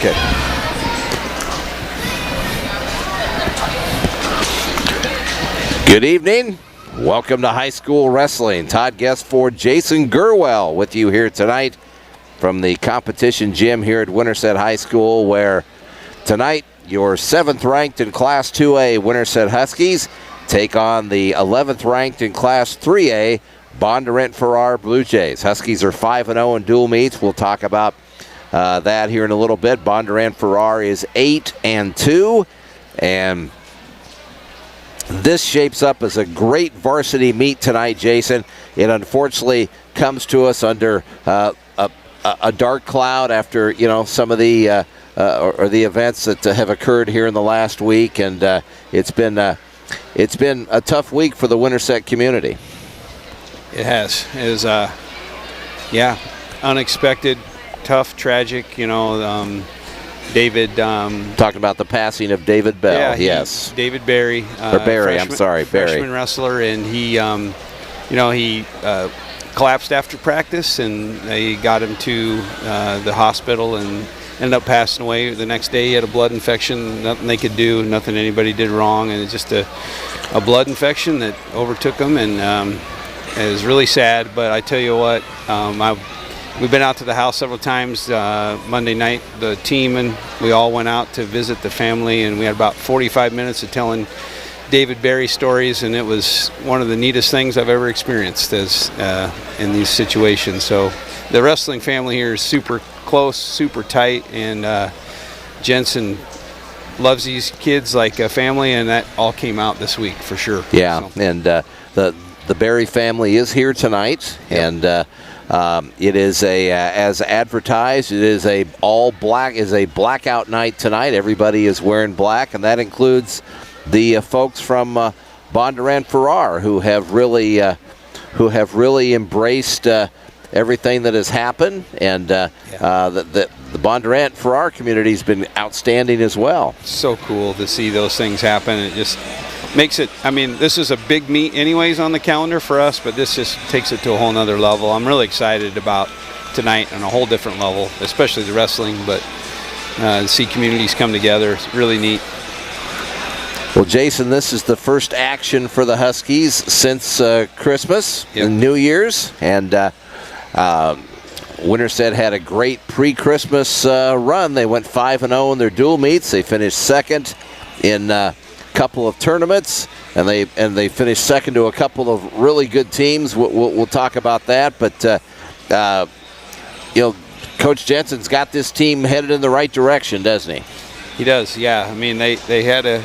Okay. Good evening. Welcome to high school wrestling. Todd Guestford, Jason Gurwell with you here tonight from the competition gym here at Winterset High School, where tonight your 7th ranked in Class 2A Winterset Huskies take on the 11th ranked in Class 3A Bondurant-Farrar Blue Jays. Huskies are 5-0 in dual meets. We'll talk about that here in a little bit. Bondurant-Farrar is 8-2, and this shapes up as a great varsity meet tonight, Jason. It unfortunately comes to us under a dark cloud after, you know, some of the or the events that have occurred here in the last week, and it's been a tough week for the Winterset community. It has. It is, unexpected, tough, tragic. You know, David. Talking about the passing of David Bell. Yes. David Barry. Barry. Barry. Freshman wrestler, and he, he collapsed after practice, and they got him to the hospital and ended up passing away the next day. He had a blood infection. Nothing they could do. Nothing anybody did wrong, and it's just a blood infection that overtook him, and it was really sad. But I tell you what, we've been out to the house several times. Monday night, the team and we all went out to visit the family, and we had about 45 minutes of telling David Barry stories, and it was one of the neatest things I've ever experienced as in these situations. So the wrestling family here is super close, super tight, and Jensen loves these kids like a family, and that all came out this week for sure. Yeah, so. And the Barry family is here tonight, yep. And it is as advertised. It is a blackout night tonight. Everybody is wearing black, and that includes the folks from Bondurant-Farrar who have really embraced everything that has happened, and the Bondurant-Farrar community has been outstanding as well. So cool to see those things happen. It just makes it, I mean, this is a big meet anyways on the calendar for us, but this just takes it to a whole nother level. I'm really excited about tonight on a whole different level, especially the wrestling, but to see communities come together, it's really neat. Well, Jason, this is the first action for the Huskies since Christmas and New Year's, and Winterset had a great pre-Christmas run. They went 5-0 in their dual meets. They finished second in couple of tournaments, and they finished second to a couple of really good teams. We'll talk about that, but Coach Jensen's got this team headed in the right direction, doesn't he? He does, yeah. I mean, they had a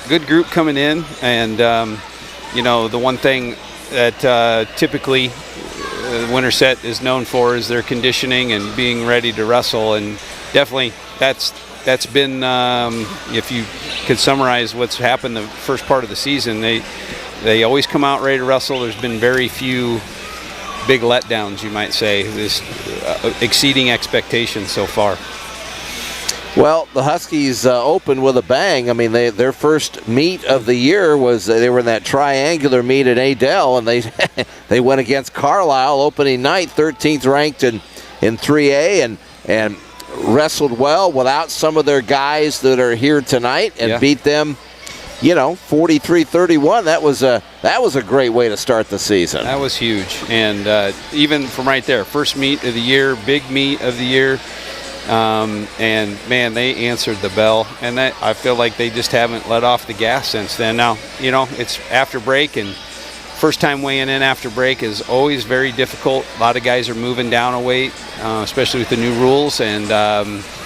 good group coming in, and the one thing that typically Winterset is known for is their conditioning and being ready to wrestle, and definitely that's been, if you could summarize what's happened the first part of the season, they always come out ready to wrestle. There's been very few big letdowns, you might say, this exceeding expectations so far. Well, the Huskies opened with a bang. I mean, their first meet of the year was they were in that triangular meet at Adel, and they went against Carlisle opening night, 13th ranked in 3A, and wrestled well without some of their guys that are here tonight, and beat them, 43-31. That was a great way to start the season. That was huge, and even from right there, first meet of the year, big meet of the year. And man, they answered the bell, and that I feel like they just haven't let off the gas since then. Now, it's after break, and first time weighing in after break is always very difficult. A lot of guys are moving down a weight, especially with the new rules, and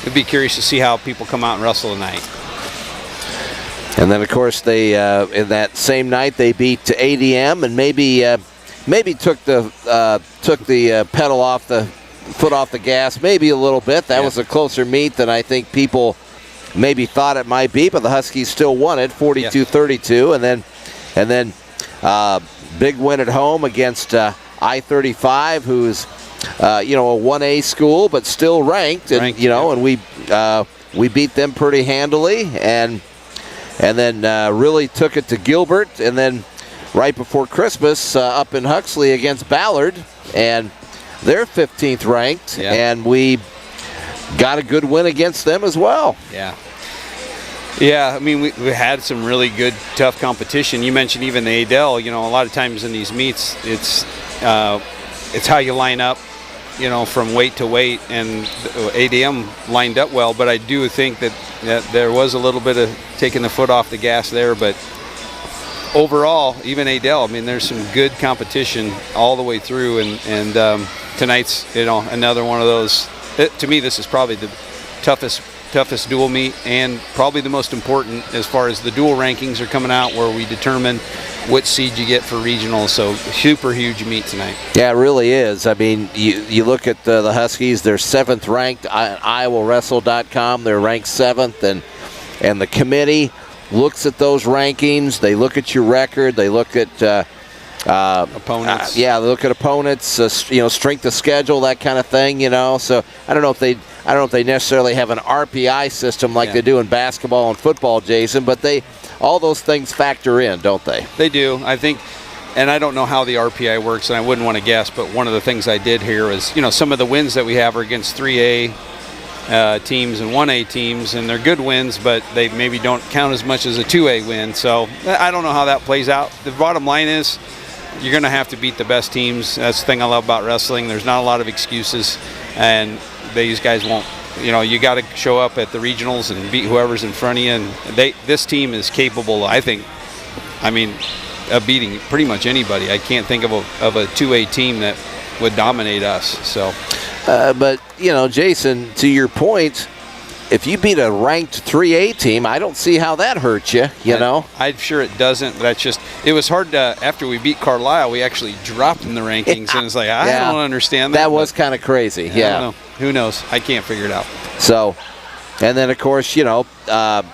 it'd be curious to see how people come out and wrestle tonight. And then, of course, they in that same night they beat ADM, and maybe took the pedal off the foot off the gas maybe a little bit. That was a closer meet than I think people maybe thought it might be, but the Huskies still won it 42-32, and then big win at home against I-35, who's a 1A school but still ranked, and we beat them pretty handily, and then really took it to Gilbert, and then right before Christmas up in Huxley against Ballard, and they're 15th ranked, and we got a good win against them as well. Yeah. Yeah, I mean, we had some really good, tough competition. You mentioned even the Adel. You know, a lot of times in these meets, it's how you line up, you know, from weight to weight, and ADM lined up well. But I do think that there was a little bit of taking the foot off the gas there. But overall, even Adel, I mean, there's some good competition all the way through. And tonight's, you know, another one of those. To me, this is probably the toughest dual meet, and probably the most important as far as the dual rankings are coming out, where we determine which seed you get for regionals. So super huge meet tonight. Yeah, it really is. I mean, you look at the Huskies, they're 7th ranked on iowawrestle.com. They're ranked 7th, and the committee looks at those rankings. They look at your record. They look at opponents. They look at opponents, you know, strength of schedule, that kind of thing, you know. So I don't know if they necessarily have an RPI system like they do in basketball and football, Jason, but all those things factor in, don't they? They do, I think. And I don't know how the RPI works, and I wouldn't want to guess, but one of the things I did here is, you know, some of the wins that we have are against 3A teams and 1A teams, and they're good wins, but they maybe don't count as much as a 2A win. So I don't know how that plays out. The bottom line is, you're going to have to beat the best teams. That's the thing I love about wrestling. There's not a lot of excuses, and these guys won't. You know, you got to show up at the regionals and beat whoever's in front of you. And this team is capable, I think, I mean, of beating pretty much anybody. I can't think of a 2A team that would dominate us. So, but you know, Jason, to your point, if you beat a ranked 3A team, I don't see how that hurts you, you know? I'm sure it doesn't, but that's just, it was hard to, after we beat Carlisle, we actually dropped in the rankings, and it's like, I don't understand that. That was kind of crazy, I don't know. Who knows? I can't figure it out. So, and then, of course, you know, the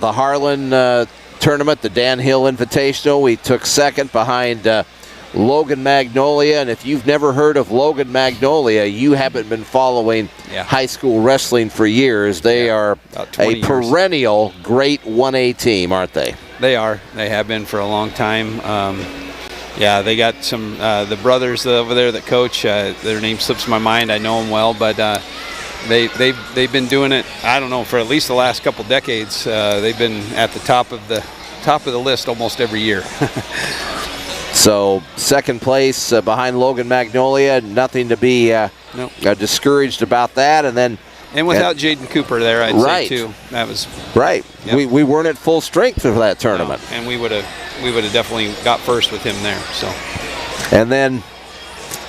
Harlan tournament, the Dan Hill Invitational, we took 2nd behind Logan Magnolia, and if you've never heard of Logan Magnolia, you haven't been following high school wrestling for years. They are a perennial great 1A team, aren't they? They are. They have been for a long time. They got some the brothers over there that coach. Their name slips my mind. I know them well, but they've been doing it, I don't know, for at least the last couple decades. They've been at the top of the list almost every year. So 2nd place behind Logan Magnolia, nothing to be discouraged about that. And without Jaden Cooper there, I'd say too. That was right. Yep. We weren't at full strength for that tournament, and we would have definitely got first with him there. So, and then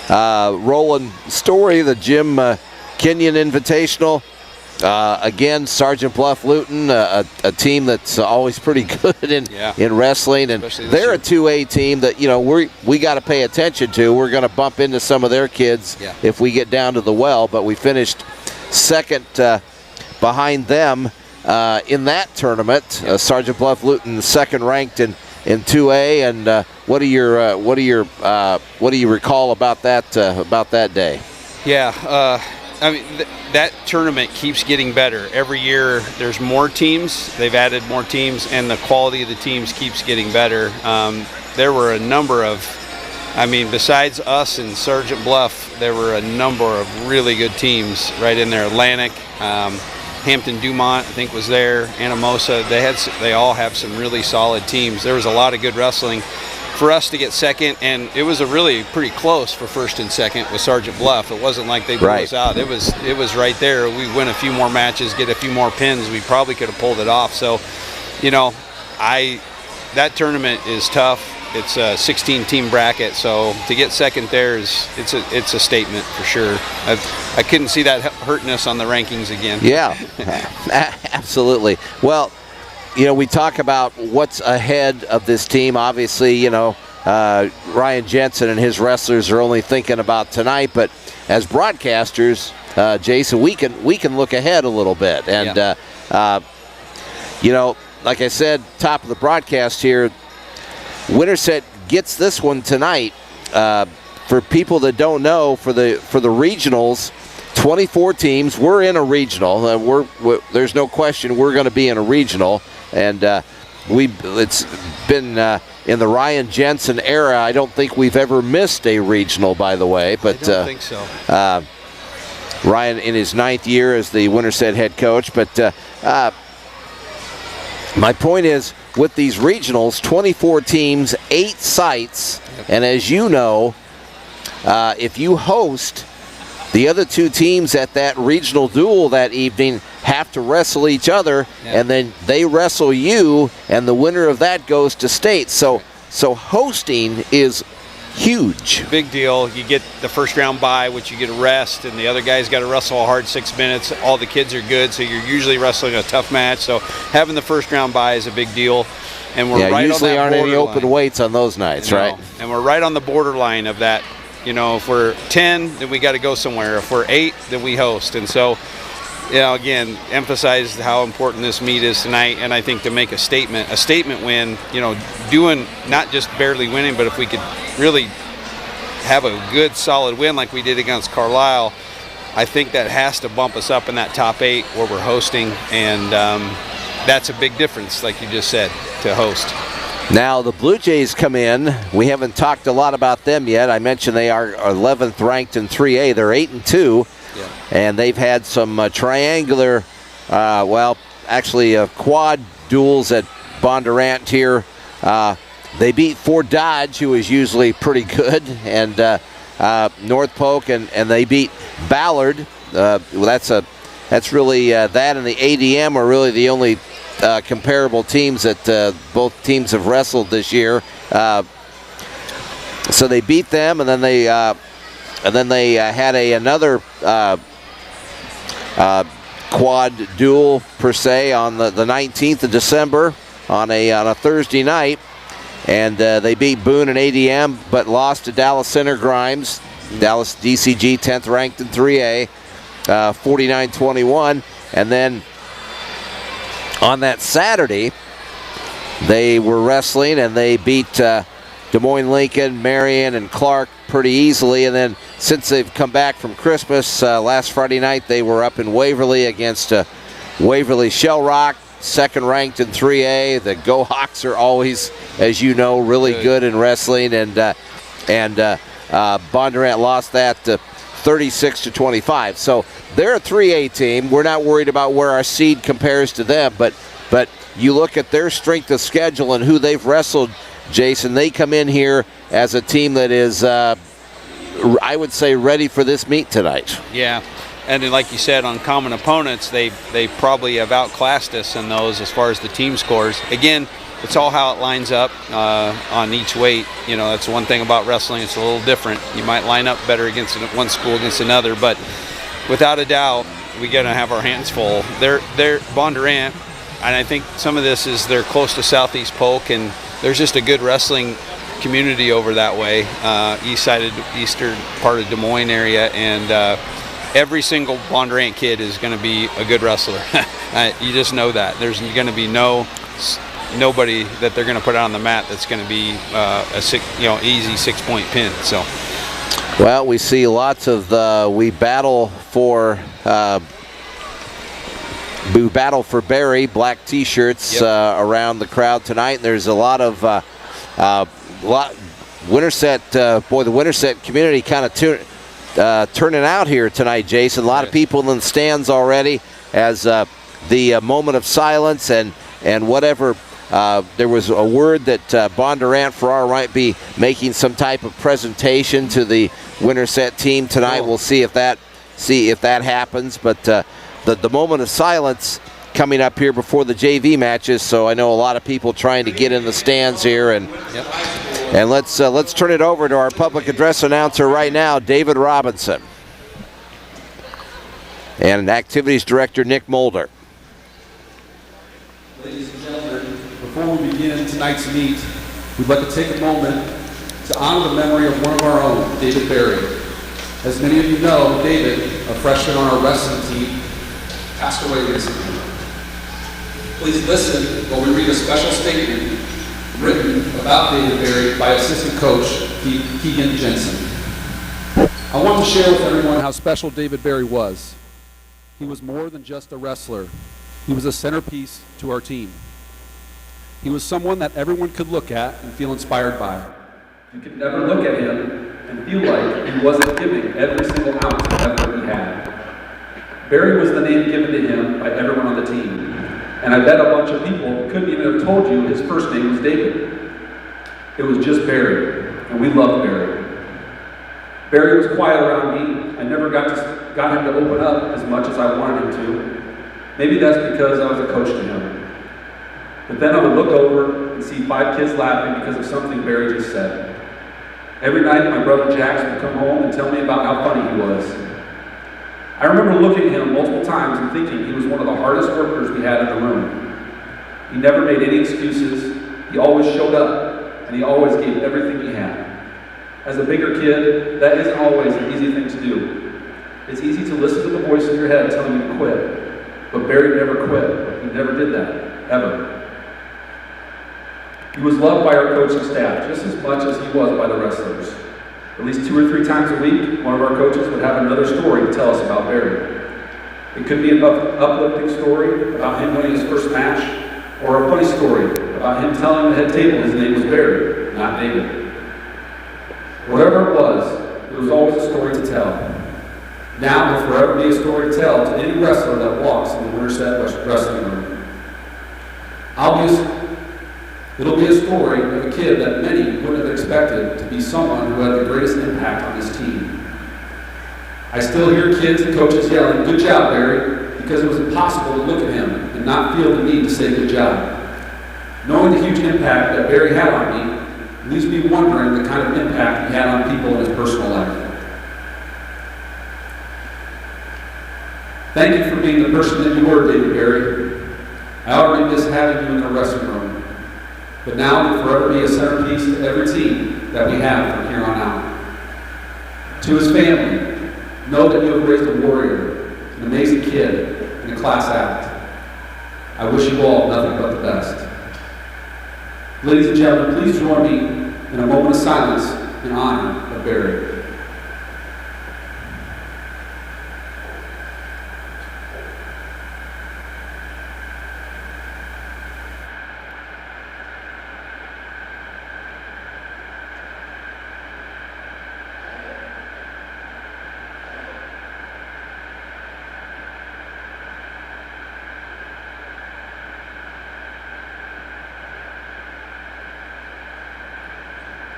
Roland Story, the Jim Kenyon Invitational. Again, Sergeant Bluff Luton, a team that's always pretty good in wrestling, and they're a 2A team that, you know, we got to pay attention to. We're going to bump into some of their kids if we get down to the well, but we finished 2nd behind them in that tournament. Sergeant Bluff Luton 2nd ranked in 2A, and what do you recall about that day? Yeah. I mean, that tournament keeps getting better. Every year there's more teams. They've added more teams, and the quality of the teams keeps getting better. There were a number of, I mean, besides us and Sergeant Bluff, there were a number of really good teams right in there. Atlantic, Hampton Dumont, I think, was there. Anamosa. They all have some really solid teams. There was a lot of good wrestling. For us to get 2nd, and it was a really pretty close for 1st and 2nd with Sergeant Bluff. It wasn't like they blew us out. It was right there. We win a few more matches, get a few more pins. We probably could have pulled it off. So, you know, that tournament is tough. It's a 16-team bracket, so to get 2nd there it's a statement for sure. I couldn't see that hurting us on the rankings again. Yeah, absolutely. Well, you know, we talk about what's ahead of this team. Obviously, you know, Ryan Jensen and his wrestlers are only thinking about tonight. But as broadcasters, Jason, we can look ahead a little bit. And, you know, like I said, top of the broadcast here, Winterset gets this one tonight. For people that don't know, for the regionals, 24 teams. We're in a regional. There's no question we're going to be in a regional. And it's been in the Ryan Jensen era. I don't think we've ever missed a regional, by the way. But I don't think so. Ryan in his 9th year as the Winterset head coach. But my point is, with these regionals, 24 teams, 8 sites, and as you know, if you host, the other 2 teams at that regional duel that evening have to wrestle each other, and then they wrestle you, and the winner of that goes to state. So hosting is huge. Big deal. You get the first round bye, which you get a rest, and the other guy's got to wrestle a hard 6 minutes. All the kids are good, so you're usually wrestling a tough match. So having the first round bye is a big deal. And we're right usually on that aren't any borderline. open weights on those nights, right? And we're right on the borderline of that. If we're 10, then we got to go somewhere. If we're 8, then we host. And so, again, emphasize how important this meet is tonight. And I think to make a statement win, doing not just barely winning, but if we could really have a good, solid win like we did against Carlisle, I think that has to bump us up in that top 8 where we're hosting. And that's a big difference, like you just said, to host. Now the Blue Jays come in. We haven't talked a lot about them yet. I mentioned they are 11th ranked in 3A. They're 8-2, and they've had some triangular, quad duels at Bondurant here. They beat Fort Dodge, who is usually pretty good, and North Polk, and they beat Ballard. That's really that and the ADM are really the only comparable teams that both teams have wrestled this year. So they beat them, and then they had another quad duel per se on the 19th of December on a Thursday night, and they beat Boone and ADM, but lost to Dallas Center Grimes. Dallas DCG 10th ranked in 3A, 49-21, and then on that Saturday, they were wrestling and they beat Des Moines Lincoln, Marion, and Clark pretty easily. And then since they've come back from Christmas, last Friday night they were up in Waverly against Waverly Shell Rock, 2nd ranked in 3A. The Go Hawks are always, as you know, really good in wrestling. And Bondurant lost that to 36-25. So they're a 3A team. We're not worried about where our seed compares to them, but you look at their strength of schedule and who they've wrestled, Jason, they come in here as a team that is, I would say, ready for this meet tonight. Yeah, and then like you said, on common opponents, they probably have outclassed us in those as far as the team scores. Again, it's all how it lines up on each weight. That's one thing about wrestling. It's a little different. You might line up better against one school against another, but without a doubt, we got to have our hands full. They're Bondurant, and I think some of this is they're close to Southeast Polk, and there's just a good wrestling community over that way, eastern part of Des Moines area, and every single Bondurant kid is going to be a good wrestler. You just know that. There's going to be nobody that they're going to put out on the mat that's going to be easy 6-point pin. So, well, we see lots of we battle for Barry black T-shirts around the crowd tonight. There's a lot of Winterset. The Winterset community kind of turning out here tonight, Jason. A lot of people in the stands already as the moment of silence and whatever. There was a word that Bondurant-Farrar might be making some type of presentation to the Winterset team tonight. We'll see if that happens. But the moment of silence coming up here before the JV matches. So I know a lot of people trying to get in the stands here, and let's turn it over to our public address announcer right now, David Robinson, and activities director Nick Mulder. Ladies and gentlemen, before we begin tonight's meet, we'd like to take a moment to honor the memory of one of our own, David Berry. As many of you know, David, a freshman on our wrestling team, passed away recently. Please listen while we read a special statement written about David Berry by assistant coach Keegan Jensen. I want to share with everyone how special David Berry was. He was more than just a wrestler. He was a centerpiece to our team. He was someone that everyone could look at and feel inspired by. You could never look at him and feel like he wasn't giving every single ounce of effort he had. Barry was the name given to him by everyone on the team. And I bet a bunch of people couldn't even have told you his first name was David. It was just Barry, and we loved Barry. Barry was quiet around me. I never got him to open up as much as I wanted him to. Maybe that's because I was a coach to him. But then I would look over and see 5 kids laughing because of something Barry just said. Every night my brother Jax would come home and tell me about how funny he was. I remember looking at him multiple times and thinking he was one of the hardest workers we had in the room. He never made any excuses. He always showed up, and he always gave everything he had. As a bigger kid, that isn't always an easy thing to do. It's easy to listen to the voice in your head telling you to quit, but Barry never quit. He never did that, ever. He was loved by our coaching staff just as much as he was by the wrestlers. At least 2 or 3 times a week, one of our coaches would have another story to tell us about Barry. It could be an uplifting story about him winning his first match, or a funny story about him telling the head table his name was Barry, not David. Whatever it was always a story to tell. Now will forever be a story to tell to any wrestler that walks in the Winterset wrestling room. It'll be a story of a kid that many wouldn't have expected to be someone who had the greatest impact on his team. I still hear kids and coaches yelling, "Good job, Barry," because it was impossible to look at him and not feel the need to say good job. Knowing the huge impact that Barry had on me leaves me wondering the kind of impact he had on people in his personal life. Thank you for being the person that you were, David Barry. I already miss having you in the wrestling room. But now you'll forever be a centerpiece to every team that we have from here on out. To his family, know that you have raised a warrior, an amazing kid, and a class act. I wish you all nothing but the best. Ladies and gentlemen, please join me in a moment of silence in honor of Barry.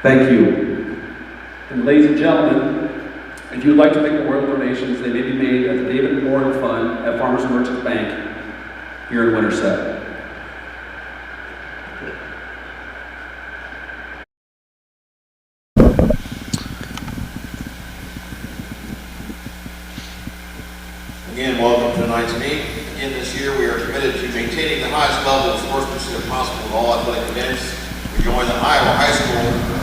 Thank you. And ladies and gentlemen, if you would like to make memorial donations, they may be made at the David Memorial Fund at Farmers and Merchants Bank here in Winterset. Again, welcome to tonight's meet. Again, this year we are committed to maintaining the highest level of sportsmanship possible in all athletic events. We join the Iowa High School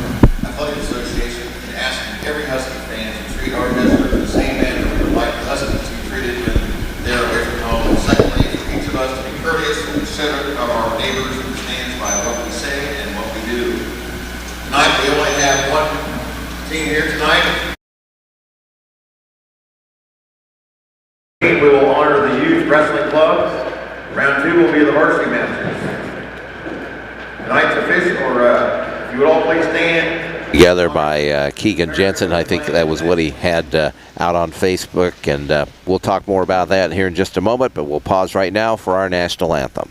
Athletic Association in asking every Husky fan to treat our visitors in the same manner we would like the Huskies to be treated when they're away from home. And secondly, for each of us to be courteous and considerate of our neighbors who stands by what we say and what we do. Tonight we only have one team here tonight. We will honor the youth wrestling clubs. Round 2 will be the varsity matches. Tonight's official, if you would all please stand. Together by Keegan Jensen. I think that was what he had out on Facebook, and we'll talk more about that here in just a moment, but we'll pause right now for our national anthem.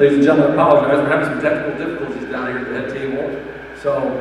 Ladies and gentlemen, I apologize. We're having some technical difficulties down here at the head table. So,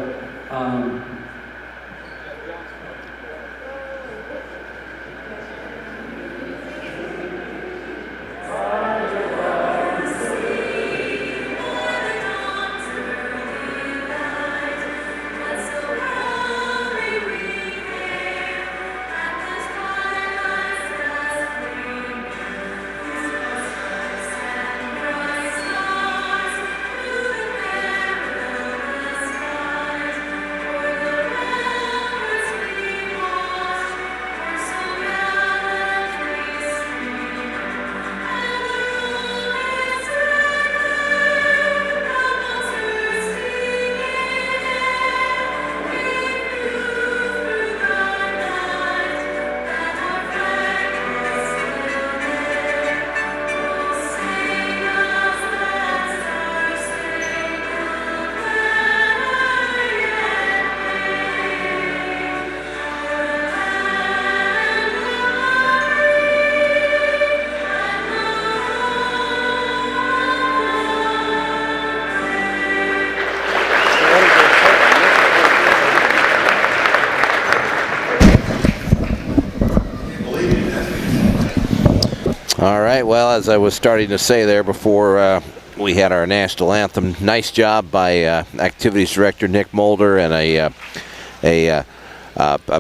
All right, well, as I was starting to say there before we had our national anthem, nice job by Activities Director Nick Mulder, and a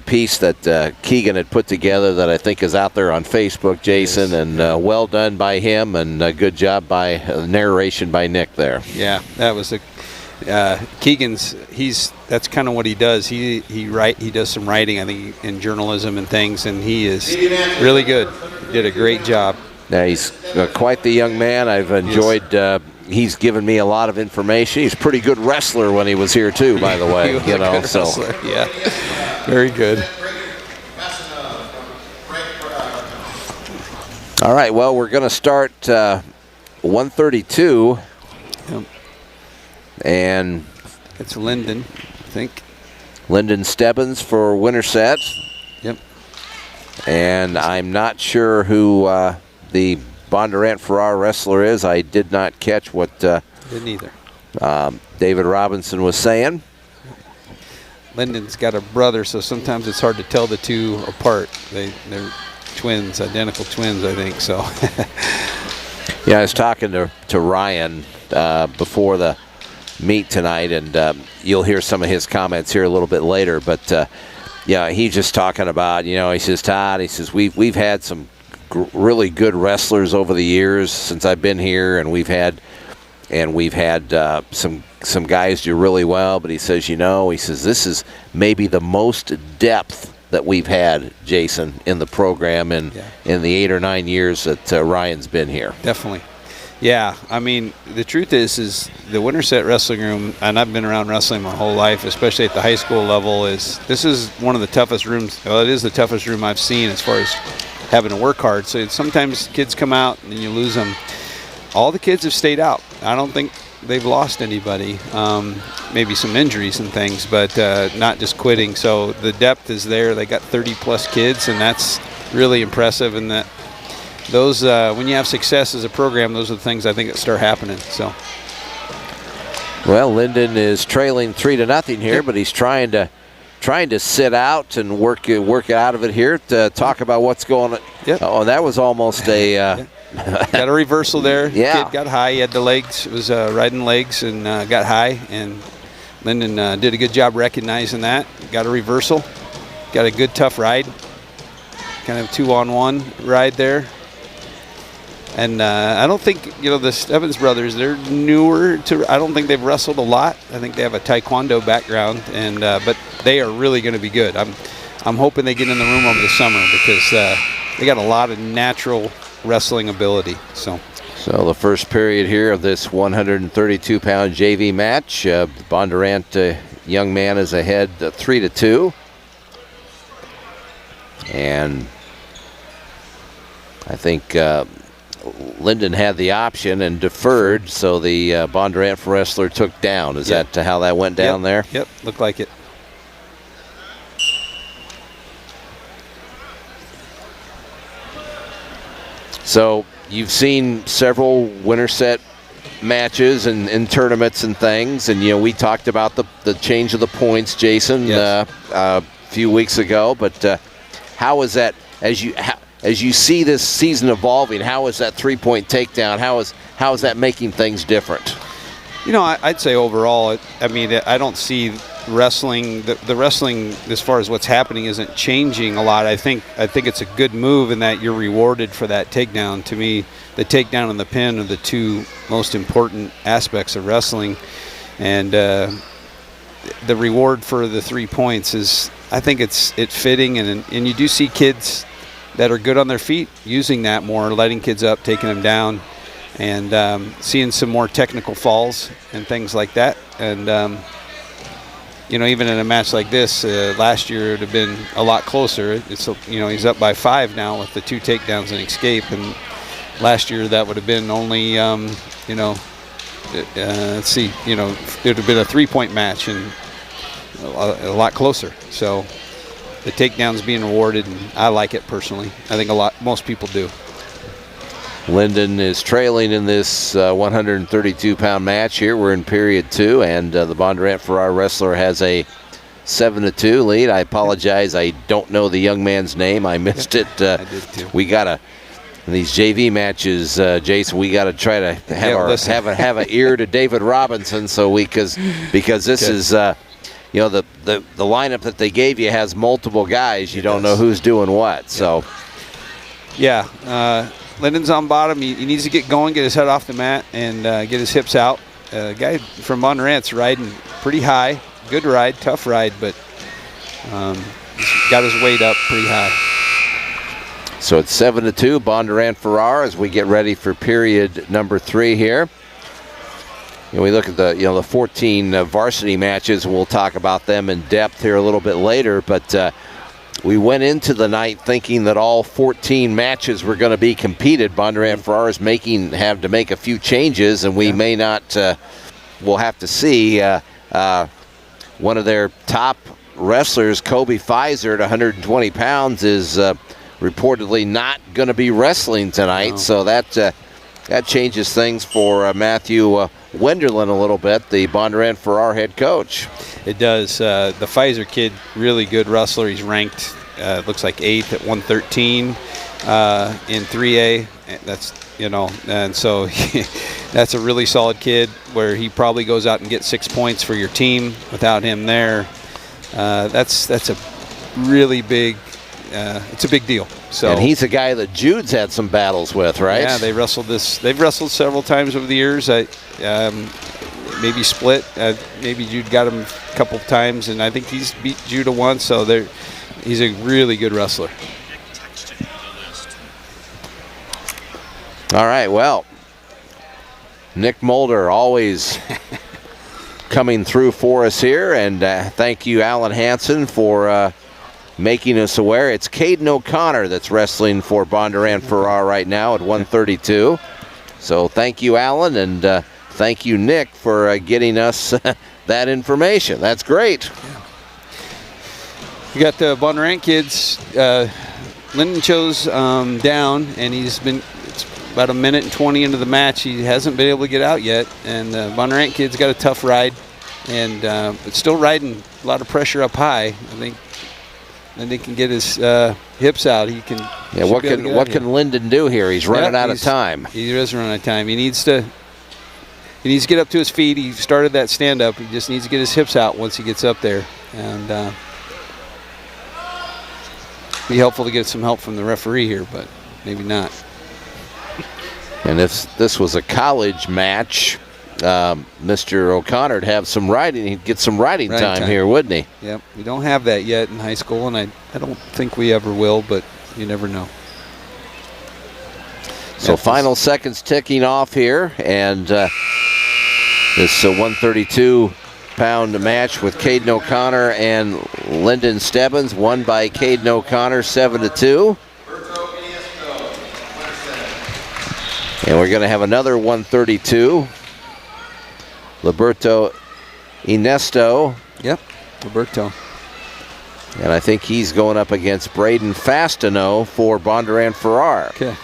piece that Keegan had put together that I think is out there on Facebook, Jason, and well done by him, and good job by narration by Nick there. Yeah, that was a Keegan's. That's kind of what he does. He does some writing, I think, in journalism and things, and he is really good. Did a great job. Now he's quite the young man. I've enjoyed. He's given me a lot of information. He's a pretty good wrestler when he was here too, by the way. He was a good wrestler. Yeah, very good. All right. Well, we're going to start 132, Yep. and It's Lyndon, I think. Lyndon Stebbins for Winterset. Yep. And I'm not sure who the Bondurant-Farrar wrestler is. I did not catch what Didn't either. David Robinson was saying. Lyndon's got a brother, so sometimes it's hard to tell the two apart. They're twins, identical twins, I think. So. Yeah, I was talking to Ryan before the meet tonight, and you'll hear some of his comments here a little bit later. But yeah, he's just talking about, he says, Todd, he says, we've had some really good wrestlers over the years since I've been here, and we've had some guys do really well. But he says, he says this is maybe the most depth that we've had, Jason, in the program in the 8 or 9 years that Ryan's been here. Definitely. Yeah, I mean, the truth is the Winterset wrestling room, and I've been around wrestling my whole life, especially at the high school level, this is one of the toughest rooms. Well, it is the toughest room I've seen as far as having to work hard. So sometimes kids come out and you lose them. All the kids have stayed out. I don't think they've lost anybody. Maybe some injuries and things, but not just quitting. So the depth is there. They got 30-plus kids, and that's really impressive. And that those when you have success as a program, those are the things I think that start happening. So. Well, Lyndon is trailing 3-0 here, but he's trying to sit out and work out of it here to talk about what's going on. Yep. Oh, that was almost a got a reversal there. Yeah. Kid got high. He had the legs. It was riding legs and got high. And Lyndon did a good job recognizing that. Got a reversal. Got a good, tough ride. Kind of 2-on-1 ride there. And I don't think, the Stebbins brothers, they're newer to, I don't think they've wrestled a lot. I think they have a Taekwondo background, and but they are really going to be good. I'm hoping they get in the room over the summer because they got a lot of natural wrestling ability. So the first period here of this 132-pound JV match, Bondurant young man is ahead 3-2. And I think Lyndon had the option and deferred, so the Bondurant wrestler took down. Is that how that went down there? Yep, looked like it. So you've seen several Winterset matches and tournaments and things, and we talked about the change of the points, Jason, Yes. a few weeks ago. But how is that as you see this season evolving? How is that 3-point takedown? How is that making things different? I'd say overall, I don't see wrestling. The wrestling, as far as what's happening, isn't changing a lot. I think it's a good move in that you're rewarded for that takedown. To me, the takedown and the pin are the two most important aspects of wrestling, and the reward for the 3 points is, I think it's fitting, and you do see kids that are good on their feet using that more, letting kids up, taking them down, and seeing some more technical falls and things like that. And even in a match like this, last year it would have been a lot closer. He's up by 5 now with the 2 takedowns and escape, and last year that would have been only let's see, it would have been a 3-point match and a lot closer. So the takedowns being rewarded, and I like it personally. I think most people do. Linden is trailing in this 132-pound match here. We're in period 2, and the Bondurant-Farrar wrestler has a 7-2 lead. I apologize, I don't know the young man's name. I missed it. I did too. We gotta, in these JV matches, Jason, we gotta try to have an ear to David Robinson, because this is the lineup that they gave you has multiple guys. You don't know who's doing what. So Linden's on bottom. He needs to get going, get his head off the mat, and get his hips out. Guy from Bondurant's riding pretty high. Good ride, tough ride, but he's got his weight up pretty high. So it's 7-2, Bondurant-Farrar, as we get ready for period number 3 here. We look at the 14 varsity matches. We'll talk about them in depth here a little bit later, but we went into the night thinking that all 14 matches were going to be competed. Bondurant-Farrar is have to make a few changes, and we may not. We'll have to see. One of their top wrestlers, Kobe Pfizer, at 120 pounds, is reportedly not going to be wrestling tonight. So that changes things for Matthew Wenderlin a little bit, the Bondurant-Farrar head coach. It does. The Pfizer kid, really good wrestler. He's ranked, looks like 8th at 113 in 3A. That's, and so that's a really solid kid where he probably goes out and gets 6 points for your team. Without him there, that's a really big, it's a big deal. So, and he's a guy that Jude's had some battles with, right? Yeah, they've wrestled several times over the years. Maybe split. Maybe Jude got him a couple of times, and I think he's beat Judah once. So he's a really good wrestler. All right, well, Nick Mulder always coming through for us here, and thank you, Alan Hansen, for making us aware. It's Caden O'Connor that's wrestling for Bondurant-Farrar right now at 132. So thank you, Alan, and thank you, Nick, for getting us that information. That's great. You got the Bondurant kids. Linden chose down, and it's about 1:20 into the match. He hasn't been able to get out yet, and the Bondurant kid's got a tough ride, and but still riding a lot of pressure up high. I think Linden can get his hips out. He can. Yeah. What can Linden do here? He's running out of time. He is running out of time. He needs to get up to his feet. He started that stand up. He just needs to get his hips out once he gets up there, and be helpful to get some help from the referee here, but maybe not. And if this was a college match, Mr. O'Connor would have some riding. He'd get some riding time here, wouldn't he? Yep. We don't have that yet in high school, and I don't think we ever will, but you never know. So final seconds ticking off here, and this 132-pound match with Caden O'Connor and Lyndon Stebbins, won by Caden O'Connor 7-2. And we're going to have another 132. Liberto Inesto. Yep, Liberto. And I think he's going up against Braden Fastineau for Bondurant-Farrar. Okay.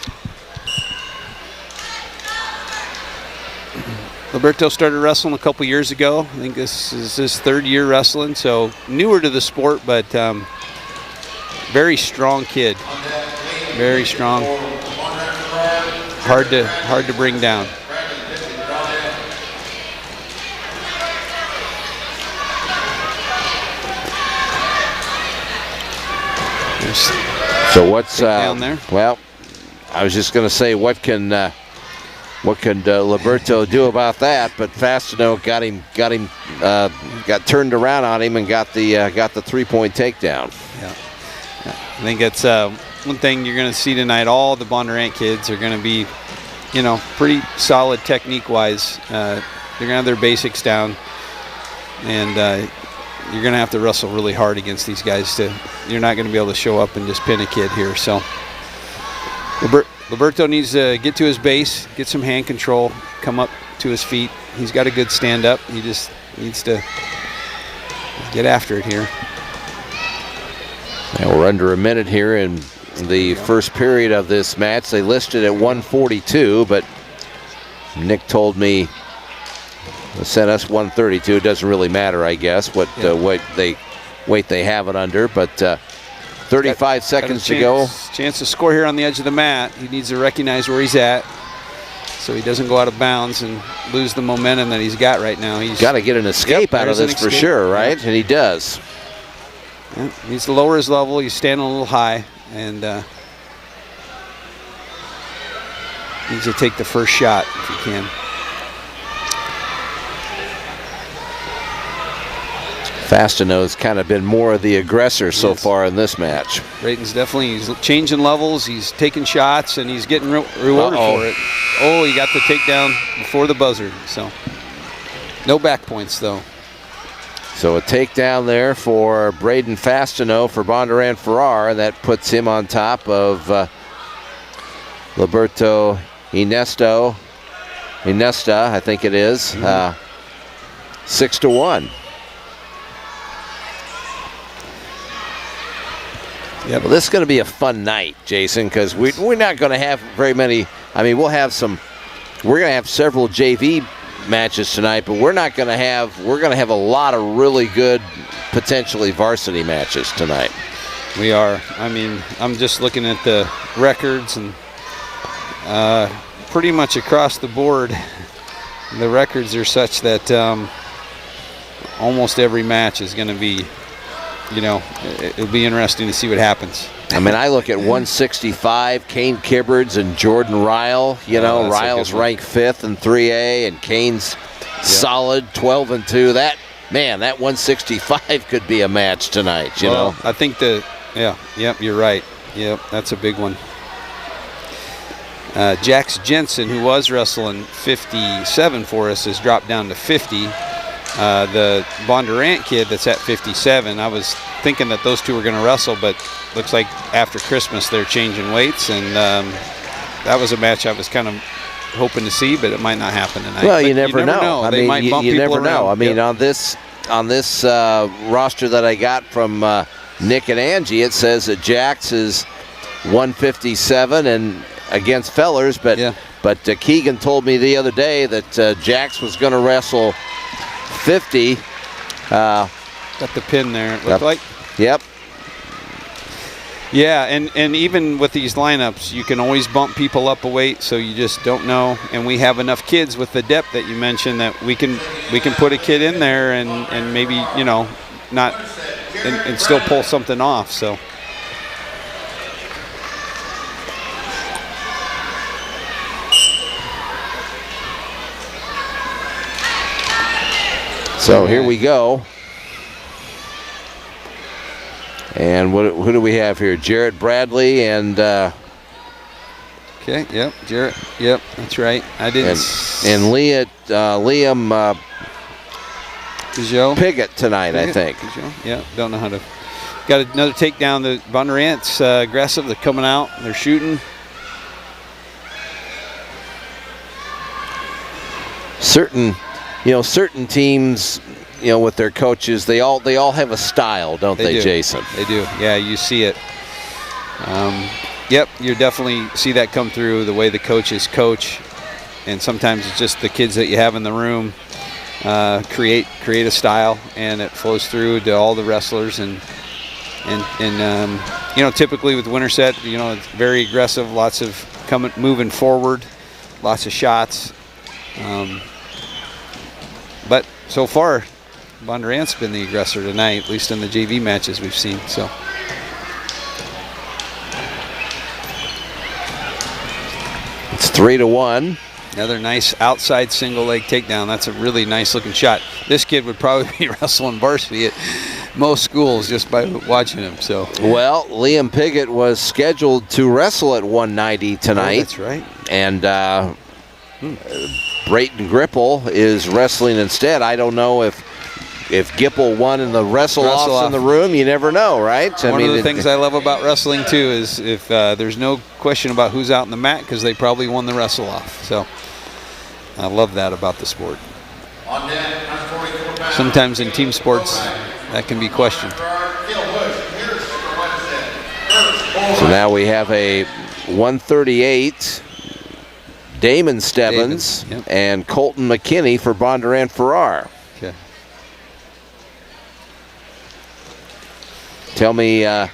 Liberto started wrestling a couple years ago. I think this is his 3rd year wrestling, so newer to the sport, but very strong kid. Very strong. Hard to bring down. So what's down there? Well, I was just going to say, what can Liberto do about that? But Fastenal got turned around on him and got the 3-point takedown. Yeah. I think that's one thing you're going to see tonight. All the Bondurant kids are going to be, pretty solid technique-wise. They're going to have their basics down, and you're going to have to wrestle really hard against these guys. You're not going to be able to show up and just pin a kid here. So Liberto needs to get to his base, get some hand control, come up to his feet. He's got a good stand-up. He just needs to get after it here. Now we're under a minute here in the first period of this match. They listed at 142, but Nick told me sent us 132. It doesn't really matter, I guess, what weight they have it under, but 35 seconds to go. Chance to score here on the edge of the mat. He needs to recognize where he's at so he doesn't go out of bounds and lose the momentum that he's got right now. He's got to get an escape out of this for sure, right? Yep. And he does. Yep. He needs to lower his level. He's standing a little high, and needs to take the first shot if he can. Fastenal's kind of been more of the aggressor so far in this match. Brayton's he's changing levels, he's taking shots, and he's getting rewarded for it. Oh, he got the takedown before the buzzer, so no back points though. So a takedown there for Braden Fastenal for Bondurant-Farrar, and that puts him on top of Liberto Inesta, I think it is, 6-1. Yep. Well, this is going to be a fun night, Jason, because we're not going to have very many. I mean, we're going to have several JV matches tonight, but we're going to have a lot of really good, potentially varsity matches tonight. We are. I mean, I'm just looking at the records, and pretty much across the board, the records are such that almost every match is going to be, it'll be interesting to see what happens. I mean, I look at 165, Kane Kibbards and Jordan Ryle. Ryle's ranked 5th in 3A, and Kane's solid 12-2. That 165 could be a match tonight. You know, I think you're right. Yep, that's a big one. Jax Jensen, who was wrestling 57 for us, has dropped down to 50. The Bondurant kid that's at 57, I was thinking that those two were going to wrestle, but looks like after Christmas they're changing weights, and that was a match I was kind of hoping to see, but it might not happen tonight. Well, you never know. I mean, you never know. I mean, yep. on this roster that I got from Nick and Angie, it says that Jax is 157 and against Fellers, but Keegan told me the other day that Jax was going to wrestle 50. Got the pin there, it looked like. Yep. Yeah, and even with these lineups, you can always bump people up a weight, so you just don't know. And we have enough kids with the depth that you mentioned that we can put a kid in there and maybe, not and still pull something off. So. So here we go. And who do we have here? Jarrett Bradley and okay, yep, Jarrett, yep, that's right. I didn't. And Liam Piggott tonight, I think. Yeah, don't know how to. Got another takedown. The Bondurant's aggressive. They're coming out. They're shooting. Certain teams, with their coaches, they all have a style, don't they, Jason? They do. Yeah, you see it. Yep, you definitely see that come through the way the coaches coach. and sometimes it's just the kids that you have in the room create a style, and it flows through to all the wrestlers. And you know, typically with Winterset, you know, it's very aggressive, lots of moving forward, lots of shots. But so far, Bondurant's been the aggressor tonight, at least in the JV matches we've seen. So. It's 3-1. Another nice outside single leg takedown. That's a really nice looking shot. This kid would probably be wrestling varsity at most schools just by watching him. So. Well, Liam Piggott was scheduled to wrestle at 190 tonight. Oh, that's right. And Brayton Gripple is wrestling instead. I don't know if Gipple won in the wrestle-offs in the room. You never know, right? One of the things I love about wrestling, too, is if there's no question about who's out in the mat, because they probably won the wrestle-off. So I love that about the sport. Sometimes in team sports, that can be questioned. So now we have a 138 Damon Stebbins yep. and Colton McKinney for Bondurant-Farrar. Okay. Tell me a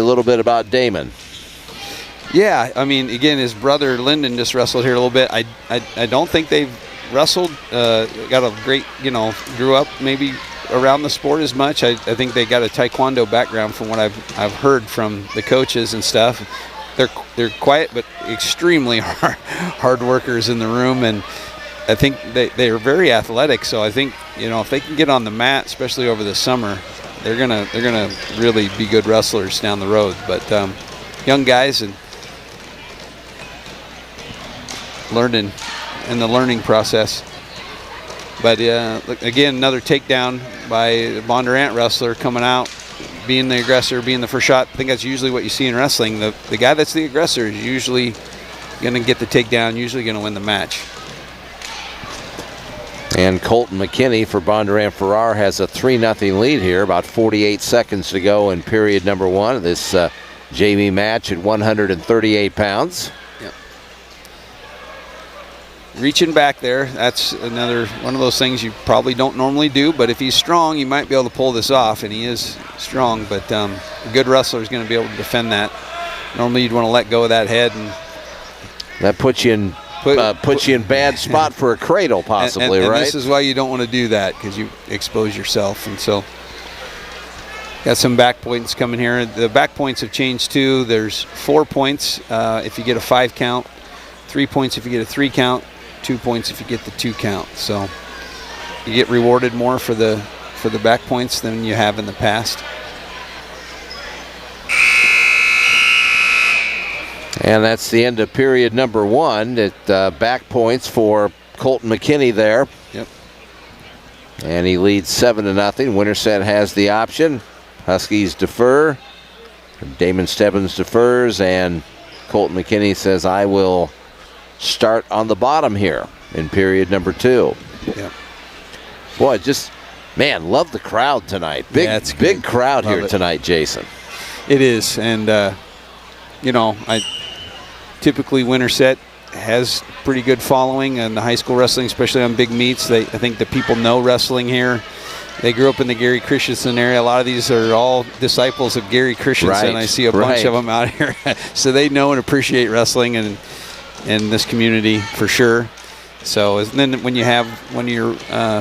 little bit about Damon. Yeah, I mean, again, his brother Lyndon just wrestled here a little bit. I don't think they've wrestled, got a great, you know, grew up maybe around the sport as much. I think they got a taekwondo background from what I've heard from the coaches and stuff. They're quiet but extremely hard workers in the room, and I think they are very athletic. So I think, you know, if they can get on the mat, especially over the summer, they're gonna really be good wrestlers down the road. But young guys and learning in the learning process. But look, again, another takedown by a Bondurant wrestler coming out, being the aggressor, being the first shot. I think that's usually what you see in wrestling. The guy that's the aggressor is usually going to get the takedown, usually going to win the match. And Colton McKinney for Bondurant-Farrar has a 3-0 lead here. About 48 seconds to go in period number 1 of this JV match at 138 pounds. Yep. Reaching back there, that's another one of those things you probably don't normally do, but if he's strong, you might be able to pull this off, and he is strong, but a good wrestler is going to be able to defend that. Normally you'd want to let go of that head, and that puts you in bad spot for a cradle, possibly, and right? This is why you don't want to do that, because you expose yourself. And so got some back points coming here. The back points have changed too. There's 4 points if you get a 5 count, 3 points if you get a 3 count, 2 points if you get the 2 count. So you get rewarded more for the back points than you have in the past. And that's the end of period number 1. At back points for Colton McKinney there. Yep. And he leads 7-0. Winterset has the option. Huskies defer. Damon Stebbins defers, and Colton McKinney says, I will start on the bottom here in period number 2. Yep. Boy, man, love the crowd tonight. Big crowd here tonight, Jason. It is, and you know, typically Winterset has pretty good following in the high school wrestling, especially on big meets. I think the people know wrestling here. They grew up in the Gary Christensen area. A lot of these are all disciples of Gary Christensen. Right, I see a bunch of them out here. So they know and appreciate wrestling in this community for sure. So and then when you have one of your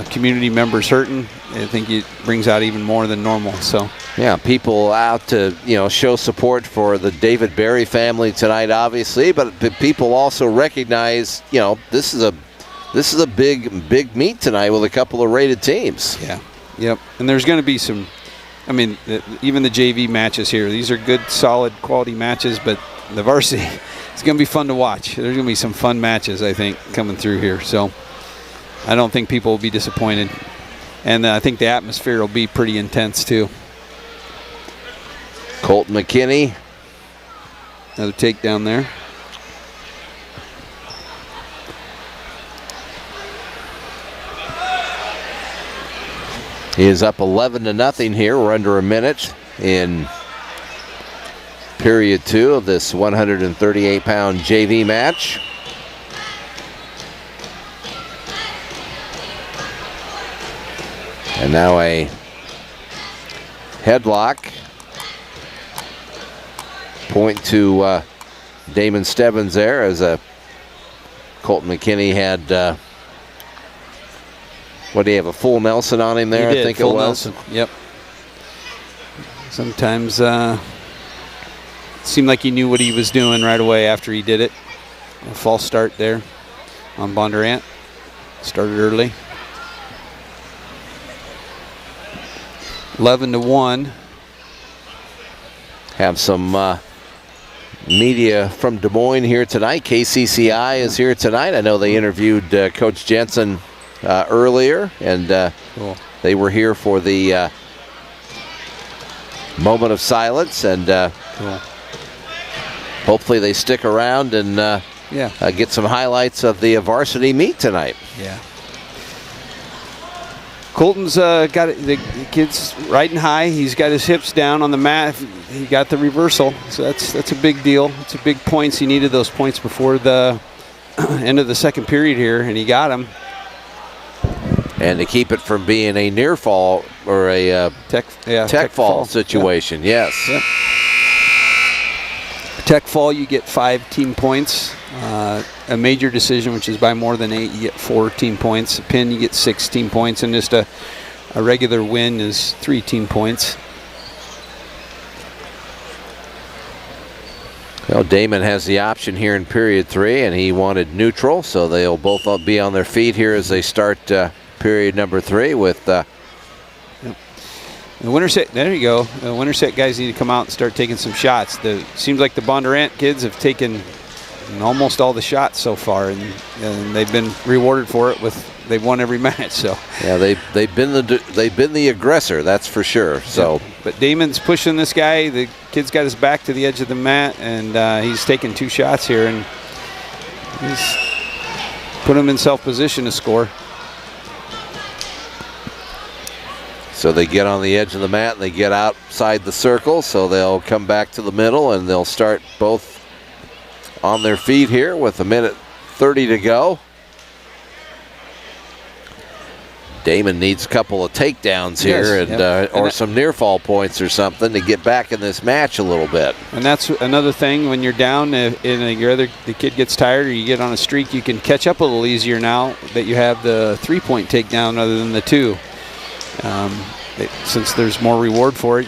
community members hurting, I think it brings out even more than normal. So yeah, people out to show support for the David Berry family tonight, obviously, but people also recognize this is a big meet tonight with a couple of rated teams. Yeah, yep. And there's going to be some. I mean, even the JV matches here, these are good, solid, quality matches, but the varsity. It's going to be fun to watch. There's going to be some fun matches, I think, coming through here. So I don't think people will be disappointed. And I think the atmosphere will be pretty intense, too. Colton McKinney. Another takedown there. He is up 11-0 here. We're under a minute in period 2 of this 138-pound JV match. And now a headlock. Point to Damon Stebbins there, as Colton McKinney had, what do you have, a full Nelson on him there? He did, I think full it was. Nelson. Yep. Sometimes seemed like he knew what he was doing right away after he did it. A false start there on Bondurant. Started early. 11-1. Have some media from Des Moines here tonight. KCCI is here tonight. I know they interviewed Coach Jensen earlier, and Cool. they were here for the moment of silence, and Cool. hopefully they stick around and get some highlights of the varsity meet tonight. Yeah. Colton's got it, the kid's riding high. He's got his hips down on the mat. He got the reversal, so that's a big deal. It's a big points. He needed those points before the end of the second period here, and he got them. And to keep it from being a near fall or a tech fall situation, yes. Yep. Tech fall, you get 5 team points. A major decision, which is by more than 8, you get 4 team points. A pin, you get 6 team points, and just a regular win is 3 team points. Well, Damon has the option here in period 3, and he wanted neutral, so they'll both be on their feet here as they start period number 3 with. The Winterset, there you go. The Winterset guys need to come out and start taking some shots. Seems like the Bondurant kids have taken almost all the shots so far, and they've been rewarded for it they've won every match. So yeah, they've been the aggressor, that's for sure. So, yeah. But Damon's pushing this guy. The kid's got his back to the edge of the mat, and he's taking 2 shots here, and he's put him in self-position to score. So they get on the edge of the mat and they get outside the circle, so they'll come back to the middle and they'll start both on their feet here with 1:30 to go. Damon needs a couple of takedowns here, or some near fall points or something to get back in this match a little bit. And that's another thing when you're down, the kid gets tired or you get on a streak, you can catch up a little easier now that you have the 3-point takedown other than the 2. Since there's more reward for it,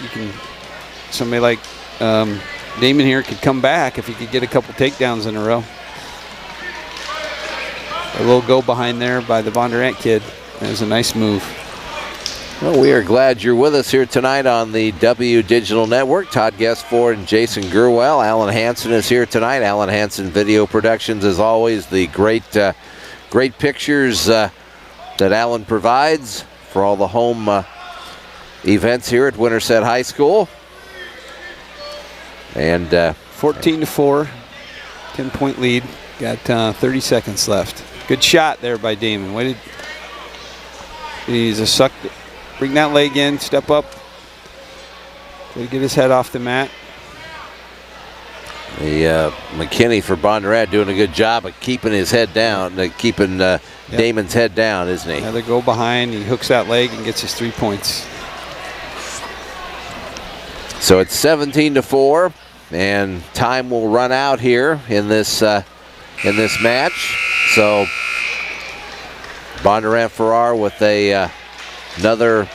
somebody like Damon here could come back if he could get a couple takedowns in a row. A little go behind there by the Bondurant kid. That was a nice move. Well, we are glad you're with us here tonight on the W Digital Network. Todd Guestford and Jason Gurwell. Alan Hansen is here tonight. Alan Hansen Video Productions, as always, the great pictures that Alan provides for all the home events here at Winterset High School. And 14-4, 10-point lead. Got 30 seconds left. Good shot there by Damon. He's a suck. Bring that leg in, step up. Try to get his head off the mat. The McKinney for Bondurant doing a good job of keeping his head down, keeping Damon's head down, isn't he? Another go behind. He hooks that leg and gets his 3 points. So it's 17-4, and time will run out here in this match. So Bondurant-Farrar with another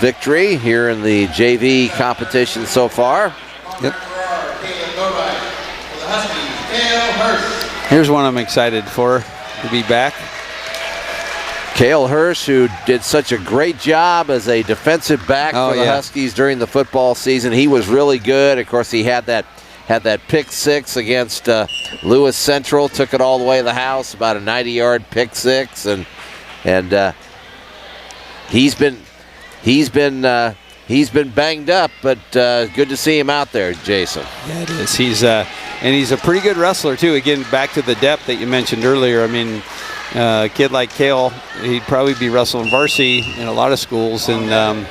victory here in the JV competition so far. Yep. Here's one I'm excited for to be back. Cale Hirsch, who did such a great job as a defensive back for the Huskies during the football season. He was really good. Of course, he had that pick 6 against Lewis Central. Took it all the way to the house, about a 90-yard pick 6, and he's been banged up, but good to see him out there, Jason. Yeah, it is. He's a pretty good wrestler too. Again, back to the depth that you mentioned earlier. I mean, a kid like Cale, he'd probably be wrestling varsity in a lot of schools, and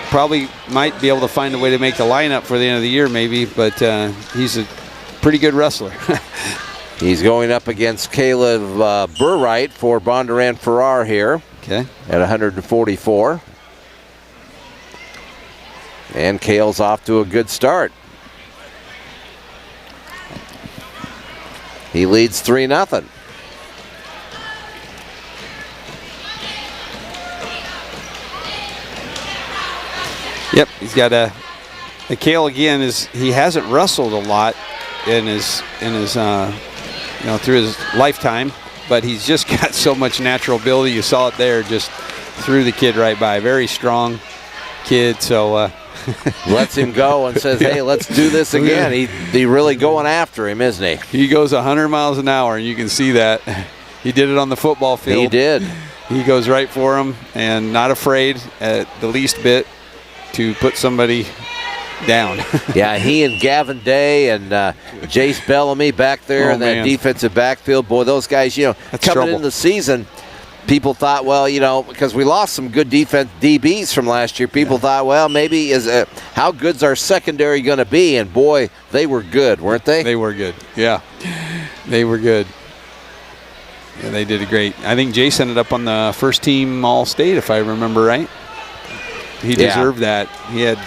probably might be able to find a way to make the lineup for the end of the year, maybe. But he's a pretty good wrestler. He's going up against Caleb Burright for Bondurant-Farrar here. Okay. At 144. And Cale's off to a good start. He leads 3-0. Yep, he's got a Cale again he hasn't wrestled a lot in his through his lifetime, but he's just got so much natural ability. You saw it there, just threw the kid right by. Very strong kid, so lets him go and says, hey, let's do this again. He really going after him, isn't he? He goes 100 miles an hour, and you can see that. He did it on the football field. He did. He goes right for him and not afraid at the least bit to put somebody down. Yeah, he and Gavin Day and Jace Bellamy back there in that defensive backfield. Boy, those guys, That's coming trouble. into the season, people thought, well, because we lost some good defense DBs from last year, people thought, well, maybe how good's our secondary going to be? And boy, they were good, weren't they? They were good. Yeah, they were good. Yeah, they did a great. I think Jace ended up on the first team All-State, if I remember right. He deserved that. He had.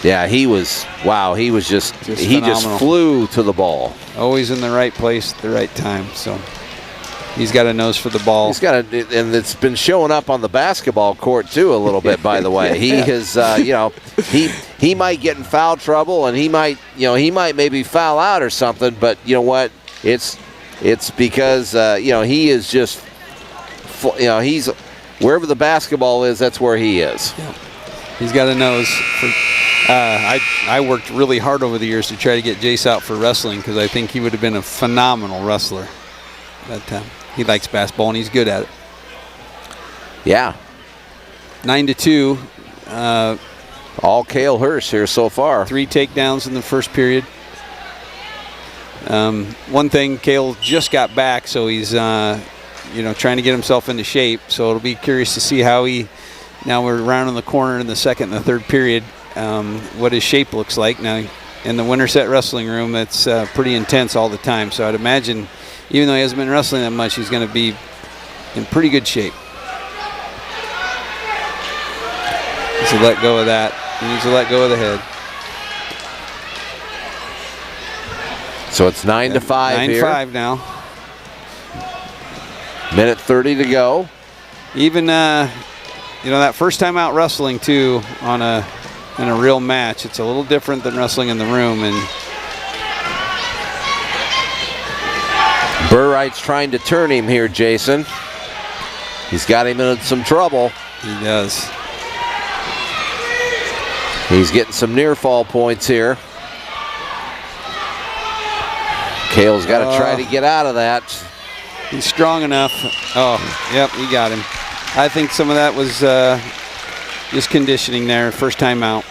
Yeah, he was just he phenomenal. just flew to the ball. Always in the right place at the right time. So he's got a nose for the ball. He's got and it's been showing up on the basketball court too a little bit. By the way, he has he might get in foul trouble and he might maybe foul out or something. But you know what? It's because he is just he's wherever the basketball is, that's where he is. Yeah. He's got a nose for. I worked really hard over the years to try to get Jace out for wrestling because I think he would have been a phenomenal wrestler. But he likes basketball and he's good at it. Yeah. 9-2. All Cale Hirsch here so far. 3 takedowns in the first period. One thing, Cale just got back, so he's trying to get himself into shape. So it'll be curious to see how now we're rounding the corner in the second and the third period, what his shape looks like. Now, in the Winterset wrestling room, it's pretty intense all the time. So I'd imagine, even though he hasn't been wrestling that much, he's going to be in pretty good shape. He needs to let go of that. He needs to let go of the head. So it's 9-5 here. 9-5 now. Minute 30 to go. Even that first time out wrestling too in a real match, it's a little different than wrestling in the room. And Burright's trying to turn him here, Jason. He's got him in some trouble. He does. He's getting some near fall points here. Cale's got to try to get out of that. He's strong enough. Oh, yep, he got him. I think some of that was just conditioning there, first time out.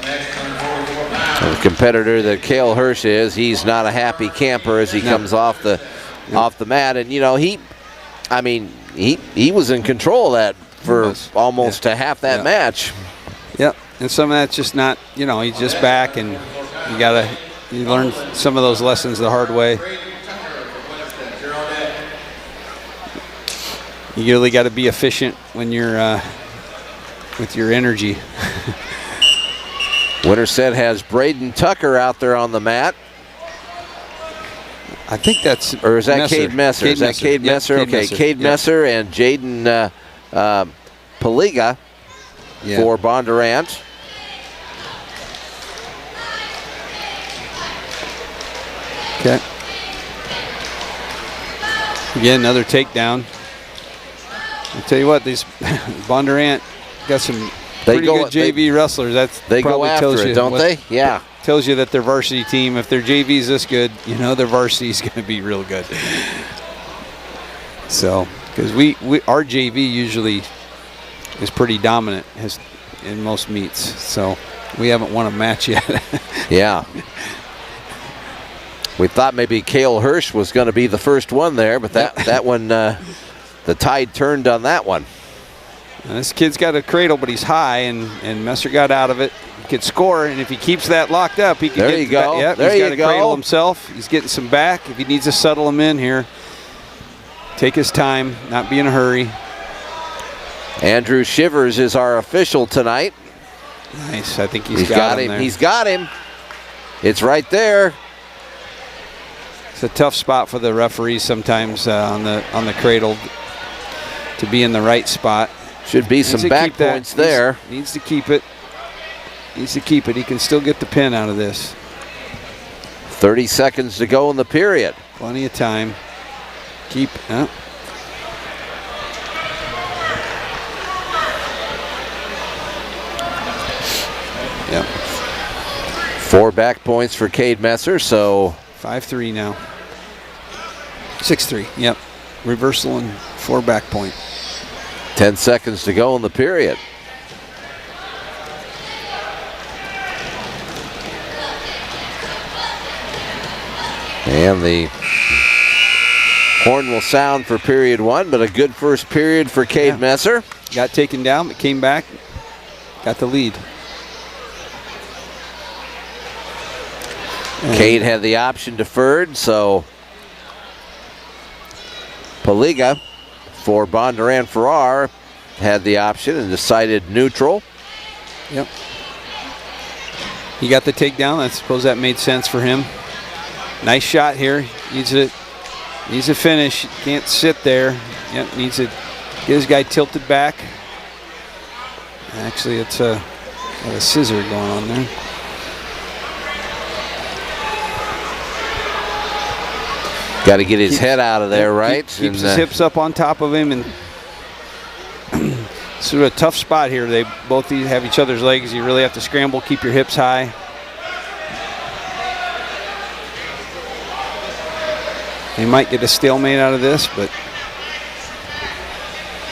The competitor that Cale Hirsch is, he's not a happy camper as he comes off the mat. And he was in control of that for almost a half that match. Yep, and some of that's just not, he's just back, and you learn some of those lessons the hard way. You really got to be efficient when you're with your energy. Winterset has Braden Tucker out there on the mat. I think that's... Or is that Cade Messer? Is that Cade Messer? Cade Okay, Messer. Cade Messer and Jaden Paliga for Bondurant. Okay. Again, another takedown. I'll tell you what, these Bondurant got some pretty good JV wrestlers. They go after it, don't they? Yeah. Tells you that their varsity team, if their JV is this good, their varsity is going to be real good. So, because our JV usually is pretty dominant in most meets. So, we haven't won a match yet. Yeah. We thought maybe Cale Hirsch was going to be the first one there, but that one, the tide turned on that one. Now this kid's got a cradle, but he's high, and Messer got out of it. He could score, and if he keeps that locked up, he can there get you go. Yep, there he's you got a go. cradle himself. He's getting some back. If he needs to settle him in here, take his time, not be in a hurry. Andrew Shivers is our official tonight. Nice. I think he's got him there. He's got him. It's right there. It's a tough spot for the referees sometimes on the cradle to be in the right spot. Should be some back points there. Needs to keep it. Needs to keep it. He can still get the pin out of this. 30 seconds to go in the period. Plenty of time. Keep. Yep. 4 back points for Cade Messer, so 5-3 now. 6-3. Yep. Reversal and 4 back point. 10 seconds to go in the period. And the horn will sound for period 1, but a good first period for Cade Messer. Got taken down, but came back, got the lead. Cade had the option deferred, so Paliga for Bondurant-Farrar had the option and decided neutral. Yep. He got the takedown. I suppose that made sense for him. Nice shot here. Needs a finish. Can't sit there. Yep. Needs to get his guy tilted back. Actually, it's got a scissor going on there. Got to get his head out of there, right? Keeps his hips up on top of him, and sort of a tough spot here. They both have each other's legs. You really have to scramble, keep your hips high. They might get a stalemate out of this, but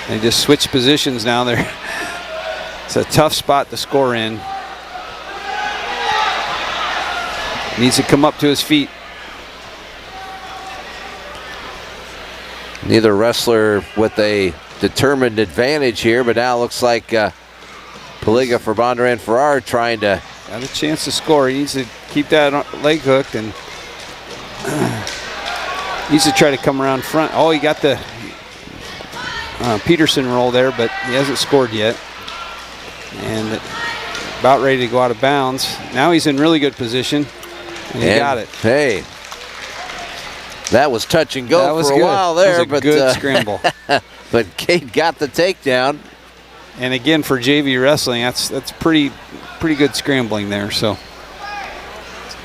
they just switch positions now. It's a tough spot to score in. Needs to come up to his feet. Neither wrestler with a determined advantage here, but now it looks like Paliga for Bondurant-Farrar trying to... Got a chance to score. He needs to keep that leg hooked and needs to try to come around front. Oh, he got the Peterson roll there, but he hasn't scored yet. And about ready to go out of bounds. Now he's in really good position, and he got it. Hey, that was touch and go for a while there. That was a good scramble. But Cade got the takedown. And again, for JV wrestling, that's pretty good scrambling there. So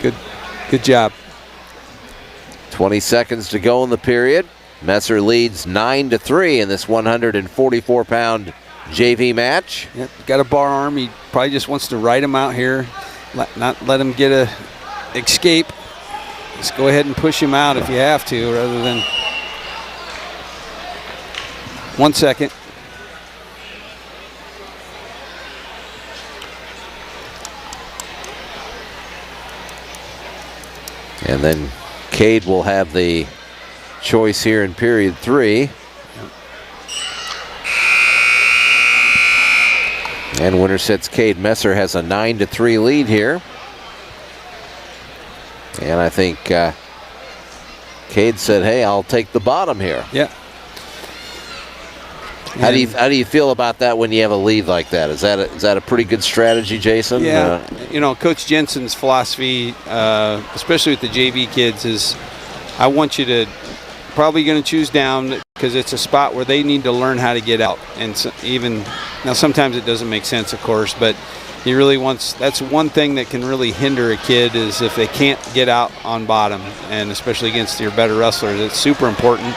good job. 20 seconds to go in the period. Messer leads 9-3 in this 144-pound JV match. Yep, got a bar arm. He probably just wants to ride him out here, not let him get a escape. Just go ahead and push him out if you have to, rather than 1 second. And then Cade will have the choice here in period 3. And Winterset's Cade Messer has a 9-3 lead here. And I think Cade said, hey, I'll take the bottom here. Yeah. How do you feel about that when you have a lead like that? Is that a pretty good strategy, Jason? Yeah. Coach Jensen's philosophy, especially with the JV kids, is I want you to probably going to choose down because it's a spot where they need to learn how to get out. And so now sometimes it doesn't make sense, of course, but he really wants, that's one thing that can really hinder a kid is if they can't get out on bottom, and especially against your better wrestlers. It's super important.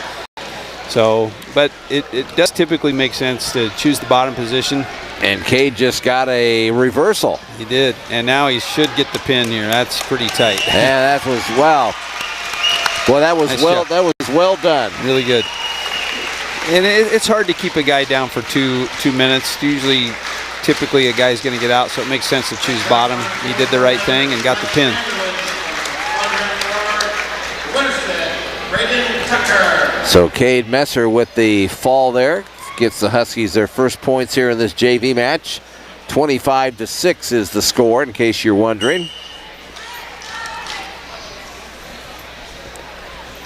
So, but it does typically make sense to choose the bottom position. And Cade just got a reversal. He did, and now he should get the pin here. That's pretty tight. Yeah, that was Well, that was nice that was well done. Really good. And it's hard to keep a guy down for two minutes. Typically a guy's going to get out, so it makes sense to choose bottom. He did the right thing and got the pin. So Cade Messer with the fall there gets the Huskies their first points here in this JV match. 25-6 is the score, in case you're wondering.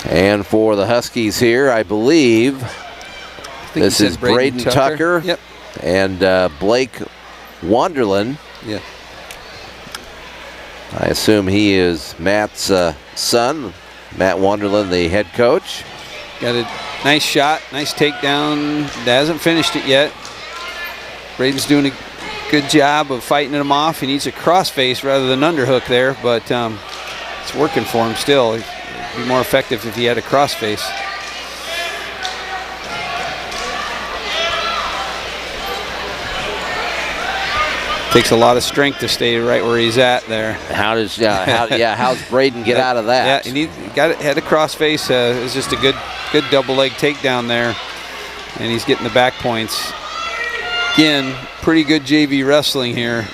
And for the Huskies here, I believe this is Braden Tucker. Yep. And Blake Wonderland. Yeah. I assume he is Matt's son. Matt Wonderland, the head coach. Got a nice shot, nice takedown. Hasn't finished it yet. Braden's doing a good job of fighting him off. He needs a crossface rather than underhook there, but it's working for him still. It'd be more effective if he had a crossface. Takes a lot of strength to stay right where he's at there. How's Braden get out of that? Yeah, had a crossface. It was just a good double leg takedown there, and he's getting the back points. Again, pretty good JV wrestling here.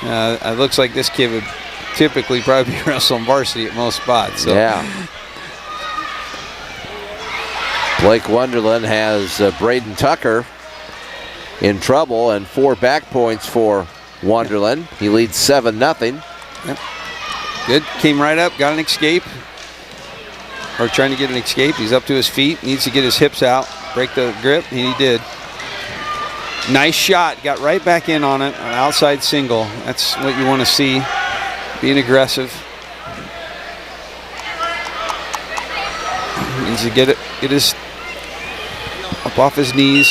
It looks like this kid would typically probably be wrestling varsity at most spots. So. Yeah. Blake Wonderland has Braden Tucker in trouble, and 4 back points for Wonderland. He leads 7-0. Yep. Good. Came right up, got an escape. Or trying to get an escape. He's up to his feet. Needs to get his hips out. Break the grip, and he did. Nice shot. Got right back in on it. An outside single. That's what you want to see. Being aggressive. Needs to get his up off his knees.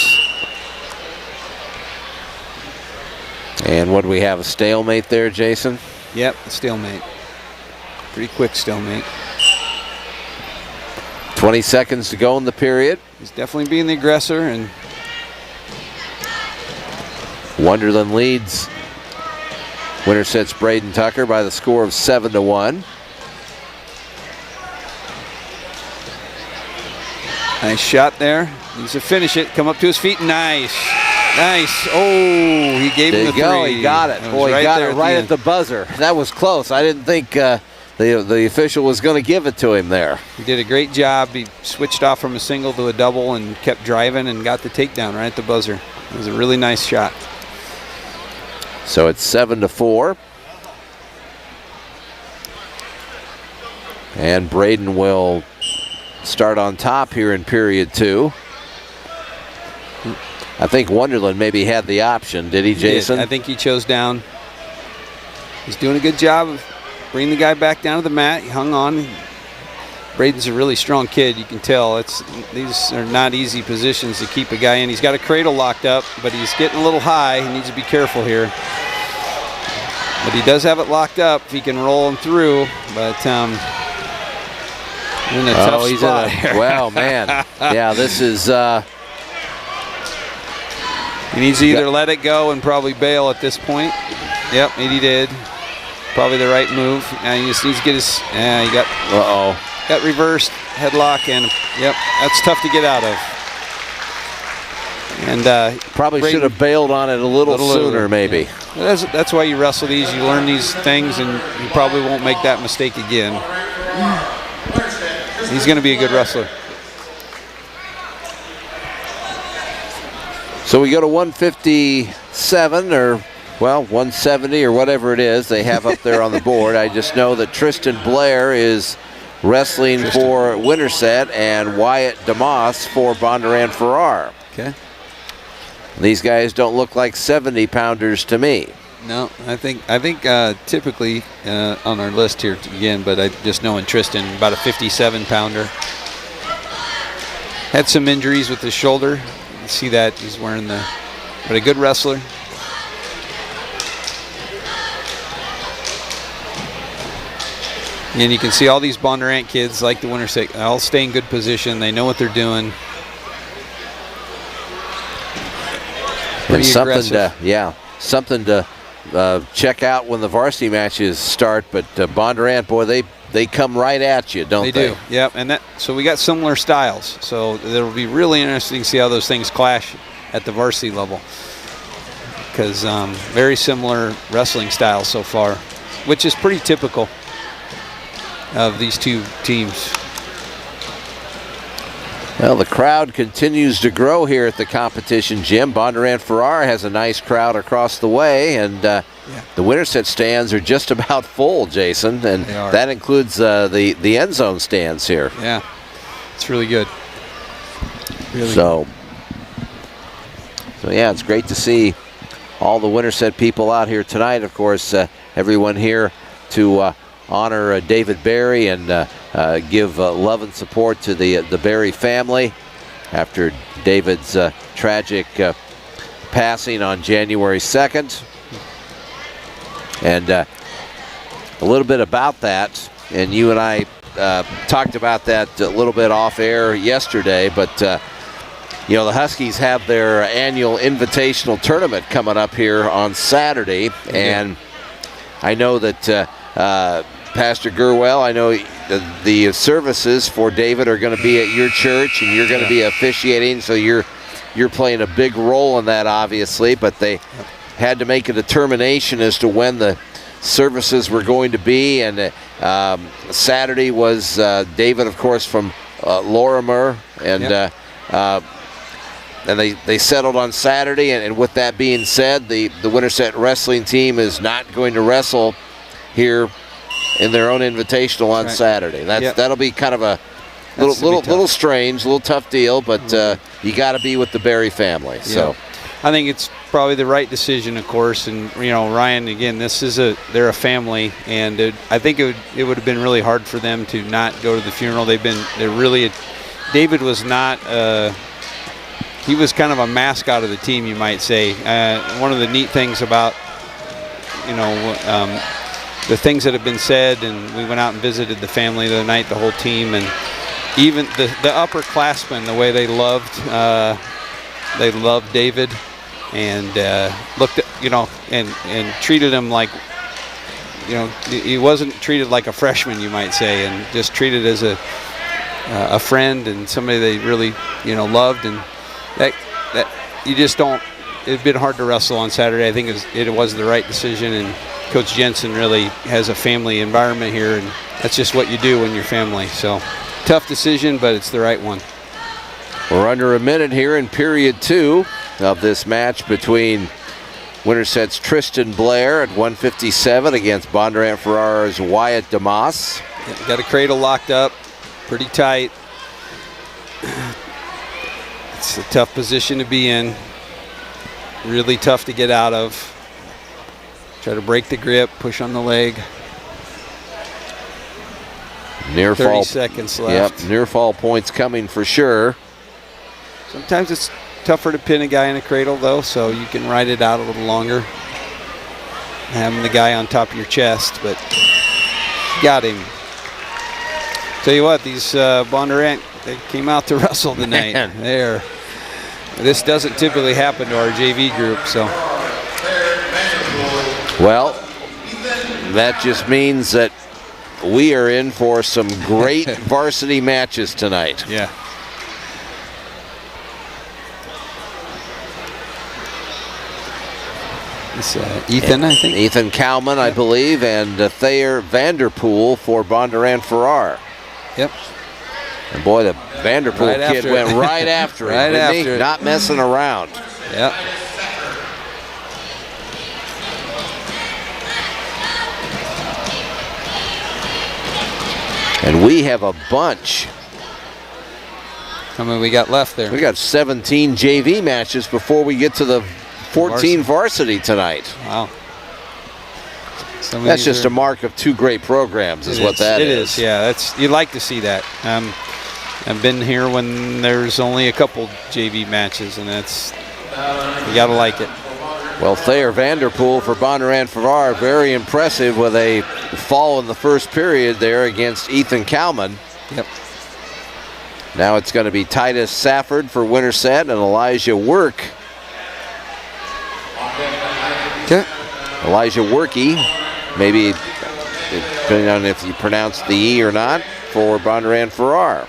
And what do we have, a stalemate there, Jason? Yep, a stalemate. Pretty quick stalemate. 20 seconds to go in the period. He's definitely being the aggressor, and Wonderland leads Winterset's Braden Tucker by the score of 7-1. Nice shot there. Needs to finish it. Come up to his feet. Nice. Nice. Oh, he gave him the three. He got it. Boy, he got it right at the buzzer. That was close. I didn't think the official was going to give it to him there. He did a great job. He switched off from a single to a double and kept driving and got the takedown right at the buzzer. It was a really nice shot. So it's 7-4. And Braden will start on top here in period 2. I think Wonderland maybe had the option. Did he, Jason? I think he chose down. He's doing a good job of bringing the guy back down to the mat. He hung on. Braden's a really strong kid. You can tell. These are not easy positions to keep a guy in. He's got a cradle locked up, but he's getting a little high. He needs to be careful here. But he does have it locked up. He can roll him through, but in a tough spot here. Well, man. Yeah, this is... He needs to either let it go and probably bail at this point. Yep, and he did. Probably the right move. And he just needs to get his... Yeah, he got... Got reversed, headlock, and yep, that's tough to get out of. And probably should have bailed on it a little sooner, maybe. Yeah. That's why you wrestle these. You learn these things, and you probably won't make that mistake again. He's going to be a good wrestler. So we go to 157 or, well, 170 or whatever it is they have up there on the board. I just know that Tristan Blair is wrestling for Winterset and Wyatt DeMoss for Bondurant-Farrar. Okay. These guys don't look like 70-pounders to me. No, I think typically on our list here again, but I just know in Tristan, about a 57-pounder. Had some injuries with his shoulder. You see that he's wearing but a good wrestler. And you can see all these Bondurant kids, like the Winterset, all stay in good position. They know what they're doing. And something to check out when the varsity matches start. But Bondurant, boy, they come right at you, don't they? They do. Yep. And so we got similar styles. So it'll be really interesting to see how those things clash at the varsity level, because very similar wrestling styles so far, which is pretty typical of these two teams. Well, the crowd continues to grow here at the competition, Jim. Bondurant-Farrar has a nice crowd across the way, and the Winterset stands are just about full, Jason, and that includes the end zone stands here. Yeah. It's really good. Really So yeah, it's great to see all the Winterset people out here tonight. Of course, everyone here to honor David Berry and give love and support to the Berry family after David's tragic passing on January 2nd. And a little bit about that, and you and I talked about that a little bit off air yesterday, but you know, the Huskies have their annual invitational tournament coming up here on Saturday, and I know that Pastor Gurwell, I know the services for David are going to be at your church, and you're going to be officiating, so you're playing a big role in that, obviously, but they had to make a determination as to when the services were going to be, and Saturday was David, of course, from Lorimer, and and they settled on Saturday, and with that being said, the Winterset wrestling team is not going to wrestle here in their own invitational on Saturday. That'll be kind of a little strange, a little tough deal, but you got to be with the Berry family. So I think it's probably the right decision, of course, and you know, Ryan, again, they're a family, and I think it would have been really hard for them to not go to the funeral. David was not. He was kind of a mascot of the team, you might say. One of the neat things about, you know, the things that have been said, and we went out and visited the family the other night, the whole team, and even the upperclassmen, the way they loved David, and looked at, you know, and treated him like, you know, he wasn't treated like a freshman, you might say, and just treated as a friend and somebody they really, you know, loved, and that you just don't. It'd been hard to wrestle on Saturday. I think it was the right decision, and Coach Jensen really has a family environment here, and that's just what you do when you're family. So tough decision, but it's the right one. We're under a minute here in period 2 of this match between Winterset's Tristan Blair at 157 against Bondurant-Farrar's Wyatt DeMoss. Got a cradle locked up, pretty tight. It's a tough position to be in. Really tough to get out of. Try to break the grip, push on the leg. Near 30 fall seconds left. Yep, near fall points coming for sure. Sometimes it's tougher to pin a guy in a cradle, though, so you can ride it out a little longer. Having the guy on top of your chest, but got him. Tell you what, these Bondurant, they came out to wrestle tonight. This doesn't typically happen to our JV group, so. Well, that just means that we are in for some great varsity matches tonight. Yeah. It's Ethan, I think. Ethan Cowman, I believe, and Thayer Vanderpool for Bondurant-Farrar. Yep. And boy, the Vanderpool kid went right after him, didn't he? Not messing around. Yep. And we have a bunch. How many we got left there? We got 17 JV matches before we get to the 14 varsity tonight. Wow. That's just a mark of 2 great programs, is what that is. It is, yeah. You'd like to see that. I've been here when there's only a couple JV matches, and you got to like it. Well, Thayer Vanderpool for Bondurant-Farrar, very impressive with a fall in the first period there against Ethan Cowman. Yep. Now it's going to be Titus Safford for Winterset and Elijah Work. Okay. Elijah Worky, maybe depending on if you pronounce the E or not, for Bondurant-Farrar.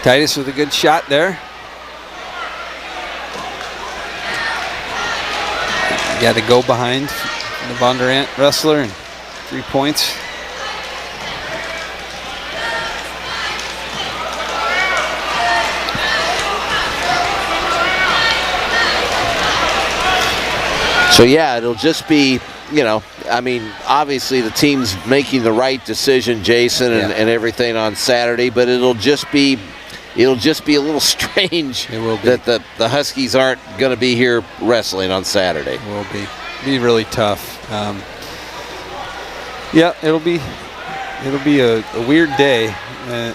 Titus with a good shot there. You got to go behind the Bondurant wrestler, and 3 points. So yeah, it'll just be I mean, obviously the team's making the right decision, Jason, and everything on Saturday, but it'll just be a little strange that the Huskies aren't going to be here wrestling on Saturday. It will be really tough. Yeah, it'll be a weird day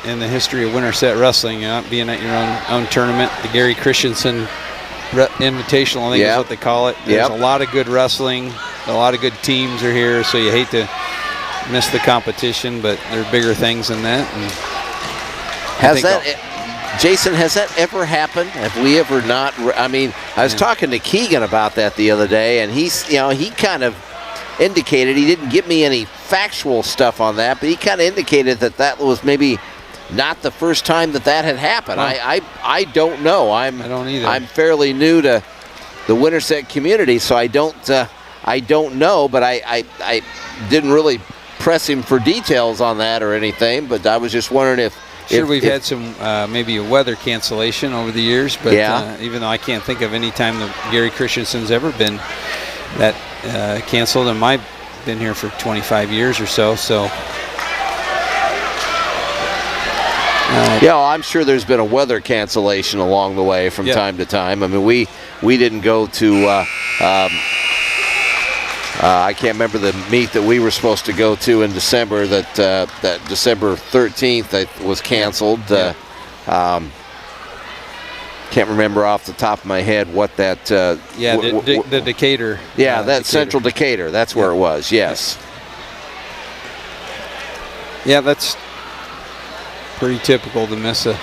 in the history of Winterset wrestling. Being at your own tournament, the Gary Christensen Invitational, I think is what they call it. There's a lot of good wrestling. A lot of good teams are here, so you hate to miss the competition, but there are bigger things than that. And Jason, has that ever happened? Have we ever not? I mean, I was talking to Keegan about that the other day, and he kind of indicated, he didn't give me any factual stuff on that, but he kind of indicated that was maybe not the first time that had happened. I don't know. I don't either. I'm fairly new to the Winterset community, so I don't know, but I didn't really press him for details on that or anything, but I was just wondering if we've had some maybe a weather cancellation over the years, but even though I can't think of any time that Gary Christensen's ever been that canceled, and I've been here for 25 years or so. I'm sure there's been a weather cancellation along the way from time to time. I mean, we didn't go to I can't remember the meet that we were supposed to go to in December. That December 13th was canceled. Can't remember off the top of my head what that. The Decatur. Yeah, that Central Decatur. That's where it was. Yes. Yeah, that's pretty typical to miss a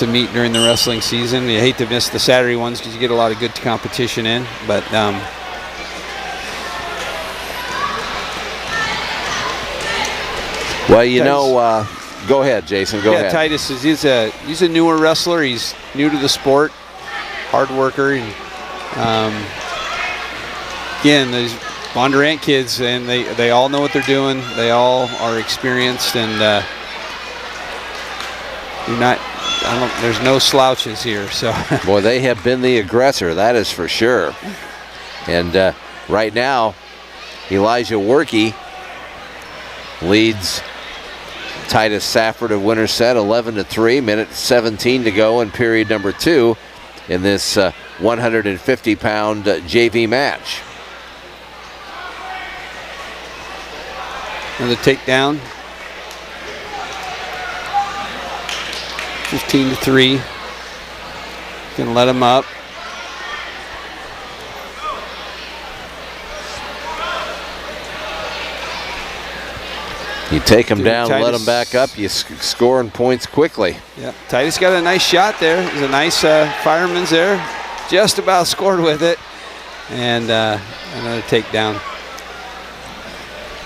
meet during the wrestling season. You hate to miss the Saturday ones because you get a lot of good competition in, but. Well, go ahead, Jason. Go ahead. Titus he's a newer wrestler. He's new to the sport, hard worker, and again, these Bondurant kids, and they all know what they're doing. They all are experienced, and there's no slouches here. So, boy, they have been the aggressor. That is for sure. And right now, Elijah Workey leads Titus Safford of Winterset 11-3, minute 17 to go in period number 2 in this 150-pound JV match. Another takedown. 15-3. Can let him up. You take them down, let them back up, you scoring points quickly. Yeah, Titus got a nice shot there. There's a nice fireman's there. Just about scored with it. And another takedown.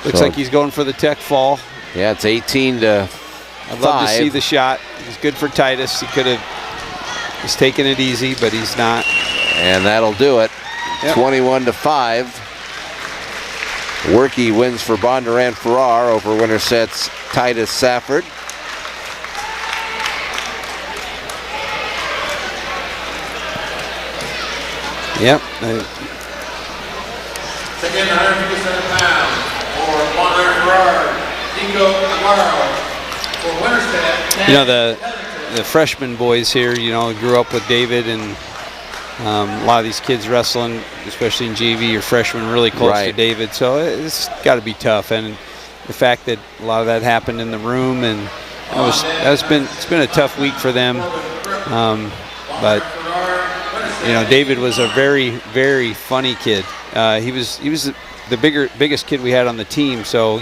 Looks like he's going for the tech fall. Yeah, it's 18-5. I'd love to see the shot. It's good for Titus. He's taking it easy, but he's not. And that'll do it. Yep. 21-5. Workey wins for Bondurant-Farrar over Winterset's Titus Safford. Yep. Second 157 pounds for Bondurant-Farrar, Nico Amaro. For Winterset. The freshman boys here, grew up with David, and a lot of these kids wrestling, especially in JV, are freshmen really close to David, so it's got to be tough. And the fact that a lot of that happened in the room, and it's been a tough week for them. But David was a very, very funny kid. He was the biggest kid we had on the team. So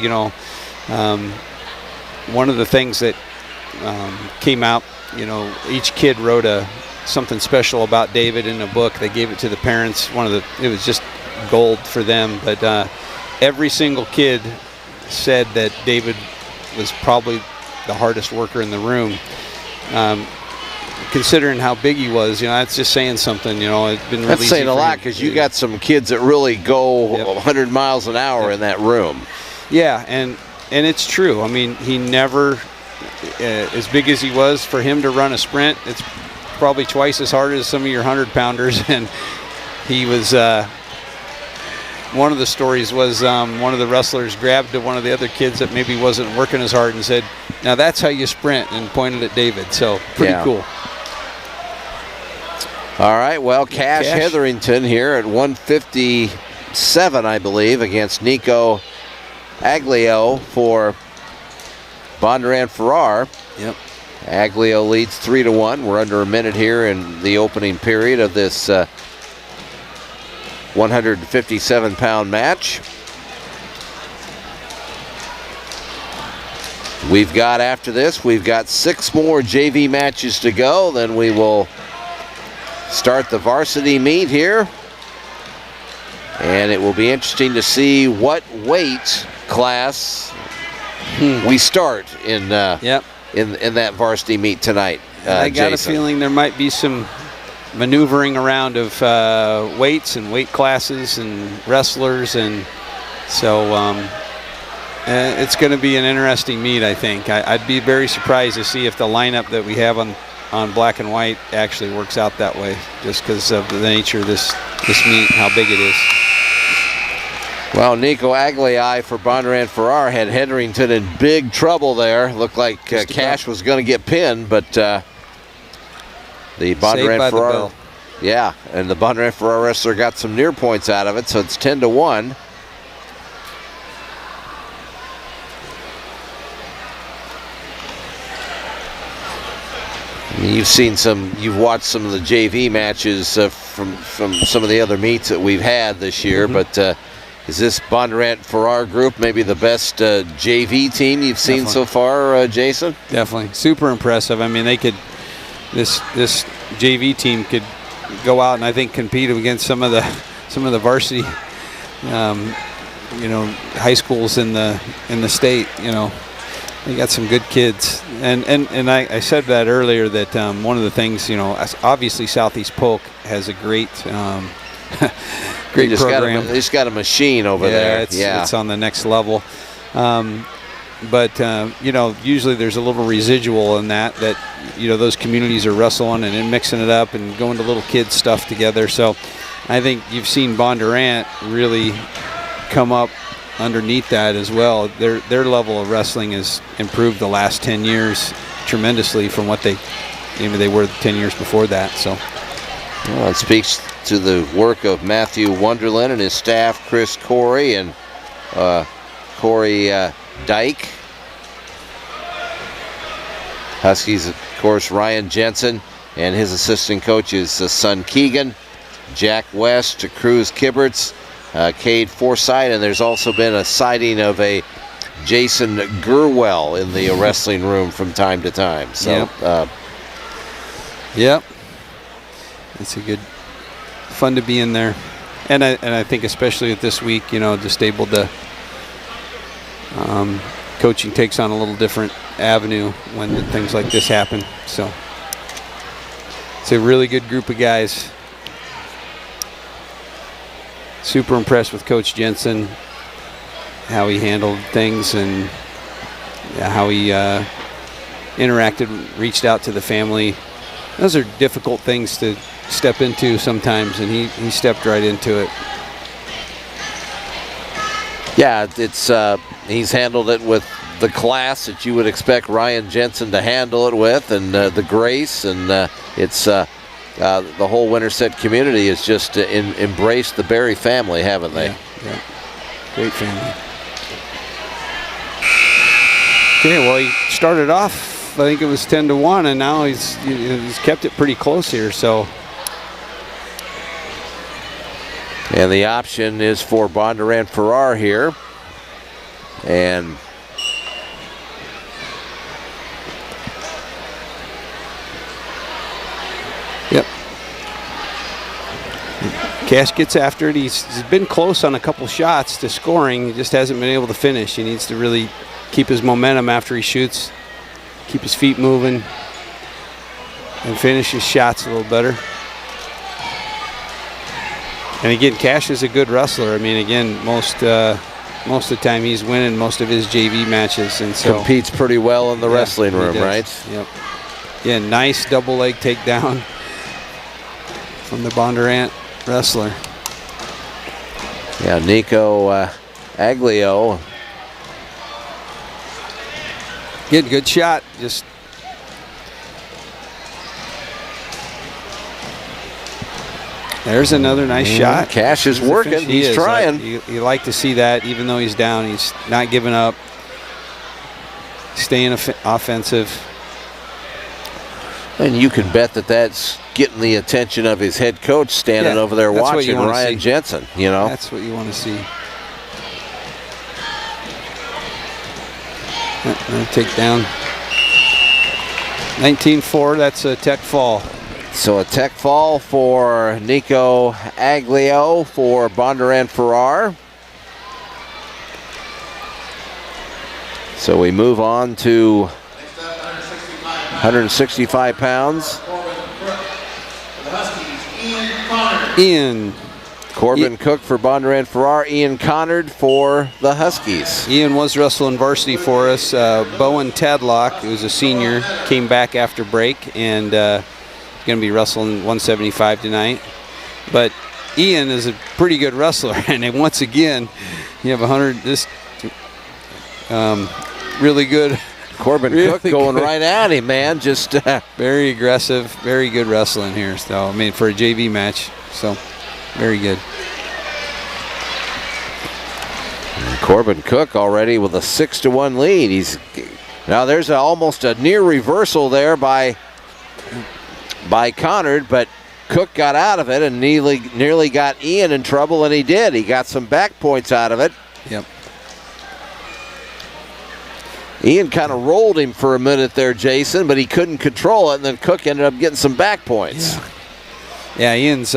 one of the things that came out, each kid wrote something special about David in a book. They gave it to the parents. It was just gold for them. But every single kid said that David was probably the hardest worker in the room. Considering how big he was, that's just saying something. It's been really that's saying a lot, because you got some kids that really go 100 miles an hour in that room. Yeah, and it's true. I mean, he never, as big as he was, for him to run a sprint, it's probably twice as hard as some of your 100-pounders, and he was one of the stories was one of the wrestlers grabbed one of the other kids that maybe wasn't working as hard and said, "Now that's how you sprint," and pointed at David. So pretty cool. All right, well, Cash Hetherington here at 157, I believe, against Nico Aglio for Bondurant-Farrar. Yep. Aglio leads 3-1. We're under a minute here in the opening period of this 157-pound match. We've got, after this, we've got 6 more JV matches to go. Then we will start the varsity meet here. And it will be interesting to see what weight class we start in that varsity meet tonight. I got a feeling there might be some maneuvering around of weights and weight classes and wrestlers, and so it's going to be an interesting meet, I think. I'd be very surprised to see if the lineup that we have on black and white actually works out that way, just because of the nature of this meet and how big it is. Well, Nico Aglii for Bondurant-Farrar had Hetherington in big trouble there. Looked like Cash was going to get pinned, but the Bondurant-Farrar, and the Bondurant-Farrar wrestler got some near points out of it, so it's 10-1. You've watched some of the JV matches from some of the other meets that we've had this year, but is this Bondurant-Farrar group maybe the best JV team you've seen so far, Jason? Definitely, super impressive. I mean, this JV team could go out and I think compete against some of the varsity, high schools in the state. They got some good kids, and I said that earlier that one of the things, obviously Southeast Polk has a great great program. They just got a machine over there. It's on the next level. But usually there's a little residual in that those communities are wrestling and then mixing it up and going to little kids stuff together. So I think you've seen Bondurant really come up underneath that as well. Their level of wrestling has improved the last 10 years tremendously from what they were 10 years before that. So it speaks to the work of Matthew Wonderland and his staff, Chris Corey and Corey Dyke. Huskies, of course, Ryan Jensen and his assistant coach is son Keegan, Jack West, Cruz Kibberts, Cade Forsythe, and there's also been a sighting of a Jason Gurwell in the wrestling room from time to time. So, it's a good, fun to be in there, and I think especially at this week, just able to coaching takes on a little different avenue when things like this happen. So it's a really good group of guys. Super impressed with Coach Jensen, how he handled things and how he interacted, reached out to the family. Those are difficult things to step into sometimes, and he stepped right into it. Yeah, he's handled it with the class that you would expect Ryan Jensen to handle it with, and the grace, and the whole Winterset community has just embraced the Berry family, haven't they? Yeah. Great family. Okay, well, he started off, I think it was 10-1, and now he's kept it pretty close here. So, and the option is for Bondurant-Farrar here, and Cash gets after it. He's been close on a couple shots to scoring. He just hasn't been able to finish. He needs to really keep his momentum after he shoots, keep his feet moving, and finish his shots a little better. And again, Cash is a good wrestler. I mean, again, most of the time he's winning most of his JV matches, and so competes pretty well in the wrestling room, right? Yep. Yeah, nice double leg takedown from the Bondurant wrestler. Yeah, Nico Aglio. Good shot. Just there's another nice shot. Cash is working. He's trying. You like to see that, even though he's down. He's not giving up. Staying offensive. And you can bet that that's getting the attention of his head coach standing over there watching, Ryan Jensen, you know. That's what you want to see. Take down. 19-4, that's a tech fall. So a tech fall for Nico Aglio for Bondurant-Farrar. So we move on to 165 pounds. Ian. Corbin Cook for Bondurant-Farrar. Ian Connard for the Huskies. Ian was wrestling varsity for us. Bowen Tadlock, who was a senior, came back after break and going to be wrestling 175 tonight. But Ian is a pretty good wrestler, and then once again, you have 100. This really good. Corbin Cook going right at him, man. Just very aggressive, very good wrestling here. So I mean, for a JV match, so very good. And Corbin Cook already with a 6-1 lead. Now there's almost a near reversal there by Connard, but Cook got out of it and nearly got Ian in trouble, and he did. He got some back points out of it. Yep. Ian kind of rolled him for a minute there, Jason, but he couldn't control it, and then Cook ended up getting some back points. Yeah, Ian's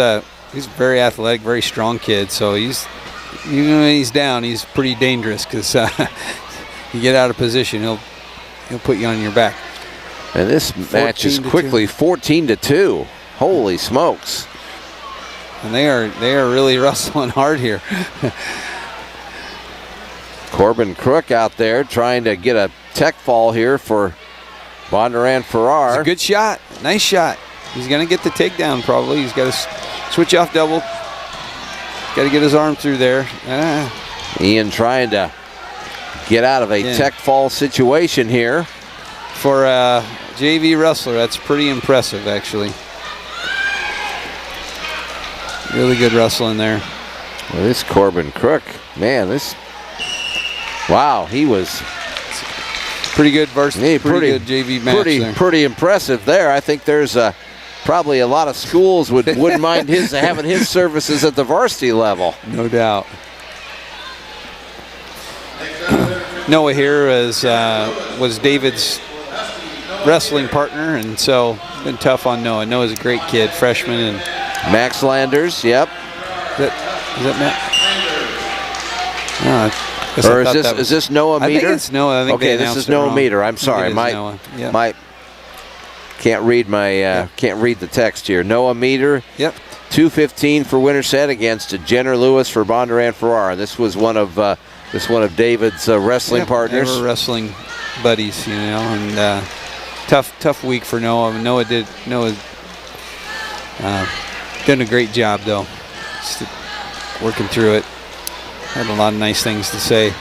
he's a very athletic, very strong kid, so he's when he's down, he's pretty dangerous because you get out of position, he'll put you on your back. And this match is quickly 14-2. Holy smokes! And they are really wrestling hard here. Corbin Cook out there trying to get a tech fall here for Bondurant-Farrar. It's a good shot. Nice shot. He's going to get the takedown probably. He's got to switch off double. Got to get his arm through there. Ian trying to get out of a tech fall situation here. For a JV wrestler, that's pretty impressive actually. Really good wrestling there. Well, this Corbin Cook, man, wow, he was pretty good varsity, pretty good JV match. Pretty impressive there. I think there's probably a lot of schools wouldn't mind having his services at the varsity level. No doubt. Noah here was David's wrestling partner, and so been tough on Noah. Noah's a great kid, freshman, and Max Landers. Yep. Is that Matt? Or is this Noah Meter? I think it's Noah. I think okay, this is Noah Meter. I'm sorry, can't read the text here. Noah Meter. Yep. 2:15 for Winterset against Jenner Lewis for Bondurant-Farrar. This was one of David's wrestling partners. They were wrestling buddies, you know, and tough week for Noah. Noah done a great job though, just working through it. Had a lot of nice things to say.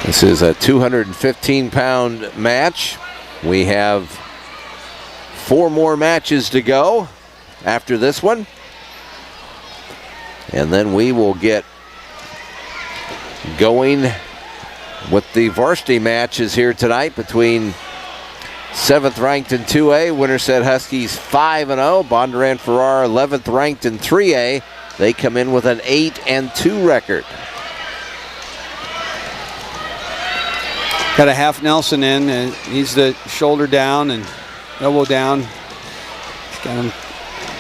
This is a 215-pound match. We have 4 more matches to go after this one. And then we will get going with the varsity matches here tonight between 7th ranked in 2A, Winterset Huskies 5-0, Bondurant-Farrar 11th ranked in 3A. They come in with an 8-2 record. Got a half Nelson in, and needs the shoulder down and elbow down. He's got him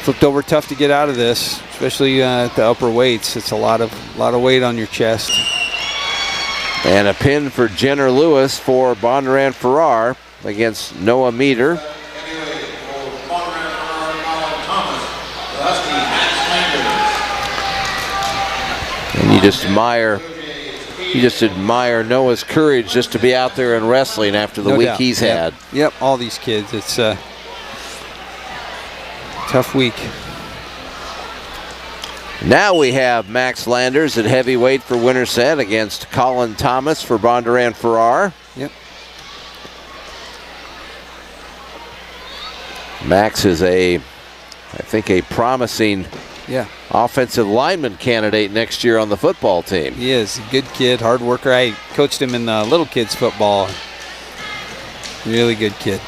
flipped over. Tough to get out of this, especially at the upper weights. It's a lot of weight on your chest. And a pin for Jenner Lewis for Bondurant-Farrar against Noah Meter. And you just admire Noah's courage just to be out there and wrestling after the week he's had. Yep, all these kids. It's tough week. Now we have Max Landers at heavyweight for Winterset against Colin Thomas for Bondurant-Farrar. Yep. Max is I think a promising offensive lineman candidate next year on the football team. He is a good kid, hard worker. I coached him in the little kids football. Really good kid.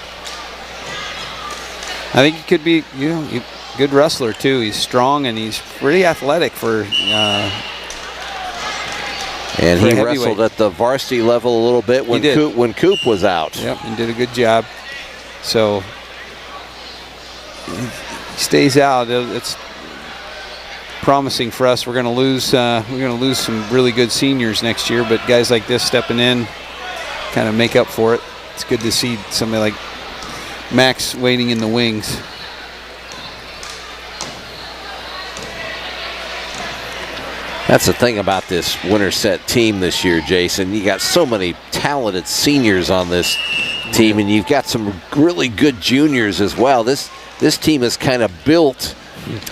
I think he could be, a good wrestler too. He's strong and he's pretty athletic for. And he wrestled at the varsity level a little bit when Coop was out. Yep, and did a good job. So he stays out. It's promising for us. We're going to lose some really good seniors next year, but guys like this stepping in kind of make up for it. It's good to see somebody like Max waiting in the wings. That's the thing about this Winterset team this year, Jason. You got so many talented seniors on this team, and you've got some really good juniors as well. This team is kind of built,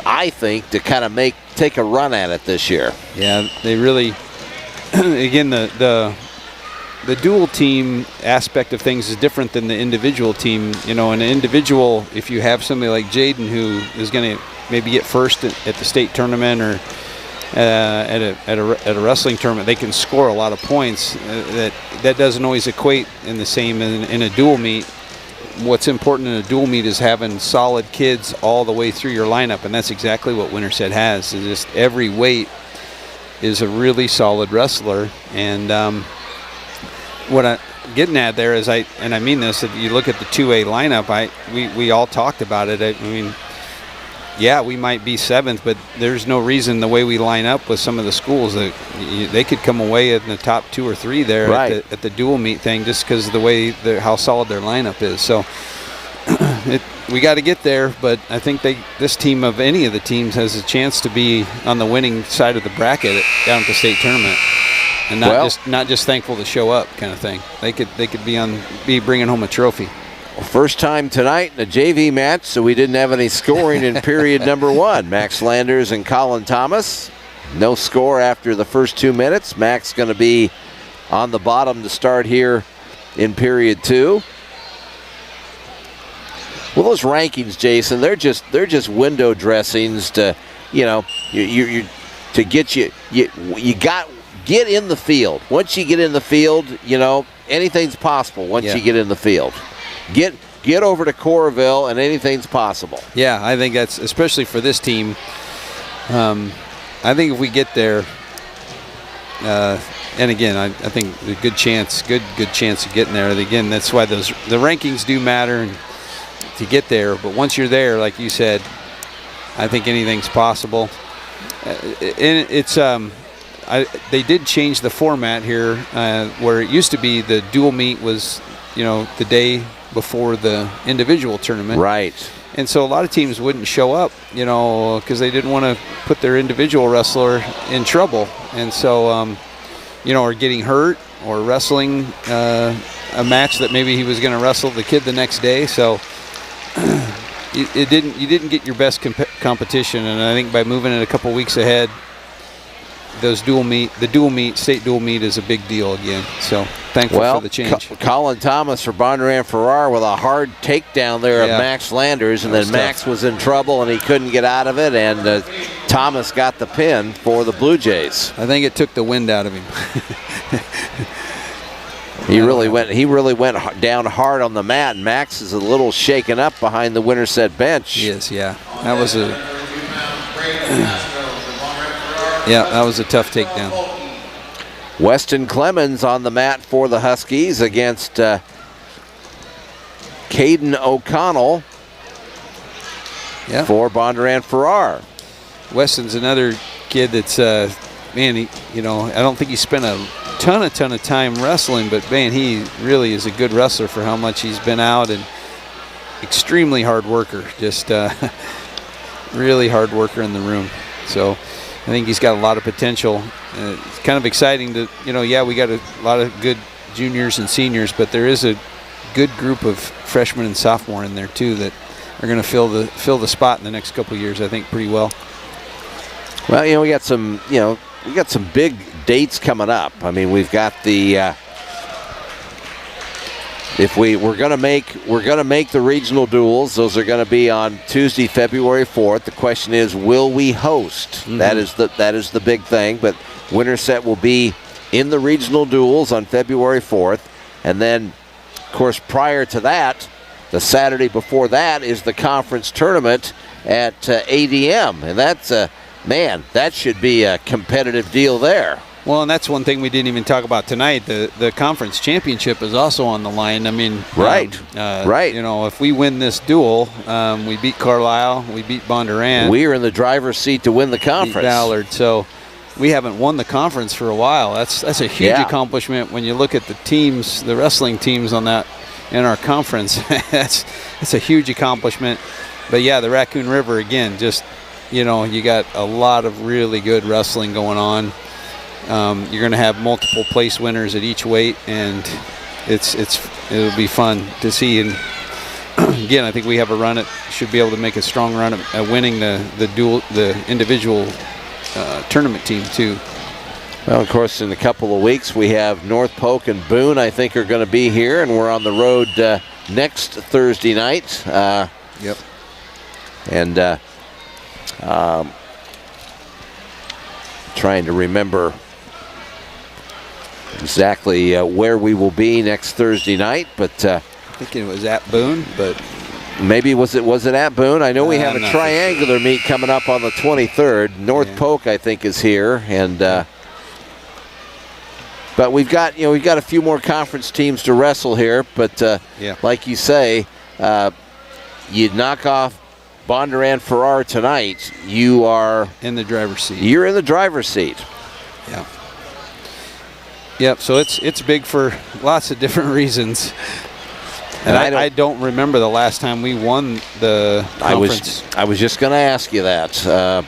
I think, to kind of take a run at it this year. Yeah, they really. Again, the dual team aspect of things is different than the individual team. In an individual, if you have somebody like Jaden who is going to maybe get first at the state tournament or at a wrestling tournament, they can score a lot of points. That doesn't always equate in the same in a dual meet. What's important in a dual meet is having solid kids all the way through your lineup, and that's exactly what Winterset has. It's just every weight is a really solid wrestler. And what I'm getting at there is, I mean this, if you look at the 2A lineup, we all talked about it. I mean, yeah, we might be 7th, but there's no reason the way we line up with some of the schools that they could come away in the top 2 or 3 there at the dual meet thing, just because of the way how solid their lineup is. So we got to get there, but I think this team of any of the teams has a chance to be on the winning side of the bracket down at the state tournament, and not just thankful to show up kind of thing. They could be bringing home a trophy. First time tonight in a JV match, so we didn't have any scoring in period number 1. Max Landers and Colin Thomas. No score after the first 2 minutes. Max going to be on the bottom to start here in period 2. Well, those rankings, Jason, they're just window dressings to, to get you get in the field. Once you get in the field, anything's possible once you get in the field. Get over to Coralville and anything's possible. Yeah, I think that's, especially for this team, I think if we get there, and again, I think a good chance of getting there. Again, that's why the rankings do matter to get there. But once you're there, like you said, I think anything's possible. And it's they did change the format here, where it used to be the dual meet was, the day before the individual tournament. Right. And so a lot of teams wouldn't show up, because they didn't want to put their individual wrestler in trouble. And so, or getting hurt or wrestling a match that maybe he was going to wrestle the kid the next day. So you didn't get your best competition. And I think by moving it a couple weeks ahead, the state dual meet is a big deal again. So thankful for the change. Colin Thomas for Bondurant-Farrar with a hard takedown there of Max Landers, and then Max was in trouble and he couldn't get out of it, and Thomas got the pin for the Blue Jays. I think it took the wind out of him. He really went down hard on the mat, and Max is a little shaken up behind the Winterset bench. Yes, yeah. That was a tough takedown. Weston Clemens on the mat for the Huskies against Caden O'Connell for Bondurant-Farrar. Weston's another kid that's, I don't think he spent a ton of time wrestling, but man, he really is a good wrestler for how much he's been out, and extremely hard worker, just really hard worker in the room. So I think he's got a lot of potential. It's kind of exciting to, we got a lot of good juniors and seniors, but there is a good group of freshmen and sophomore in there too that going to fill the spot in the next couple of years, I think, pretty well. Well, we got some big dates coming up. I mean, we've got the we're going to make the regional duels. Those are going to be on Tuesday, February 4th. The question is, will we host? Mm-hmm. That is the big thing. But Winterset will be in the regional duels on February 4th, and then, of course, prior to that, the Saturday before that is the conference tournament at ADM, and that's that should be a competitive deal there. Well, and that's one thing we didn't even talk about tonight. The conference championship is also on the line. I mean, right. If we win this duel, we beat Carlisle, we beat Bondurant. We are in the driver's seat to win the conference. Beat Ballard, so we haven't won the conference for a while. That's a huge accomplishment when you look at the teams, the wrestling teams on that in our conference. That's a huge accomplishment. But yeah, the Raccoon River again, just you got a lot of really good wrestling going on. You're going to have multiple place winners at each weight, and it'll be fun to see. And again, I think we have a run should be able to make a strong run at winning the individual tournament team too. Well, of course, in a couple of weeks we have North Polk and Boone, I think, are going to be here, and we're on the road next Thursday night. Yep. And trying to remember exactly where we will be next Thursday night, but I think it was at Boone, but maybe was it at Boone? I know we have a triangular meet coming up on the 23rd. North Polk, I think, is here, and but we've got a few more conference teams to wrestle here. But like you say, you knock off Bondurant-Farrar tonight, you are in the driver's seat. You're in the driver's seat. Yeah. Yep. So it's big for lots of different reasons. And I don't remember the last time we won the conference. I was just going to ask you that.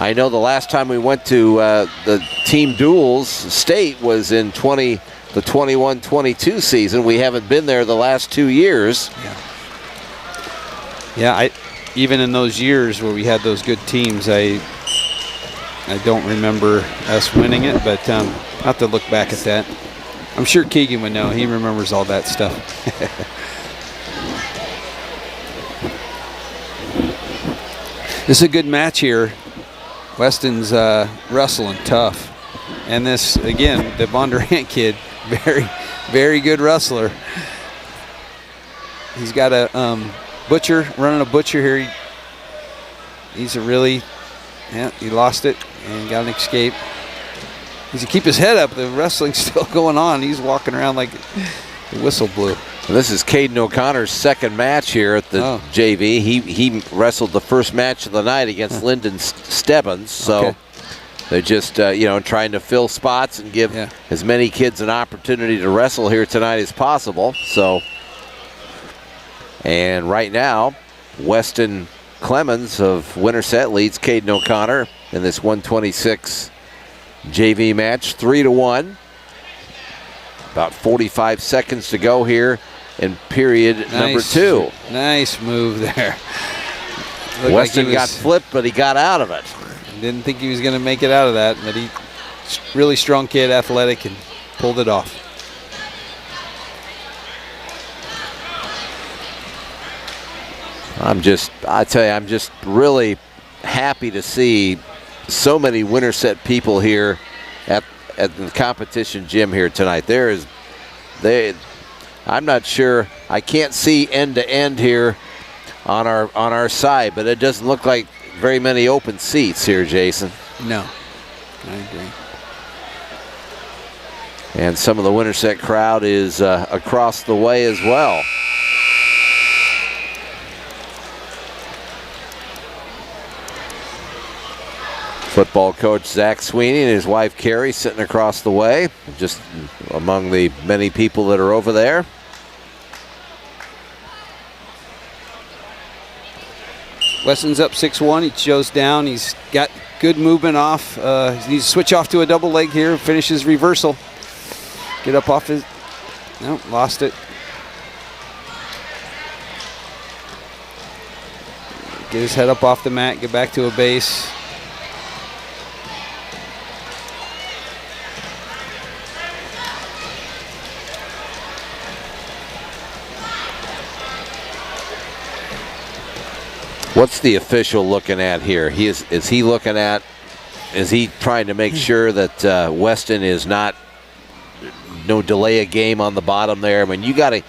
I know the last time we went to the team duels state was in the 21-22 season. We haven't been there the last 2 years. Yeah. Even in those years where we had those good teams, I don't remember us winning it, but I'll have to look back at that. I'm sure Keegan would know. He remembers all that stuff. This is a good match here. Weston's wrestling tough. And this, again, the Bondurant kid, very, very good wrestler. He's got a running a butcher here. He's a really, he lost it and got an escape. He's to keep his head up. The wrestling's still going on. He's walking around like the whistle blew. This is Caden O'Connor's second match here at the JV. He wrestled the first match of the night against Lyndon Stebbins. So they're just trying to fill spots and give as many kids an opportunity to wrestle here tonight as possible. So, and right now, Weston Clemens of Winterset leads Caden O'Connor in this 126 JV match, 3-1. About 45 seconds to go here in period number 2. Nice move there. Weston got flipped, but he got out of it. Didn't think he was going to make it out of that, but he, really strong kid, athletic, and pulled it off. I'm just really happy to see so many Winterset people here at the competition gym here tonight. I'm not sure. I can't see end to end here on our side, but it doesn't look like very many open seats here, Jason. No, I agree. And some of the Winterset crowd is across the way as well. Football coach Zach Sweeney and his wife Carrie sitting across the way, just among the many people that are over there. Weston's up 6-1. He shows down. He's got good movement off. He needs to switch off to a double leg here. Finish his reversal. Get up off his. No, lost it. get his head up off the mat, get back to a base. What's the official looking at here? Is he trying to make sure that Weston is not no delay a game on the bottom there? I mean, you gotta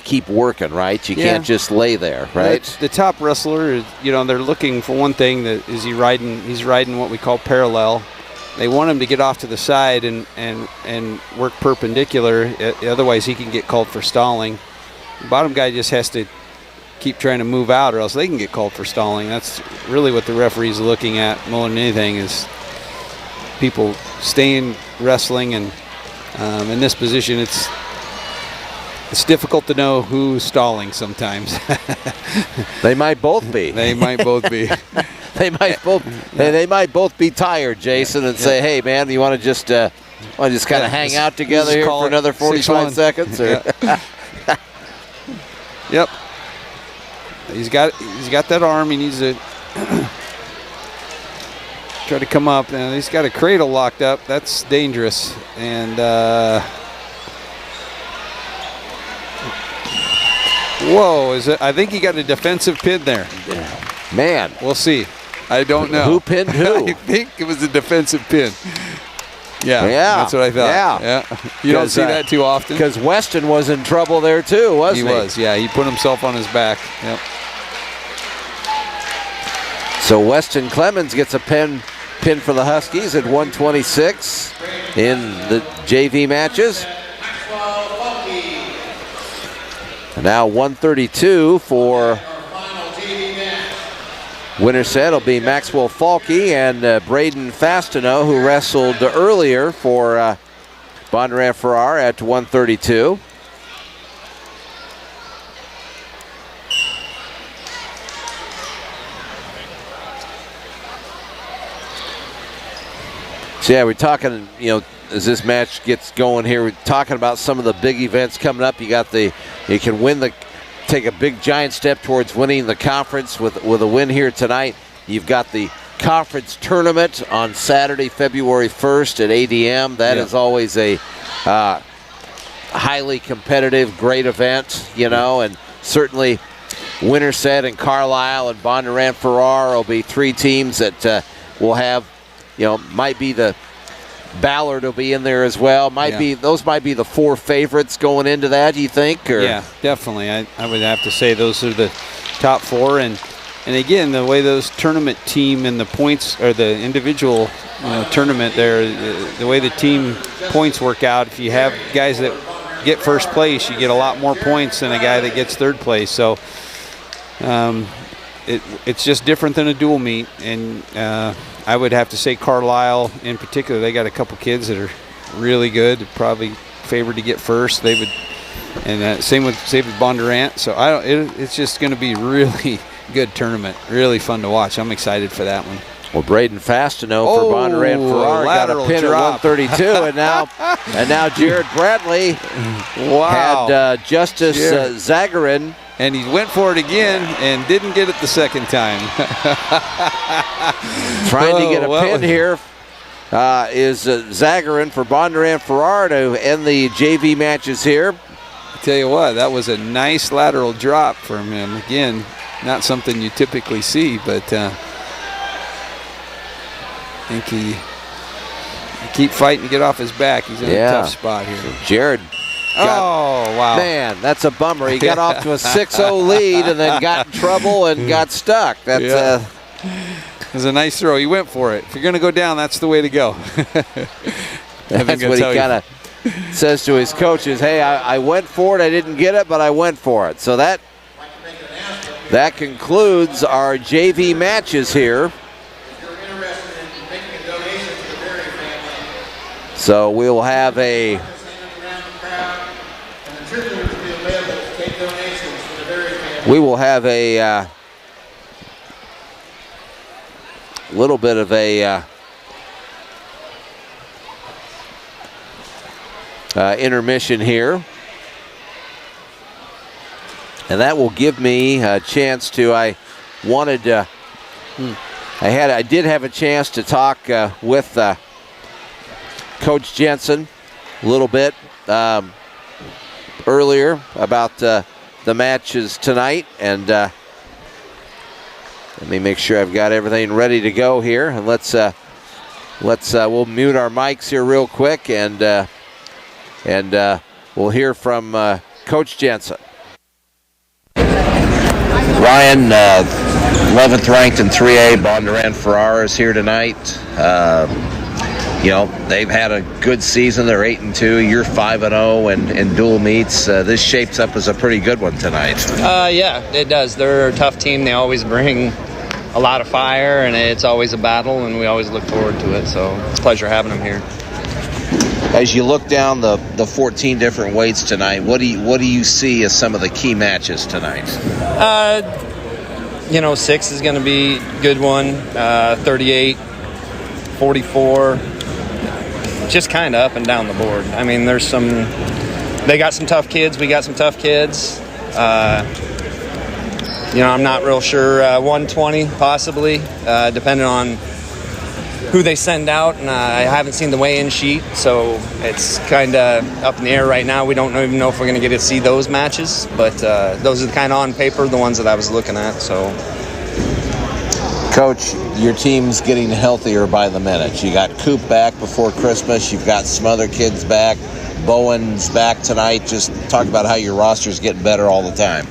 keep working, right? You can't just lay there, right? The top wrestler is, they're looking for one thing, that is he's riding what we call parallel. They want him to get off to the side and work perpendicular, otherwise he can get called for stalling. The bottom guy just has to keep trying to move out, or else they can get called for stalling. That's really what the referee's looking at more than anything, is people staying wrestling. And in this position, it's difficult to know who's stalling sometimes. They might both be. They might both be. They might both be tired, Jason, and say, "Hey, man, you want to just kind of hang out together here for another 45 seconds?" Or Yep. He's got that arm. He needs to try to come up. And he's got a cradle locked up. That's dangerous. And whoa! I think he got a defensive pin there. Man, we'll see. I don't know. Who pinned who? I think it was a defensive pin. Yeah, that's what I thought. Yeah. You don't see that too often. Because Weston was in trouble there too, wasn't he? He was, yeah. He put himself on his back. Yep. So Weston Clemens gets a pin for the Huskies at 126 in the JV matches. And now 132 for Winterset. It'll be Maxwell Falke and Braden Fasteneau, who wrestled earlier for Bondurant-Farrar at 132. So yeah, we're talking, as this match gets going here, we're talking about some of the big events coming up. You can take a big giant step towards winning the conference with a win here tonight. You've got the conference tournament on Saturday, February 1st at ADM. That is always a highly competitive, great event, and certainly Winterset and Carlisle and Bondurant-Farrar will be three teams that will have, might be the Ballard will be in there as well. Those might be the four favorites going into that, you think? Or? Yeah, definitely. I would have to say those are the top four. And again, the way those tournament team and the points, or the individual tournament there, the way the team points work out, if you have guys that get first place, you get a lot more points than a guy that gets third place. So it's just different than a dual meet. And I would have to say Carlisle in particular, they got a couple kids that are really good, probably favored to get first. They would, and same with Bondurant. So it's just going to be really good tournament, really fun to watch. I'm excited for that one. Well, Braden Fasteneau for Bondurant-Farrar got a pin at 132, and now Jared Bradley had Justice Zagarin. And he went for it again and didn't get it the second time. Trying to get a pin here is Zagarin for Bondurant-Farrar to end the JV matches here. I tell you what, that was a nice lateral drop from him. Again, not something you typically see, but I think he keep fighting to get off his back. He's in a tough spot here. Jared. Wow. Man, that's a bummer. He got off to a 6-0 lead and then got in trouble and got stuck. It was a nice throw. He went for it. If you're going to go down, that's the way to go. That's what he kind of says to his coaches. Hey, I went for it. I didn't get it, but I went for it. So that concludes our JV matches here. So we'll have a little bit of a intermission here, and that will give me a chance to, I wanted to. I did have a chance to talk with Coach Jensen a little bit earlier about the matches tonight, and let me make sure I've got everything ready to go here. And we'll mute our mics here real quick, and we'll hear from Coach Jensen. Ryan, 11th ranked in 3A, Bondurant-Farrar is here tonight. They've had a good season. They're 8-2. You're 5-0 in dual meets. This shapes up as a pretty good one tonight. Yeah, it does. They're a tough team. They always bring a lot of fire, and it's always a battle, and we always look forward to it. So it's a pleasure having them here. As you look down the 14 different weights tonight, what do you see as some of the key matches tonight? 6 is going to be a good one. 38, 44, just kind of up and down the board. I mean, they got some tough kids. We got some tough kids. I'm not real sure. 120 possibly, depending on who they send out, and I haven't seen the weigh-in sheet, so it's kind of up in the air right now. We don't even know if we're going to get to see those matches, but those are kind of on paper the ones that I was looking at. So, Coach, your team's getting healthier by the minute. You got Coop back before Christmas. You've got some other kids back. Bowen's back tonight. Just talk about how your roster's getting better all the time.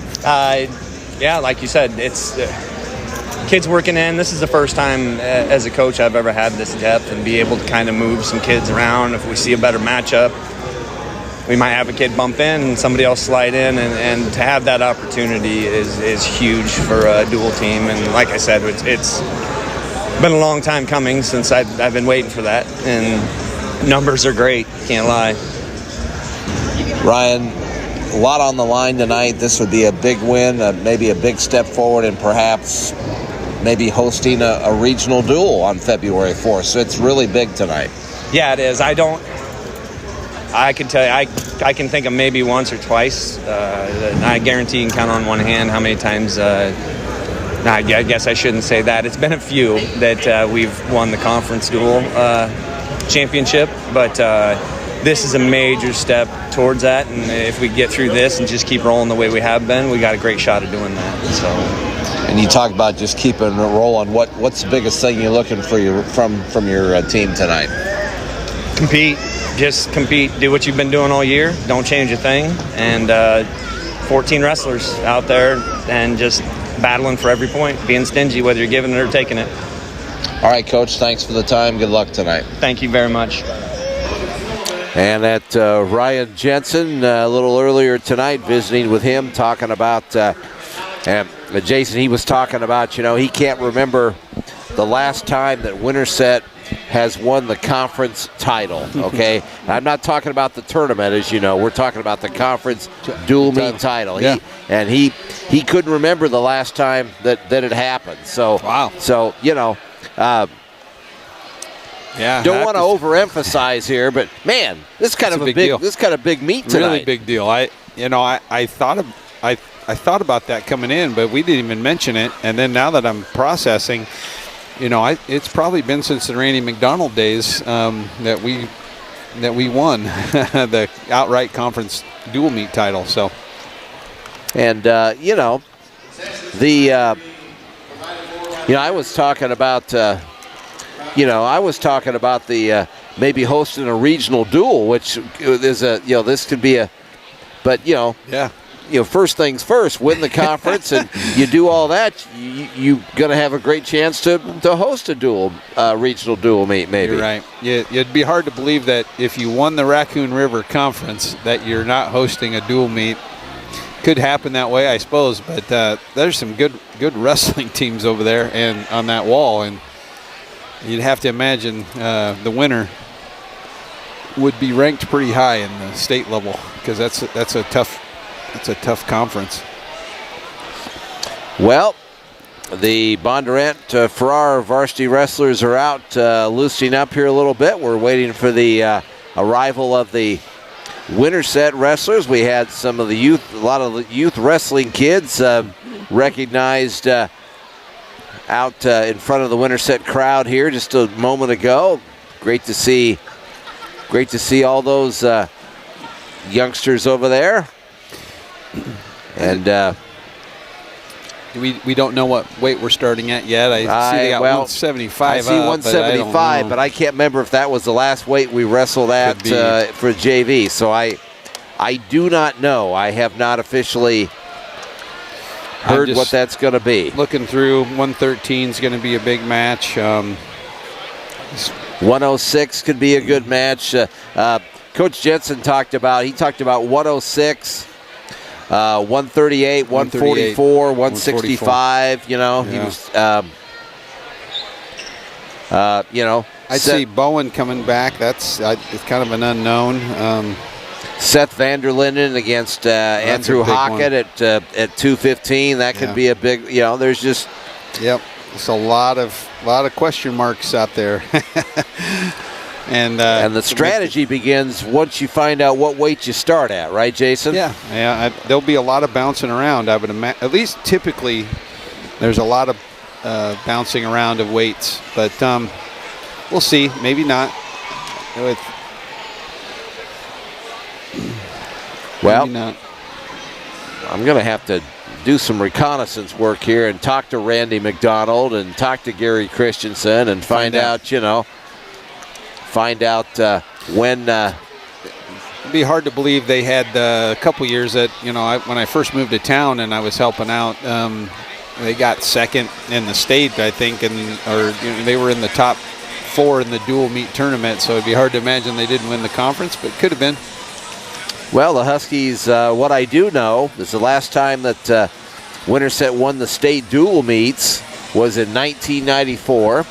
Yeah, like you said, it's kids working in. This is the first time as a coach I've ever had this depth and be able to kind of move some kids around. If we see a better matchup, we might have a kid bump in and somebody else slide in, and to have that opportunity is huge for a dual team. And like I said, it's been a long time coming since I've been waiting for that, and numbers are great, can't lie. Ryan, a lot on the line tonight. This would be a big win, maybe a big step forward, and perhaps maybe hosting a regional duel on February 4th. So it's really big tonight. Yeah, it is. I can tell you, I can think of maybe once or twice. I guarantee you can count on one hand how many times. I guess I shouldn't say that. It's been a few that we've won the conference duel championship, but this is a major step towards that. And if we get through this and just keep rolling the way we have been, we got a great shot of doing that. So. And you talk about just keeping it rolling. What's the biggest thing you're looking for from your team tonight? Compete. Just compete. Do what you've been doing all year. Don't change a thing. And 14 wrestlers out there and just battling for every point, being stingy whether you're giving it or taking it. All right, Coach, thanks for the time. Good luck tonight. Thank you very much. And that Ryan Jensen a little earlier tonight, visiting with him, talking about and Jason, he was talking about, he can't remember the last time that Winterset has won the conference title, okay? I'm not talking about the tournament, as you know. We're talking about the conference dual meet title. Yeah. He couldn't remember the last time that it happened. So, wow. So, don't want to overemphasize here, but man, this is kind of a big deal. This is kind of big meet tonight. Really big deal. I thought about that coming in, but we didn't even mention it. And then now that I'm processing, it's probably been since the Randy McDonald days that we won the outright conference dual meet title. So, and I was talking about the maybe hosting a regional duel, which is this could be but first things first, win the conference, and you do all that, you're going to have a great chance to host a duel, regional duel meet, maybe. You're right. It'd be hard to believe that if you won the Raccoon River Conference that you're not hosting a duel meet. Could happen that way, I suppose, but there's some good wrestling teams over there and on that wall, and you'd have to imagine the winner would be ranked pretty high in the state level because that's a tough conference. Well, the Bondurant-Farrar varsity wrestlers are out loosening up here a little bit. We're waiting for the arrival of the Winterset wrestlers. We had a lot of the youth wrestling kids recognized out in front of the Winterset crowd here just a moment ago. Great to see all those youngsters over there. And we don't know what weight we're starting at yet. I see they got 175. I see 175, but I can't remember if that was the last weight we wrestled at for JV. So I do not know. I have not officially heard what that's going to be. Looking through, 113 is going to be a big match. 106 could be a good match. Coach Jensen talked about 106, 138, 144, 165. You know, he was, I'd see Bowen coming back. That's it's kind of an unknown. Seth Vanderlinden against Andrew Hockett at 215. That could be a big. There's just. Yep, it's a lot of question marks out there. And the strategy begins once you find out what weight you start at, right, Jason? Yeah. There'll be a lot of bouncing around. I would imagine. At least typically, there's a lot of bouncing around of weights, but we'll see. Maybe not. Well, maybe not. I'm going to have to do some reconnaissance work here and talk to Randy McDonald and talk to Gary Christensen and find out when. It'd be hard to believe they had a couple years that, when I first moved to town and I was helping out, they got second in the state, I think, they were in the top 4 in the dual meet tournament, so it'd be hard to imagine they didn't win the conference, but could have been. Well, the Huskies, what I do know is the last time that Winterset won the state dual meets was in 1994.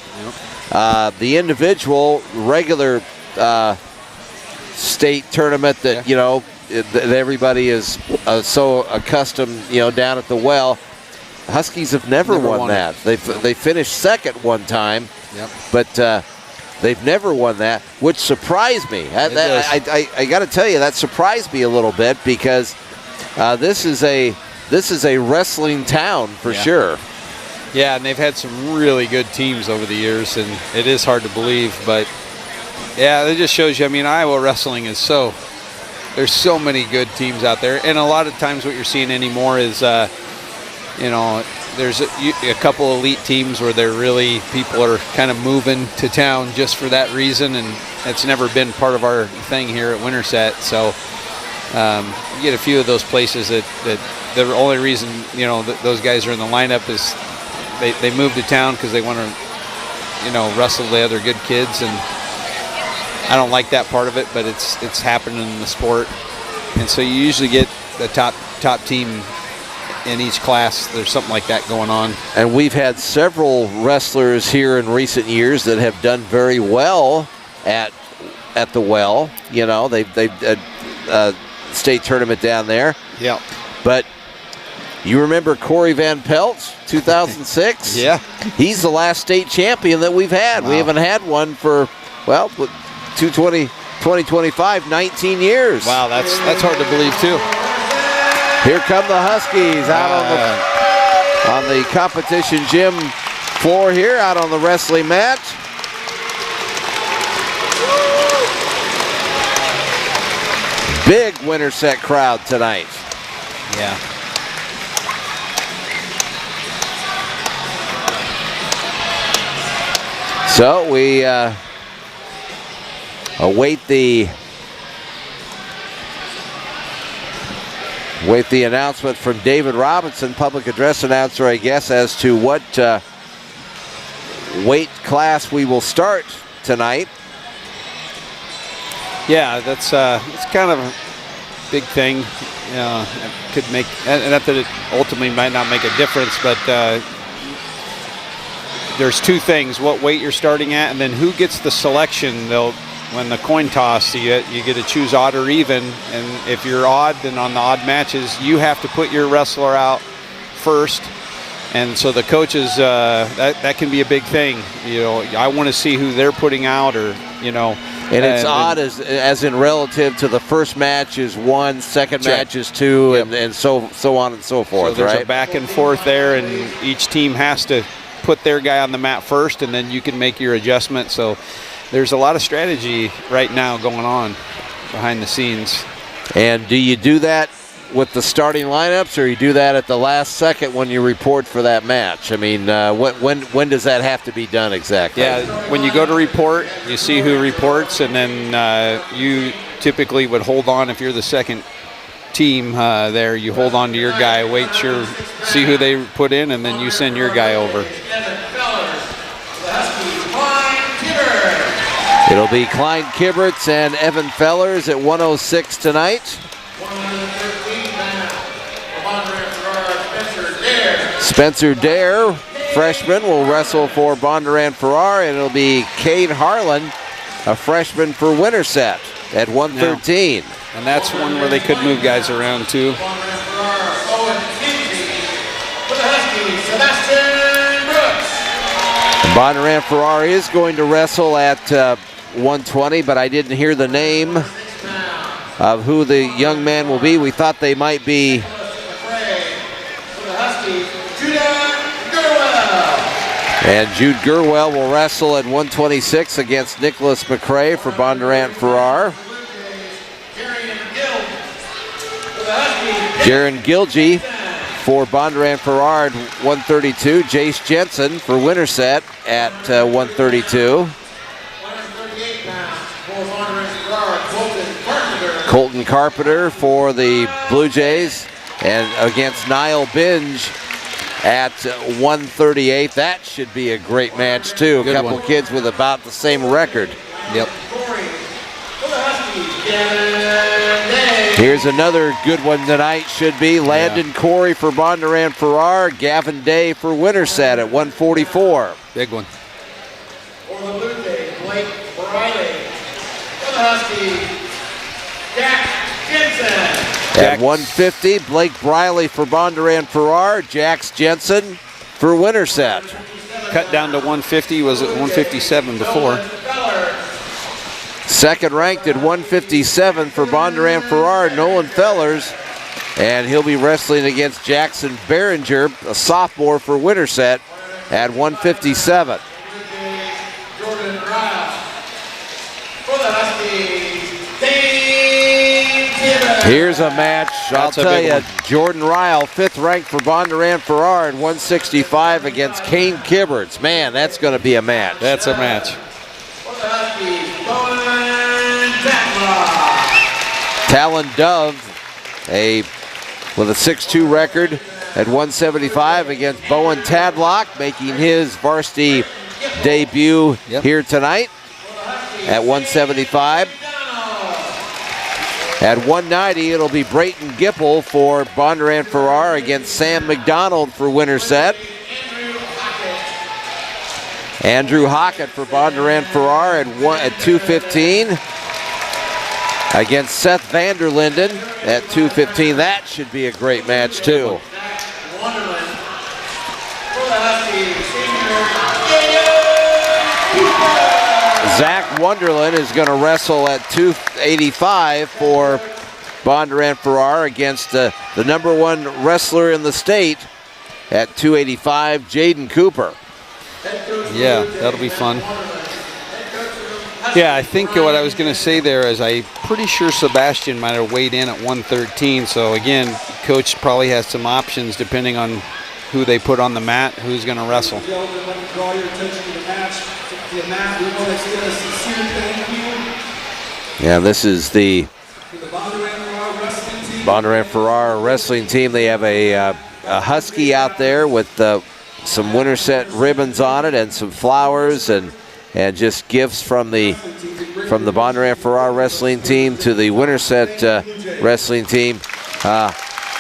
Yep. The individual regular state tournament that, that everybody is so accustomed, down at the well, Huskies have never won that. They finished second one time, but they've never won that, which surprised me. I got to tell you, that surprised me a little bit because this is a wrestling town for sure. Yeah, and they've had some really good teams over the years, and it is hard to believe, but yeah, it just shows you. I mean, Iowa wrestling is there's so many good teams out there, and a lot of times what you're seeing anymore is, there's a couple elite teams where people are kind of moving to town just for that reason, and it's never been part of our thing here at Winterset. So you get a few of those places that the only reason those guys are in the lineup is they move to town because they want to wrestle the other good kids, and I don't like that part of it, but it's happening in the sport, and so you usually get the top team in each class. There's something like that going on. And we've had several wrestlers here in recent years that have done very well at the well. They've state tournament down there. Yeah. But you remember Corey Van Pelt, 2006? Yeah. He's the last state champion that we've had. Wow. We haven't had one for 2025, 19 years. Wow, that's hard to believe too. Here come the Huskies out on the competition gym floor here, out on the wrestling mat. Big Winterset crowd tonight. Yeah. So we await the announcement from David Robinson, public address announcer, I guess, as to what weight class we will start tonight. Yeah, it's kind of a big thing. It could make, and not that it ultimately might not make a difference, but there's two things: what weight you're starting at, and then who gets the selection. When the coin toss, you get to choose odd or even, and if you're odd, then on the odd matches, you have to put your wrestler out first. And so the coaches, that can be a big thing. I want to see who they're putting out, or And it's odd as in relative to the first match is 1, second match is 2, and so on and so forth. So there's right? a back and forth there, and each team has to put their guy on the mat first, and then you can make your adjustment. So there's a lot of strategy right now going on behind the scenes. And do you do that with the starting lineups, or you do that at the last second when you report for that match? I mean, when does that have to be done exactly? Yeah, when you go to report, you see who reports, and then you typically would hold on if you're the second team there. You hold on to your guy, see who they put in, and then you send your guy over. It'll be Klein Kibberts and Evan Fellers at 106 tonight. Spencer Dare, freshman, will wrestle for Bondurant-Farrar, and it'll be Cade Harlan, a freshman for Winterset, at 113. And that's one where they could move guys around too. Bondurant-Farrar is going to wrestle at 120, but I didn't hear the name of who the young man will be. We thought they might be and Jude Gurwell will wrestle at 126 against Nicholas McCrae for Bondurant-Farrar. Jaron Gilgee for Bondurant-Farrar at 132. Jace Jensen for Winterset at 132. Colton Carpenter for the Blue Jays, and against Niall Binge at 138. That should be a great match too. Good a couple one. Kids with about the same record. Yep. Here's another good one tonight, should be Landon Corey for Bondurant-Farrar, Gavin Day for Winterset at 144. Big one. For the Blue Jays, Blake Briley. For the Huskies, Jack Jensen. At 150, Blake Briley for Bondurant-Farrar, Jax Jensen for Winterset. Cut down to 150, was at 157 before. Second ranked at 157 for Bondurant-Farrar, Nolan Fellers, and he'll be wrestling against Jackson Behringer, a sophomore for Winterset, at 157. Here's a match, I'll tell you, Jordan Ryle, 5th ranked for Bondurant-Farrar at 165 against Kane Kibberts. Man, that's going to be a match. That's a match. Talon Dove, with a 6-2 record at 175 against Bowen Tadlock, making his varsity debut here tonight at 175. At 190, it'll be Brayton Gipple for Bondurant-Farrar against Sam McDonald for Winterset. Andrew Hockett for Bondurant-Farrar at 215 against Seth Vanderlinden at 215. That should be a great match too. Zach Wonderland is going to wrestle at 285 for Bondurant-Farrar against the number 1 wrestler in the state at 285, Jaden Cooper. Yeah, that'll be fun. Yeah, I think what I was going to say there is I'm pretty sure Sebastian might have weighed in at 113. So again, coach probably has some options depending on who they put on the mat, who's going to wrestle. Gentlemen, let me draw your attention to the match. The mat, we want to say a sincere thank you. Yeah, this is the To the Bondurant-Farrar wrestling team. Bondurant-Farrar wrestling team. They have a husky out there with some Winterset ribbons on it and some flowers and just gifts from the Bondurant-Farrar wrestling team to the Winterset wrestling team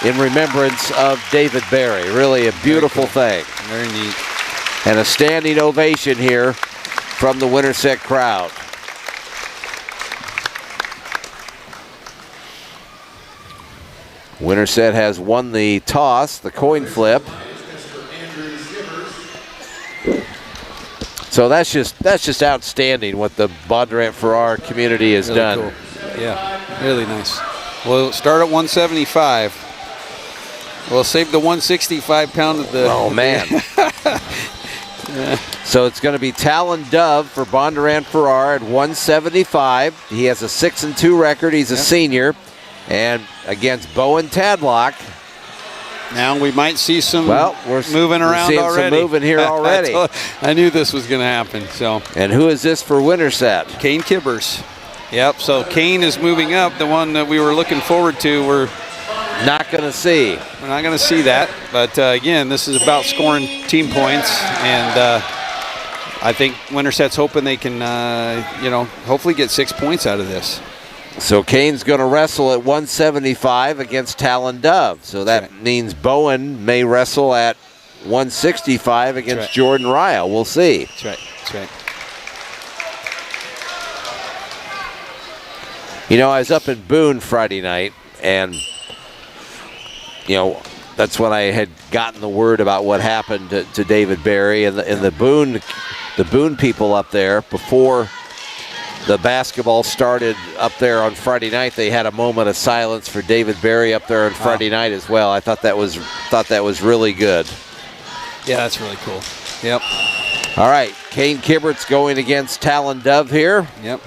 in remembrance of David Barry. Really a beautiful thing. Very neat. And a standing ovation here from the Winterset crowd. Winterset has won the toss, the coin flip. So that's just outstanding what the Bondurant-Farrar community has Really done. cool. Yeah, really nice. We'll start at 175. We'll save the 165 pound of the. Oh man. So it's going to be Talon Dove for Bondurant-Farrar at 175. He has a 6-2 record. He's a senior. And against Bowen Tadlock. Now we might see some we're moving around seeing already. Some moving here already. I knew this was going to happen. So. And who is this for Winterset? Kane Kibbers. Yep, so Kane is moving up. The one that we were looking forward to, we're not going to see. We're not going to see that. But again, this is about scoring team points. And I think Winterset's hoping they can, hopefully get 6 points out of this. So Kane's going to wrestle at 175 against Talon Dove. So that means Bowen may wrestle at 165 against Jordan Ryle. We'll see. That's right. That's right. You know, I was up in Boone Friday night, and, that's when I had gotten the word about what happened to David Berry. And the Boone people up there, before the basketball started up there on Friday night, they had a moment of silence for David Berry up there on Friday night as well. I thought that was really good. Yeah, that's really cool. Yep. All right, Kane Kibbert's going against Talon Dove here. Yep.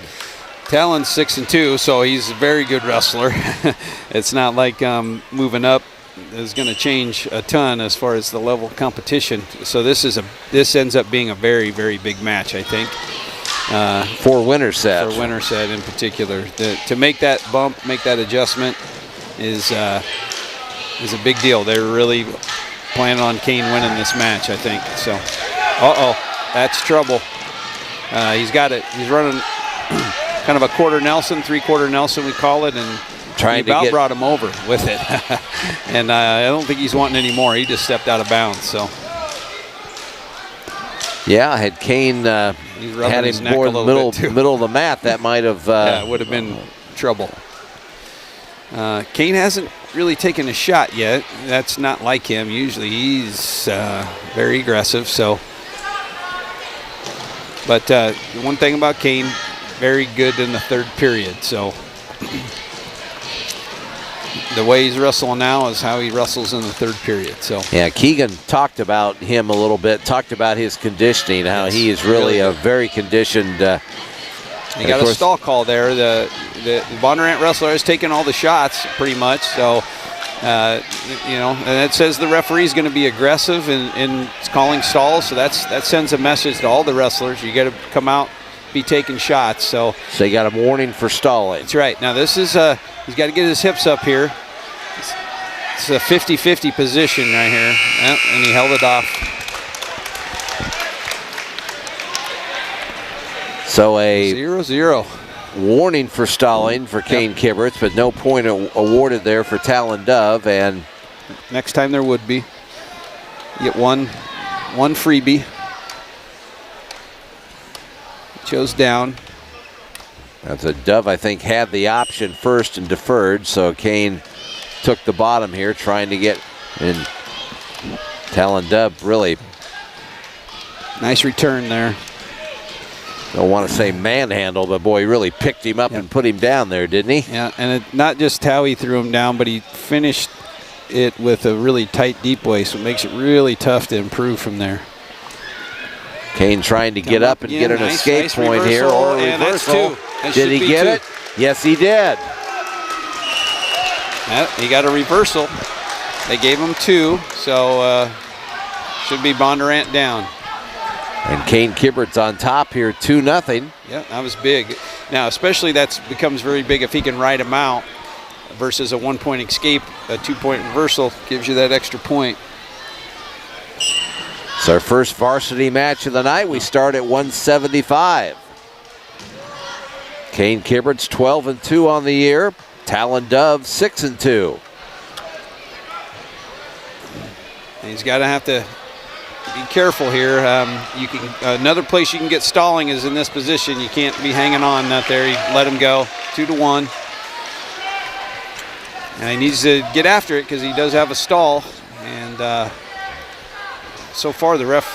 Talon's 6-2, so he's a very good wrestler. It's not like moving up is going to change a ton as far as the level of competition. So this ends up being a very, very big match, I think. For Winterset. For Winterset in particular. To make that bump, make that adjustment is a big deal. They're really planning on Kane winning this match, I think. So, that's trouble. He's got it. He's running kind of a quarter Nelson, three-quarter Nelson, we call it, and he about brought him over with it. And I don't think he's wanting any more. He just stepped out of bounds. So. Yeah, had Kane had him more in the middle of the mat, that might have... it would have been trouble. Kane hasn't really taken a shot yet. That's not like him. Usually he's very aggressive. So, but the one thing about Kane, very good in the third period. So the way he's wrestling now is how he wrestles in the third period. So yeah, Keegan talked about him a little bit, talked about his conditioning, how he is really a very conditioned. He got a stall call there. The Bondurant wrestler has taken all the shots pretty much. So, and it says the referee is going to be aggressive in calling stalls. So that sends a message to all the wrestlers. You got to come out, be taking shots. So they got a warning for stalling. That's right. Now this is he's got to get his hips up here. It's a 50-50 position right here. Yep, and he held it off. So a 0-0 warning for stalling for Kane Kibberts, but no point awarded there for Talon Dove. And next time there would be. You get one freebie. Chose down. That's a Dove, I think, had the option first and deferred, so Kane took the bottom here, trying to get in. Talon Dove really nice return there. Don't want to say manhandle, but boy, he really picked him up and put him down there, didn't he? Yeah, and not just how he threw him down, but he finished it with a really tight deep way, so it makes it really tough to improve from there. Kane trying to get up and get an escape point here, or a reversal. Did he get it? Yes, he did. He got a reversal. They gave him 2, so should be Bondurant down. And Kane Kibbert's on top here, 2-0. Yeah, that was big. Now, especially that becomes very big if he can ride him out versus a 1-point escape. A 2-point reversal gives you that extra point. It's our first varsity match of the night. We start at 175. Kane Kibbert's 12-2 on the year. Talon Dove 6-2. He's got to have to be careful here. Another place you can get stalling is in this position. You can't be hanging on out there. You let him go 2-1. And he needs to get after it because he does have a stall. And so far the ref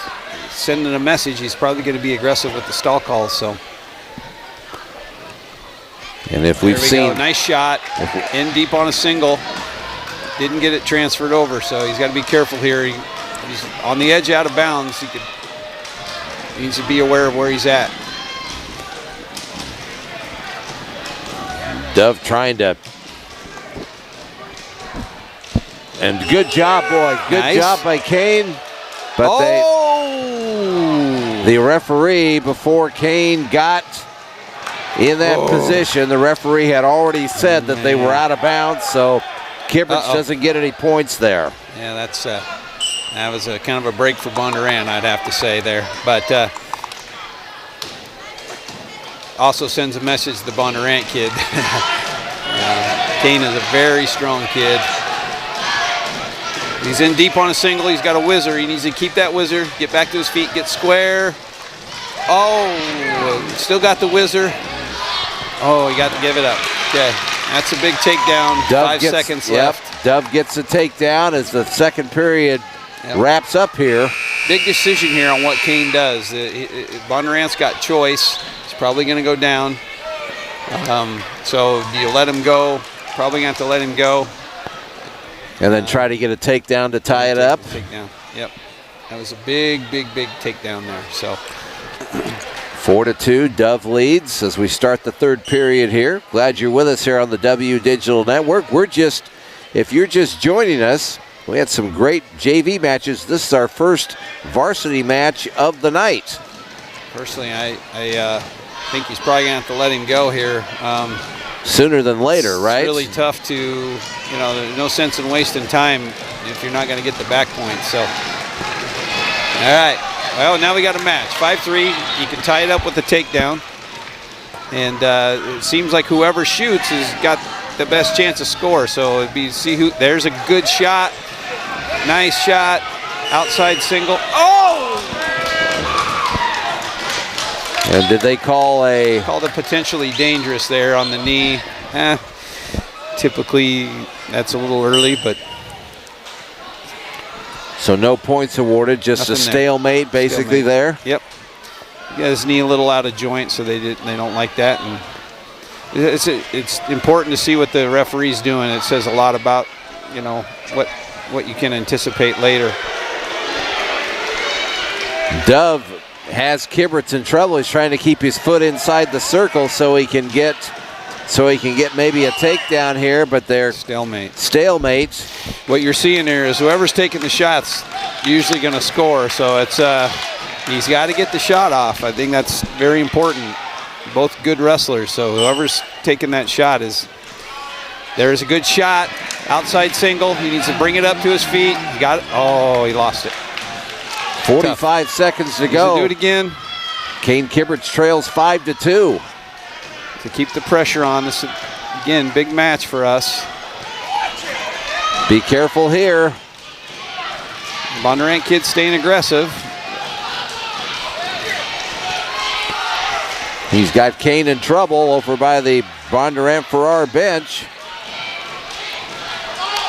is sending a message. He's probably going to be aggressive with the stall calls. So. And if we've seen, nice shot in deep on a single, didn't get it transferred over, so he's got to be careful here. He's on the edge out of bounds. He could needs to be aware of where he's at. Dove trying to. And good job, boy. Good Nice. job by Kane. But the referee, before Kane got in that position, the referee had already said that they were out of bounds, so Kibberts doesn't get any points there. Yeah, that was a kind of a break for Bondurant, I'd have to say there. But also sends a message to the Bondurant kid. Kane is a very strong kid. He's in deep on a single. He's got a whizzer. He needs to keep that whizzer, get back to his feet, get square. Oh, still got the whizzer. Oh, he got to give it up. Okay, that's a big takedown. 5 seconds left. Dove gets a takedown as the second period wraps up here. Big decision here on what Kane does. Bondurant's got choice. He's probably going to go down. So do you let him go? Probably going to have to let him go. And then try to get a takedown to tie it up. Takedown. Yep. That was a big takedown there. So 4-2, Dove leads as we start the third period here. Glad you're with us here on the W Digital Network. If you're just joining us, we had some great JV matches. This is our first varsity match of the night. Personally, I think he's probably going to have to let him go here. Sooner than later, right? It's really tough to, there's no sense in wasting time if you're not going to get the back point. So, all right. Well, now we got a match. 5-3. You can tie it up with the takedown. And it seems like whoever shoots has got the best chance to score. So it'd be there's a good shot. Nice shot. Outside single. Oh! And did they called it potentially dangerous there on the knee. Typically that's a little early, but. So no points awarded, just a stalemate basically there. Yep. He got his knee a little out of joint, so they don't like that. And it's important to see what the referee's doing. It says a lot about, what you can anticipate later. Dove has Kibberts in trouble. He's trying to keep his foot inside the circle so he can get maybe a takedown here, but they're stalemate. What you're seeing here is whoever's taking the shot's usually going to score. So it's he's got to get the shot off. I think that's very important. Both good wrestlers. So whoever's taking that shot there's a good shot. Outside single. He needs to bring it up to his feet. He got it. Oh, he lost it. 45 seconds to go. Do it again. Kane Kibberts trails 5-2. To keep the pressure on. This, again, big match for us. Be careful here. Bondurant kid staying aggressive. He's got Kane in trouble over by the Bondurant-Farrar bench.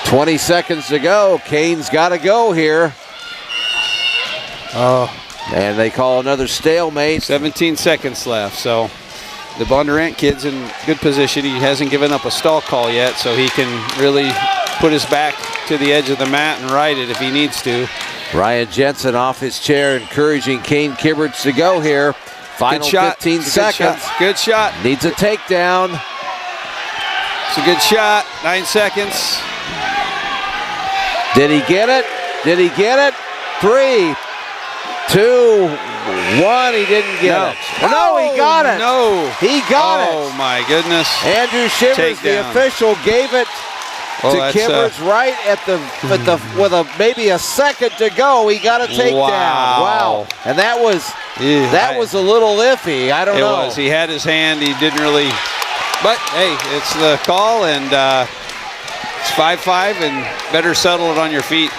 20 seconds to go. Kane's got to go here. And they call another stalemate. 17 seconds left. So the Bondurant kid's in good position. He hasn't given up a stall call yet, so he can really put his back to the edge of the mat and ride it if he needs to. Ryan Jensen off his chair encouraging Kane Kibberts to go here. Final 15 seconds. Good shot. Needs a takedown. It's a good shot. 9 seconds. Did he get it? 3, 2, 1. He didn't get it. No, he got it. No. He got it. Oh, my goodness. Andrew Shivers, the official, gave it to Kibberts right with maybe a second to go. He got a takedown. Wow. And that was a little iffy. I don't know. It was. He had his hand. He didn't really. But hey, it's the call, and it's 5-5, and better settle it on your feet.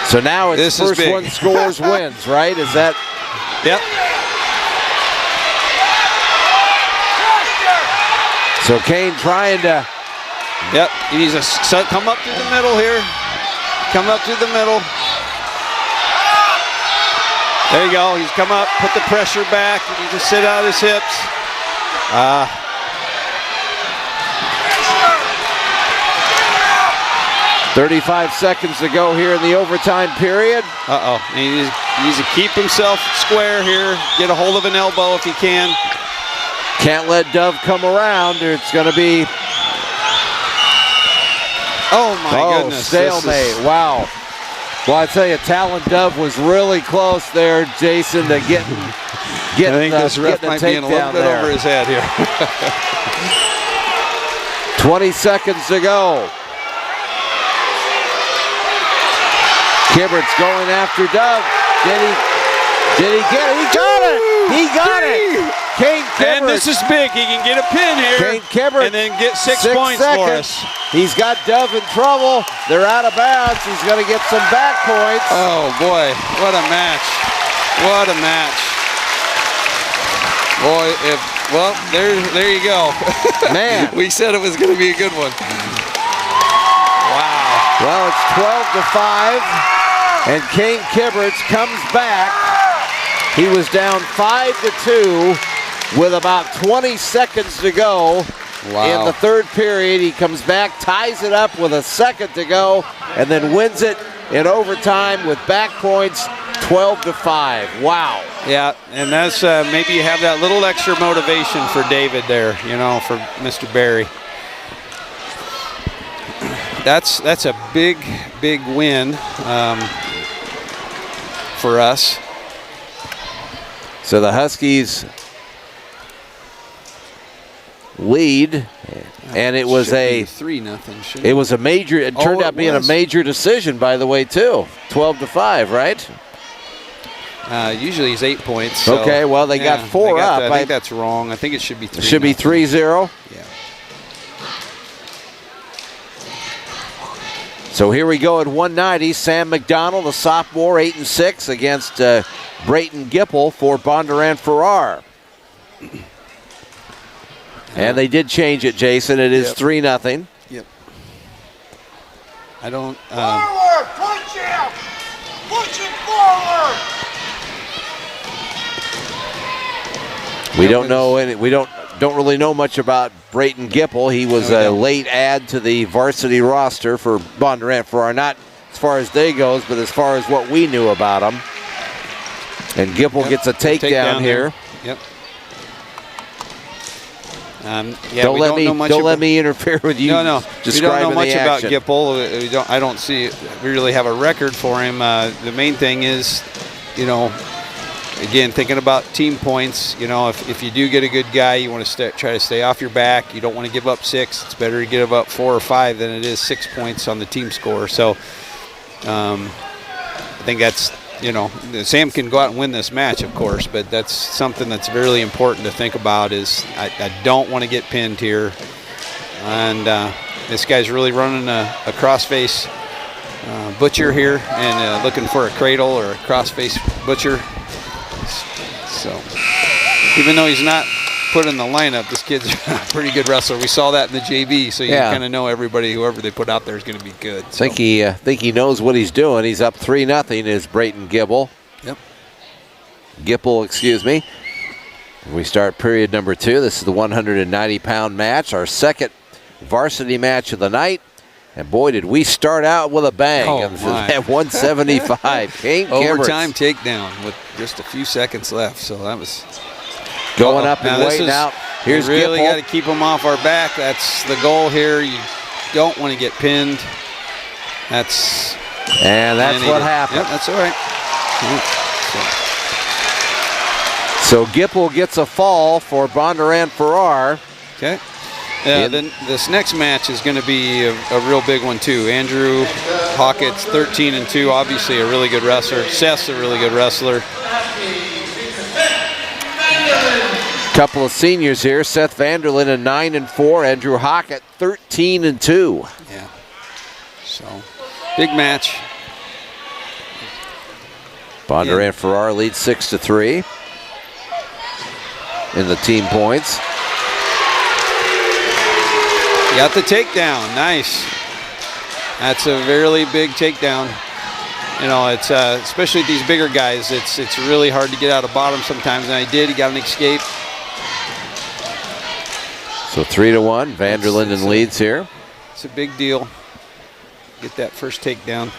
So now it's first one scores wins, right? Is that? Yep. So Kane trying to. Yep. He needs to come up through the middle here. Come up through the middle. There you go. He's come up, put the pressure back. He needs to sit out his hips. 35 seconds to go here in the overtime period. He needs to keep himself square here. Get a hold of an elbow if he can. Can't let Dove come around, or it's going to be goodness. Stalemate. Wow. Well, I tell you, Talon Dove was really close there, Jason, to getting I think this ref might be in a little bit over his head here. 20 seconds to go. Kibbert's going after Dove. Did he get it? He got it! He got it! Kane Kibbert. And this is big. He can get a pin here. Kane Kibbert. And then get 6 points seconds. for us. He's got Dove in trouble. They're out of bounds. He's going to get some back points. Oh, boy. What a match. What a match. Boy, there you go. Man. We said it was going to be a good one. Wow. Well, it's 12-5. And Kane Kibbert comes back. He was down 5-2 with about 20 seconds to go in the third period. He comes back, ties it up with a second to go, and then wins it in overtime with back points, 12-5. Wow. Yeah, and that's maybe you have that little extra motivation for David there, for Mr. Barry. That's a big win for us. So the Huskies lead, and it was a 3-0. It was a major. It turned out being a major decision, by the way, too. 12-5, right? Usually it's 8 points. So, okay, well they got 4 up. I think that's wrong. I think it should be 3. It should be 3-0. Yeah. So here we go at 190. Sam McDonald, a sophomore, 8-6 against Brayton Gipple for Bondurant-Farrar. And they did change it, Jason. It is 3-0. Yep. I don't. Forward! Push him! Push him forward! We don't know any. We don't really know much about Brayton Gipple. He was a late add to the varsity roster for Bondurant-Farrar. Not as far as they goes, but as far as what we knew about him. And Gipple gets a takedown here. Yep. Don't let me interfere with you. No. We don't know much about action. Gipple. I don't see. We really have a record for him. The main thing is, again, thinking about team points. If you do get a good guy, you want to try to stay off your back. You don't want to give up 6. It's better to give up 4 or 5 than it is 6 points on the team score. So, I think that's. Sam can go out and win this match, of course, but that's something that's really important to think about is I don't want to get pinned here. And this guy's really running a crossface butcher here and looking for a cradle or a crossface butcher. So even though he's not put in the lineup, this kid's a pretty good wrestler. We saw that in the JV, so you kind of know everybody, whoever they put out there is going to be good. So. I think he knows what he's doing. He's up 3-0 is Brayton Gipple. Yep. Gipple, excuse me. We start period number 2. This is the 190-pound match, our second varsity match of the night. And boy, did we start out with a bang at 175. Kane Overtime takedown with just a few seconds left, so that was... Going up and waiting out. Here's we really Gipple. got to keep them off our back. That's the goal here. You don't want to get pinned. And that's what happened. Yep, that's all right. So Gipple gets a fall for Bondurant-Farrar. Okay. Then this next match is going to be a real big one too. Andrew Hawkett's 13-2, obviously a really good wrestler. Seth's a really good wrestler. Couple of seniors here. Seth Vanderlyn at 9-4. Andrew Hockett 13-2. Yeah. So big match. Bondurant-Farrar leads 6-3 in the team points. Got the takedown. Nice. That's a really big takedown. It's especially these bigger guys. It's really hard to get out of bottom sometimes, and he did. He got an escape. So 3-1. Vanderlinden leads here. It's a big deal. Get that first takedown.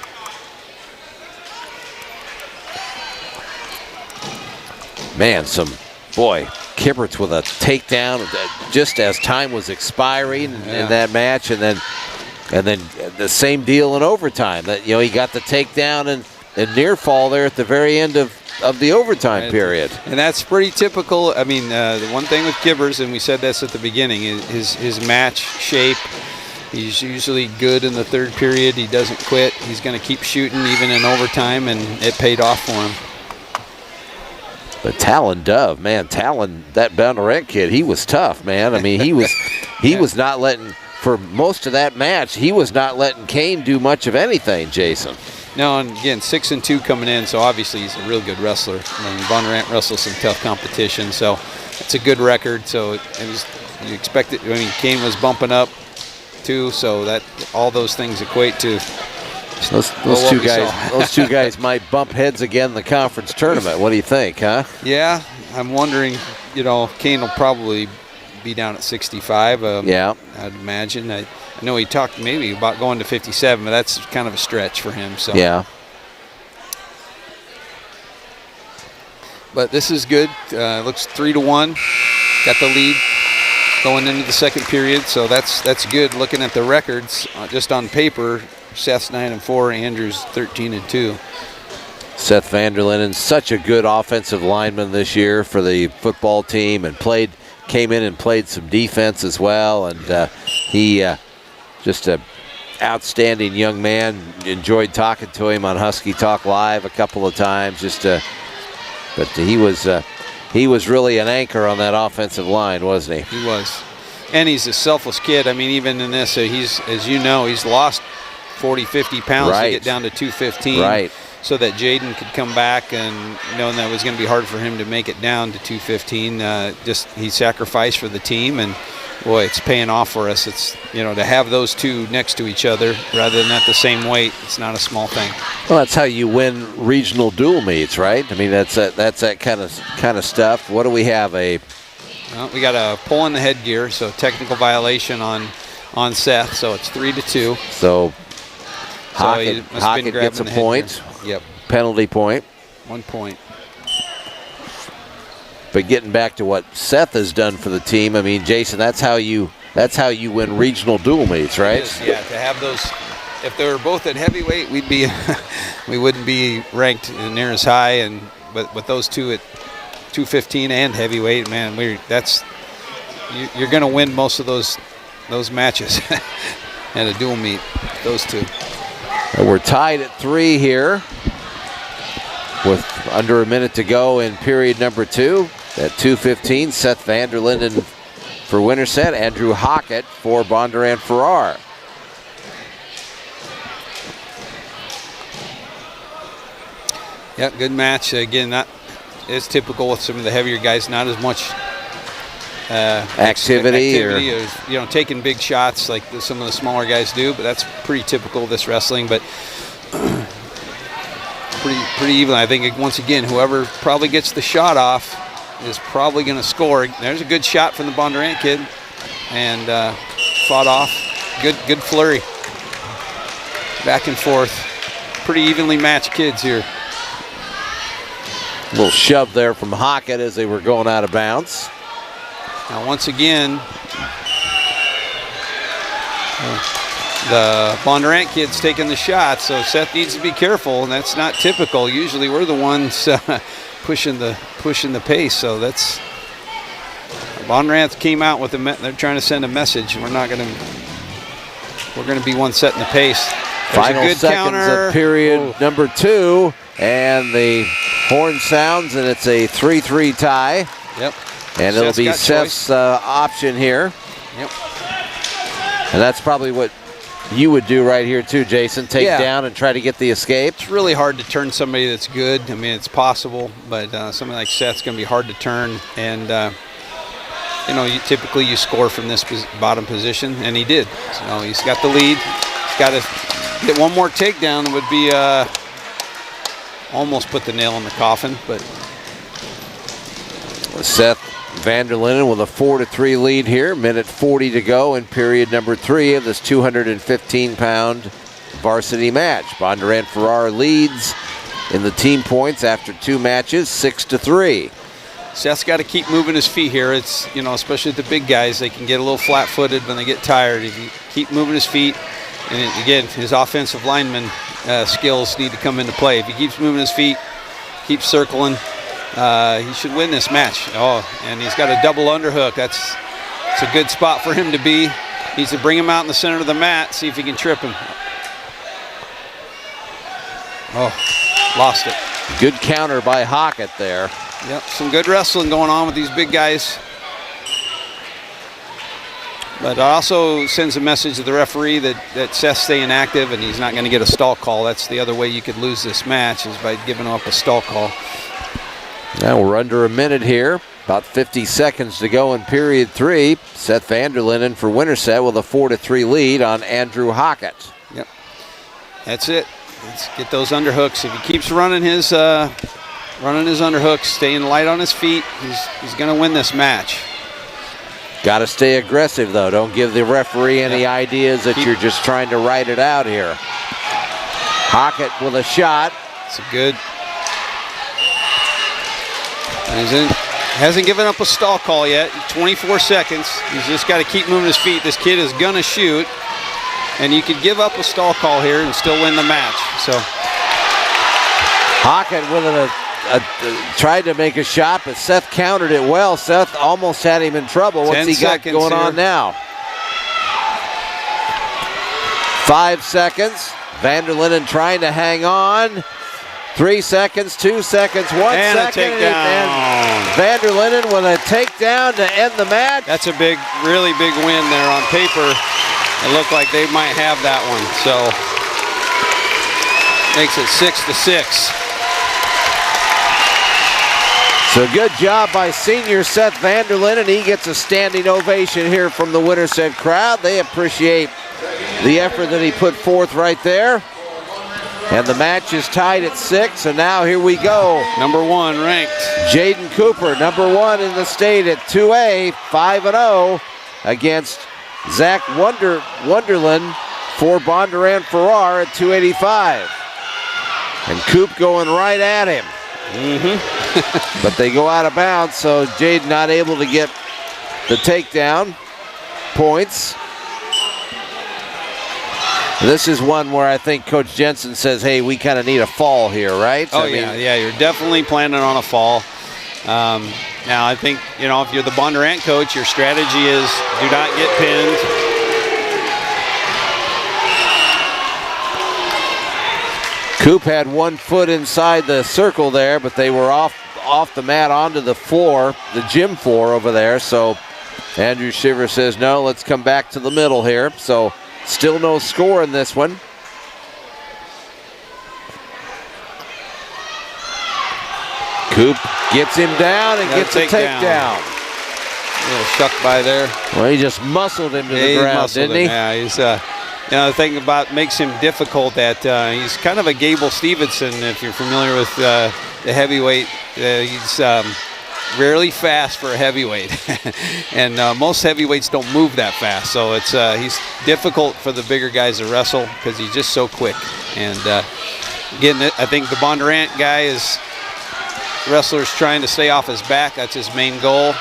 Man, Kibberts with a takedown just as time was expiring in that match, and then the same deal in overtime. That he got the takedown and near fall there at the very end of the overtime period. And that's pretty typical. I mean, the one thing with Gibbers, and we said this at the beginning, is his match shape. He's usually good in the third period. He doesn't quit. He's going to keep shooting even in overtime, and it paid off for him. But Talon Dove, man, that Bondurant kid, he was tough, man. I mean, he was not letting, for most of that match, he was not letting Kane do much of anything, Jason. No, and again, 6-2 coming in, so obviously he's a real good wrestler. I mean, Bondurant wrestles some tough competition, so it's a good record. So you expect it. I mean, Kane was bumping up too, so that all those things equate to those two guys might bump heads again in the conference tournament. What do you think, huh? Yeah, I'm wondering. Kane will probably be down at 65. Yeah, I'd imagine. I know he talked maybe about going to 57, but that's kind of a stretch for him. So yeah. But this is good. Looks 3-1. Got the lead going into the second period, so that's good. Looking at the records, just on paper, Seth's 9-4, Andrew's 13-2. Seth Vanderlinden, such a good offensive lineman this year for the football team, and came in and played some defense as well. And he just an outstanding young man. Enjoyed talking to him on Husky Talk Live a couple of times. But he was really an anchor on that offensive line, wasn't he? He was. And he's a selfless kid. I mean, even in this, he's lost 40, 50 pounds to get down to 215. Right. So that Jaden could come back, and knowing that it was going to be hard for him to make it down to 215, he sacrificed for the team, and boy, it's paying off for us. It's, to have those two next to each other rather than at the same weight, it's not a small thing. Well, that's how you win regional dual meets, right? I mean, that's that kind of stuff. What do we have? We got a pull in the headgear, so technical violation on Seth, so it's 3-2. So Hockett gets a point. Yep. Penalty point. 1 point. But getting back to what Seth has done for the team, I mean, Jason, that's how you win regional dual meets, right? Yeah, to have those. If they were both at heavyweight, we wouldn't be ranked near as high, but with those two at 215 and heavyweight, man, you're going to win most of those matches at a dual meet. Those two. We're tied at 3 here with under a minute to go in period number 2. At 2:15, Seth Vanderlinden for Winterset, Andrew Hockett for Bondurant-Farrar. Yeah, good match. Again, that is typical with some of the heavier guys. Not as much activity or taking big shots like some of the smaller guys do, but that's pretty typical of this wrestling. But pretty even. I think once again, whoever probably gets the shot off is probably going to score. There's a good shot from the Bondurant kid, and fought off. Good flurry. Back and forth. Pretty evenly matched kids here. A little shove there from Hockett as they were going out of bounds. Now once again, the Bondurant kid's taking the shot, so Seth needs to be careful, and that's not typical. Usually we're the ones pushing the pace, so that's Bondurant came out with they're trying to send a message. We're going to be one setting the pace. There's Final a good seconds counter. of period number 2, and the horn sounds, and it's a 3-3 tie. Yep. And it'll be Seth's option here. Yep. And that's probably what you would do right here too, Jason. Take down and try to get the escape. It's really hard to turn somebody that's good. I mean, it's possible, but somebody like Seth's going to be hard to turn. And, typically you score from this bottom position, and he did. So he's got the lead. He's got to get one more takedown. Would be almost put the nail in the coffin, but Seth Vanderlinden with a 4-3 lead here. Minute 40 to go in period number 3 of this 215-pound varsity match. Bondurant-Farrar leads in the team points after 2 matches, 6-3. Seth's got to keep moving his feet here. It's, you know, especially the big guys, they can get a little flat-footed when they get tired. If you keep moving his feet, and again, his offensive lineman skills need to come into play. If he keeps moving his feet, keeps circling, he should win this match. Oh, and he's got a double underhook. It's a good spot for him to be. Needs to bring him out in the center of the mat, see if he can trip him. Oh, lost it. Good counter by Hockett there. Yep, some good wrestling going on with these big guys. But it also sends a message to the referee that Seth's staying active and he's not going to get a stall call. That's the other way you could lose this match, is by giving up a stall call. Now we're under a minute here. About 50 seconds to go in period 3. Seth Vanderlinden for Winterset with a 4-3 lead on Andrew Hockett. Yep, that's it. Let's get those underhooks. If he keeps running his underhooks, staying light on his feet, he's going to win this match. Got to stay aggressive, though. Don't give the referee any ideas that you're just trying to ride it out here. Hockett with a shot. It's a good. Hasn't given up a stall call yet. 24 seconds. He's just got to keep moving his feet. This kid is going to shoot. And you could give up a stall call here and still win the match. So Hockett with tried to make a shot, but Seth countered it well. Seth almost had him in trouble. What's he got going on now? 5 seconds. Vanderlinden trying to hang on. 3 seconds, 2 seconds, 1 and second. A takedown. And Vanderlinden with a takedown to end the match. That's a big, really big win there. On paper, it looked like they might have that one. So makes it 6-6. So good job by senior Seth Vanderlinden. He gets a standing ovation here from the Winterset crowd. They appreciate the effort that he put forth right there. And the match is tied at 6, and now here we go. Number 1 ranked. Jaden Cooper, number 1 in the state at 2A, 5-0 against Zach Wonderland for Bondurant-Farrar at 285. And Coop going right at him. But they go out of bounds, so Jaden not able to get the takedown points. This is one where I think Coach Jensen says, hey, we kind of need a fall here, right? Oh, yeah, you're definitely planning on a fall. Now, I think, you know, if you're the Bondurant coach, your strategy is do not get pinned. Coop had 1 foot inside the circle there, but they were off the mat onto the floor, the gym floor over there. So Andrew Shiver says, no, let's come back to the middle here. So still no score in this one. Coop gets him down and gets a takedown. A little shuck by there. Well, he just muscled him to the ground, didn't he? Yeah, he's you know, the thing about makes him difficult that he's kind of a Gable Stevenson, if you're familiar with the heavyweight. He's rarely fast for a heavyweight, and most heavyweights don't move that fast. So it's he's difficult for the bigger guys to wrestle because he's just so quick. And again, I think the Bondurant guy is wrestlers trying to stay off his back. That's his main goal,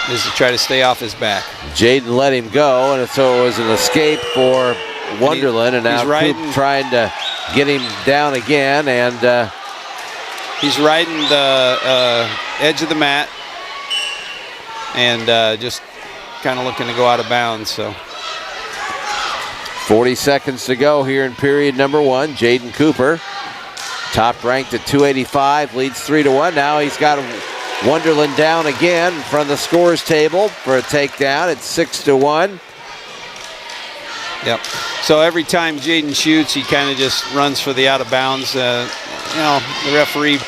is to try to stay off his back. Jaden let him go, and so it was an escape for Wonderland, and now Coop trying to get him down again, and he's riding the edge of the mat and just kind of looking to go out of bounds. So 40 seconds to go here in period number 1. Jaden Cooper, top ranked at 285, leads 3-1. Now he's got Wonderland down again in front of the scores table for a takedown. It's 6-1. Yep. So every time Jaden shoots, he kind of just runs for the out of bounds. You know, the referee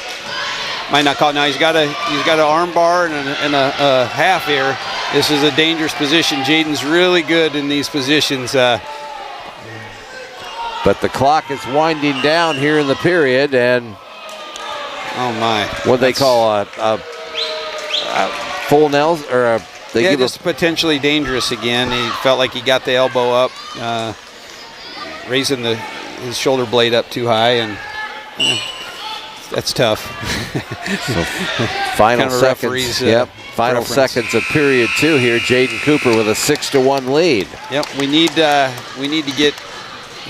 might not call it. Now he's got an arm bar and a half here. This is a dangerous position. Jaden's really good in these positions. But the clock is winding down here in the period, and oh my, what they call a full nails, or just potentially dangerous again. He felt like he got the elbow up, raising his shoulder blade up too high, and that's tough. So final Kind of a seconds. referee's, Final preference. seconds of period 2 here. Jaden Cooper with a 6-1 lead. Yep, we need to get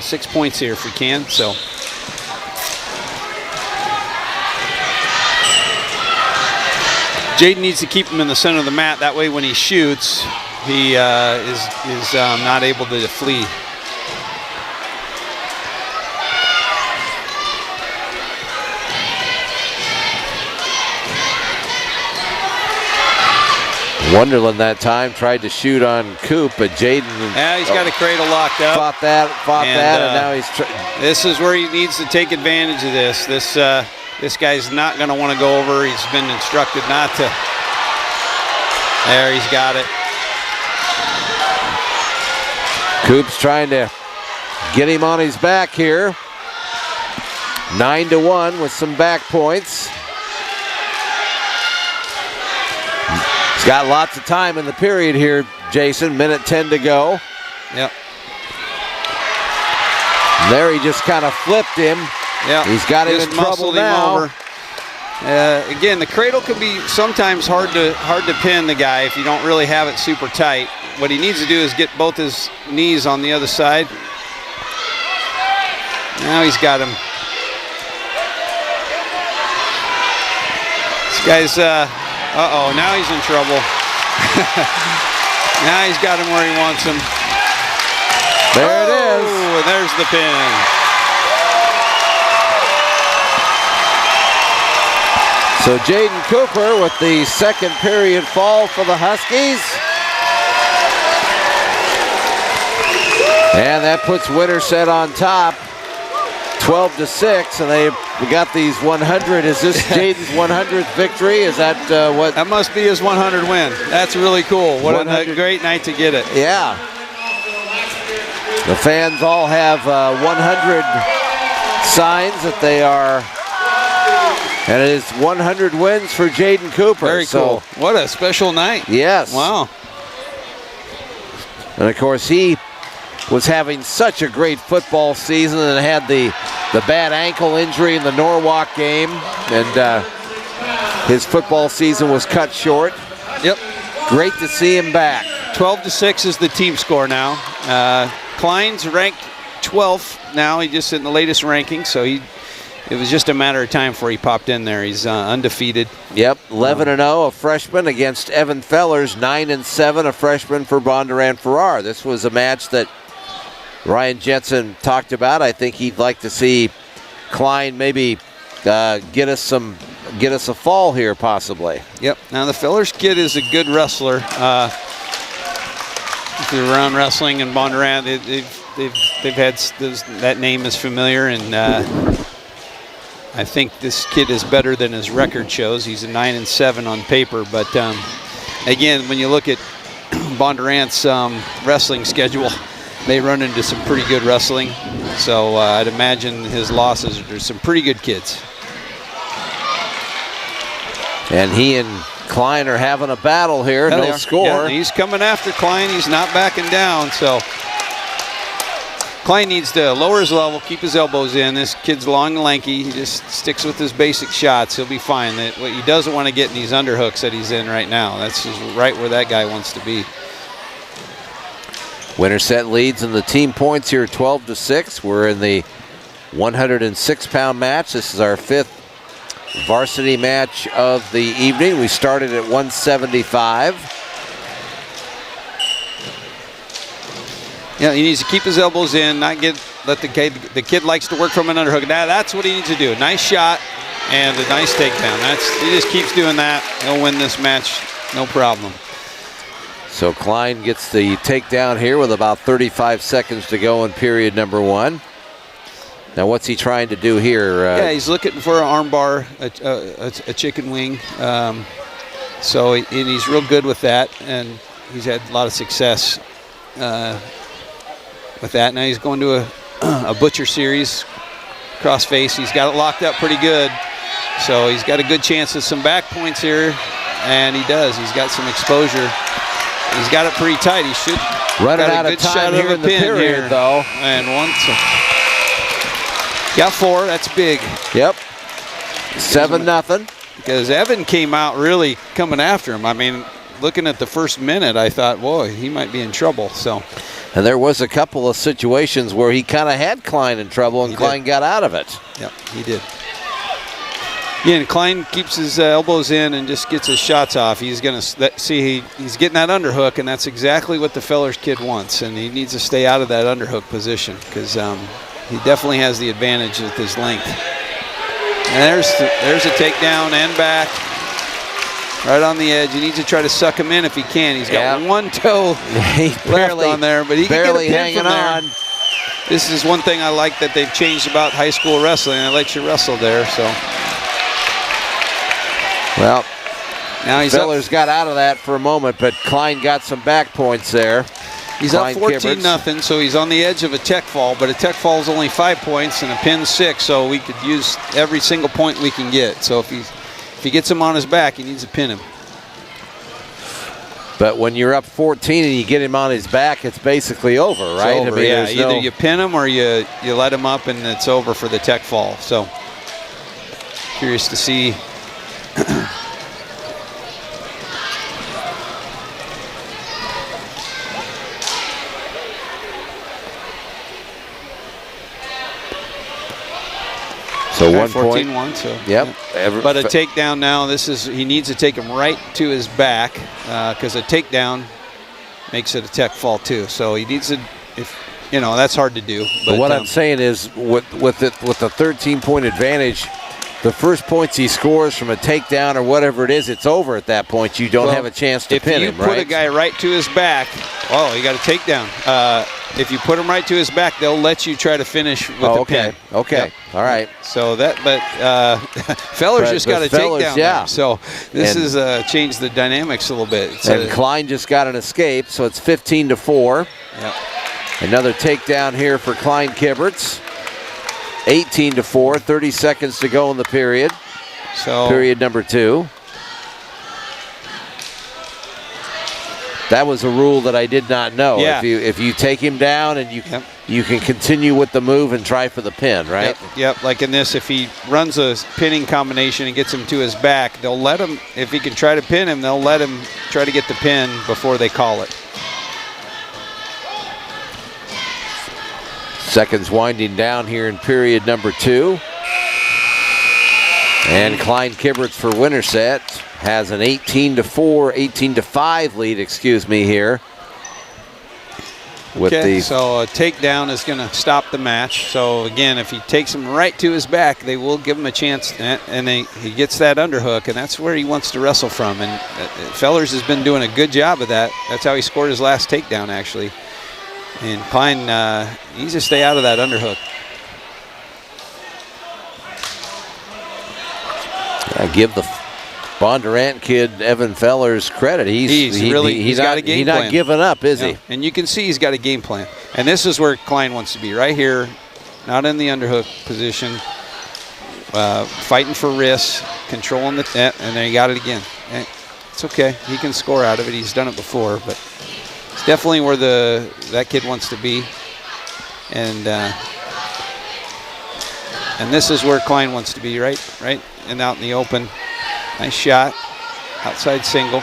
6 points here if we can. So. Jaden needs to keep him in the center of the mat. That way, when he shoots, he is not able to flee. Wonderland that time tried to shoot on Coop, but Jaden. Yeah, he's got a cradle locked up. Fought that, and now he's. This is where he needs to take advantage of this. This guy's not going to want to go over. He's been instructed not to. There, he's got it. Coop's trying to get him on his back here. 9-1 with some back points. He's got lots of time in the period here, Jason. Minute 10 to go. Yep. And there he just kind of flipped him. Yep. He's got him Just in trouble muscled him now. over. Again, the cradle can be sometimes hard to pin the guy if you don't really have it super tight. What he needs to do is get both his knees on the other side. Now he's got him. This guy's, uh-oh, now he's in trouble. Now he's got him where he wants him. There it is. And there's the pin. So Jaden Cooper with the second period fall for the Huskies. And that puts Winterset on top, 12-6, and we got these 100. Is this Jaden's 100th victory? Is that what? That must be his 100 win. That's really cool. What a great night to get it. Yeah. The fans all have 100 signs that they are. And it is 100 wins for Jaden Cooper. Very cool. What a special night. Yes. Wow. And of course, he was having such a great football season and had the bad ankle injury in the Norwalk game. And his football season was cut short. Yep. Great to see him back. 12-6 is the team score now. Klein's ranked 12th now. He just in the latest ranking, so it was just a matter of time before he popped in there. He's undefeated. Yep, 11-0, a freshman against Evan Fellers, 9-7, a freshman for Bondurant-Farrar. This was a match that Ryan Jensen talked about. I think he'd like to see Klein maybe get us a fall here, possibly. Yep. Now the Fellers kid is a good wrestler. If you're around wrestling in Bondurant, they've had that name is familiar, and I think this kid is better than his record shows. He's a 9-7 on paper, but again, when you look at Bondurant's wrestling schedule, they run into some pretty good wrestling. So I'd imagine his losses are some pretty good kids. And he and Klein are having a battle here. Yeah, no score. Yeah, he's coming after Klein. He's not backing down. So Klein needs to lower his level, keep his elbows in. This kid's long and lanky. He just sticks with his basic shots. He'll be fine. What he doesn't want to get in these underhooks that he's in right now. That's just right where that guy wants to be. Winterset leads in the team points here, 12-6. We're in the 106-pound match. This is our 5th varsity match of the evening. We started at 175. Yeah, he needs to keep his elbows in, not let the kid likes to work from an underhook. Now that's what he needs to do. Nice shot and a nice takedown. He just keeps doing that. He'll win this match, no problem. So Klein gets the takedown here with about 35 seconds to go in period number 1. Now what's he trying to do here? Yeah, he's looking for an arm bar, a chicken wing. And he's real good with that, and he's had a lot of success with that. Now he's going to a butcher series, cross face. He's got it locked up pretty good. So he's got a good chance of some back points here, and he does. He's got some exposure. He's got it pretty tight. He should running out of time here in the period, though. And once got 4. That's big. Yep. 7-0. Because Evan came out really coming after him. I mean, looking at the first minute, I thought, boy, he might be in trouble. So, And there was a couple of situations where he kind of had Klein in trouble, and Klein got out of it. Yep, he did. Yeah, and Klein keeps his elbows in and just gets his shots off. He's going to see he's getting that underhook, and that's exactly what the Fellers kid wants. And he needs to stay out of that underhook position because he definitely has the advantage with his length. And there's a takedown and back. Right on the edge. He needs to try to suck him in if he can. He's got one toe left on there, but he can get a pin from there. This is one thing I like that they've changed about high school wrestling. They let you wrestle there. So, well, now Fellers got out of that for a moment, but Klein got some back points there. He's up 14-0, so he's on the edge of a tech fall, but a tech fall is only 5 points and a pin 6, so we could use every single point we can get. So if he gets him on his back, he needs to pin him. But when you're up 14 and you get him on his back, it's basically over, right? It's over, I mean, yeah. Either you pin him or you let him up and it's over for the tech fall. So curious to see. So 1 point. 14-1, so. Yep. Yeah. But a takedown now, he needs to take him right to his back because a takedown makes it a tech fall too. So he needs to, that's hard to do. But what I'm saying is with the 13-point advantage, the first points he scores from a takedown or whatever it is, it's over at that point. You don't have a chance to pin him, right? If you put a guy right to his back, you got a takedown. If you put him right to his back, they'll let you try to finish with the pin. Okay. Yep. All right. So Fellers just got a takedown. Yeah. There. So this has changed the dynamics a little bit. And Klein just got an escape, so it's 15-4. Yep. Another takedown here for Klein Kibberts. 18-4, 30 seconds to go in the period. So period number 2. That was a rule that I did not know. Yeah. If you take him down and you can continue with the move and try for the pin, right? Yep. Like in this, if he runs a pinning combination and gets him to his back, they'll let him, if he can try to pin him, they'll let him try to get the pin before they call it. Seconds winding down here in period number 2. And Klein Kibberts for Winterset has an 18-5 lead, here. So a takedown is going to stop the match. So again, if he takes him right to his back, they will give him a chance, and he gets that underhook, and that's where he wants to wrestle from. And Fellers has been doing a good job of that. That's how he scored his last takedown, actually. And Klein needs to stay out of that underhook. I give the Bondurant kid Evan Fellers credit. He's got a game plan. He's not giving up, is he? And you can see he's got a game plan. And this is where Klein wants to be, right here, not in the underhook position, fighting for wrists, controlling the net, and then he got it again. And it's okay. He can score out of it. He's done it before, but it's definitely where that kid wants to be. And this is where Klein wants to be, right and out in the open. Nice shot, outside single.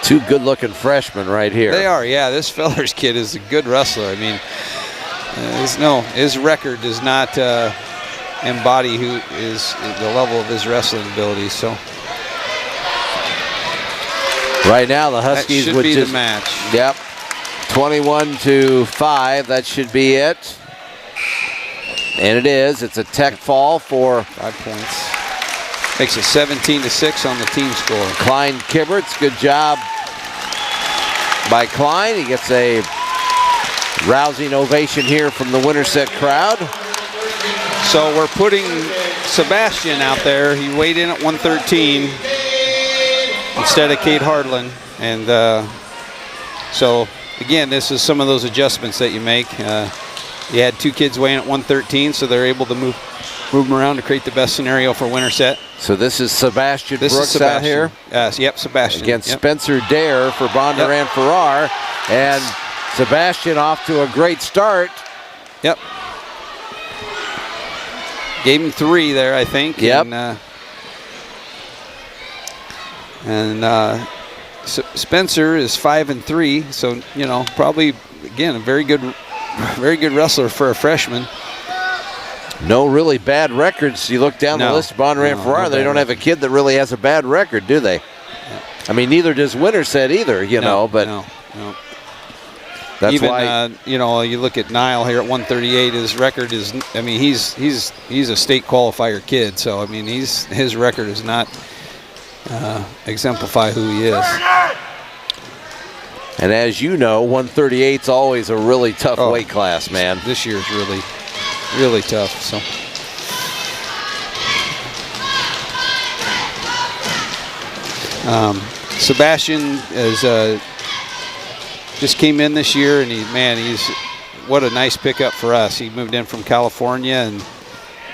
2 good-looking freshmen right here. They are, yeah. This Fellers kid is a good wrestler. I mean, his record does not embody who is the level of his wrestling ability. So right now, the Huskies that should be the match. Yep, 21-5. That should be it. And it is. It's a tech fall for 5 points. Makes it 17-6 on the team score. Klein Kibberts. Good job by Klein. He gets a rousing ovation here from the Winterset crowd. So we're putting Sebastian out there. He weighed in at 113 instead of Cade Hardland. And so, again, this is some of those adjustments that you make. You had 2 kids weighing at 113, so they're able to move them around to create the best scenario for Winterset. So this is Sebastian Brooks out here? Yep, Sebastian. Against Spencer Dare for Bondurant-Farrar. And Sebastian off to a great start. Yep. Gave him 3 there, I think. Yep. And, And Spencer is 5-3, so probably again a very good wrestler for a freshman. No really bad records. You look down the list of Bondurant-Farrar, they don't have a kid that really has a bad record, do they? I mean, neither does Winterset either, but no. That's even, why you look at Niall here at 138. His record is, I mean, he's a state qualifier kid. So I mean, his record does not exemplify who he is. And as you know, 138's always a really tough weight class, man. This year's really, really tough. So. Sebastian is just came in this year, and he's what a nice pickup for us. He moved in from California, and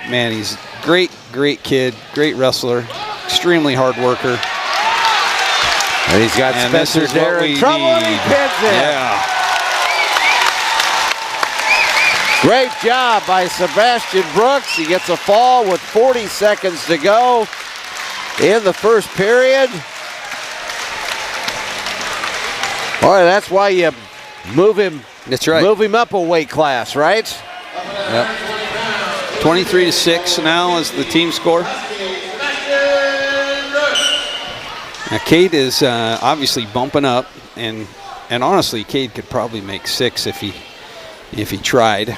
man, he's great kid, great wrestler, extremely hard worker. And he's got Spencer there in trouble, and he pins it. Yeah. Great job by Sebastian Brooks. He gets a fall with 40 seconds to go in the first period. All right, that's why you move him. That's right. Move him up a weight class, right? Yep. 23-6 now is the team score. Now Cade is obviously bumping up, and honestly, Cade could probably make 6 if he tried.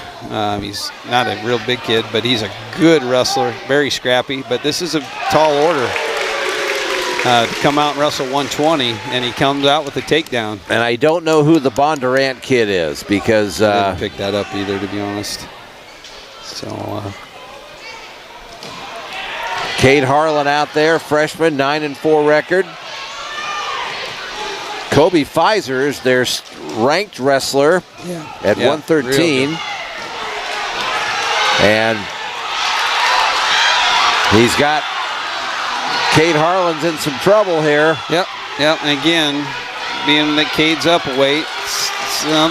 He's not a real big kid, but he's a good wrestler, very scrappy. But this is a tall order to come out and wrestle 120, and he comes out with a takedown. And I don't know who the Bondurant kid is because I didn't pick that up either, to be honest. So. Cade Harlan out there, freshman, 9-4 record. Kobe Pfizer is their ranked wrestler at 113. And he's got Cade Harlan's in some trouble here. Yep. And again, being that Cade's up a weight,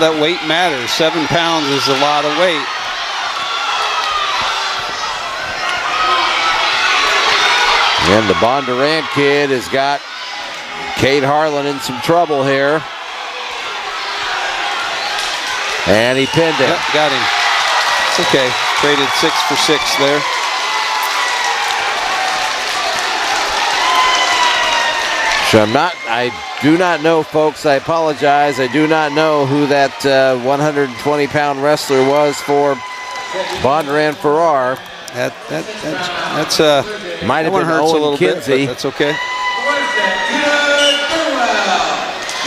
that weight matters. 7 pounds is a lot of weight. And the Bondurant kid has got Cade Harlan in some trouble here. And he pinned him. Yep, got him. It's okay. Traded 6 for 6 there. So I do not know, folks. I apologize. I do not know who that 120-pound wrestler was for Bondurant-Farrar. That's might have been hurts Owen a little Kinsey. bit, but that's okay.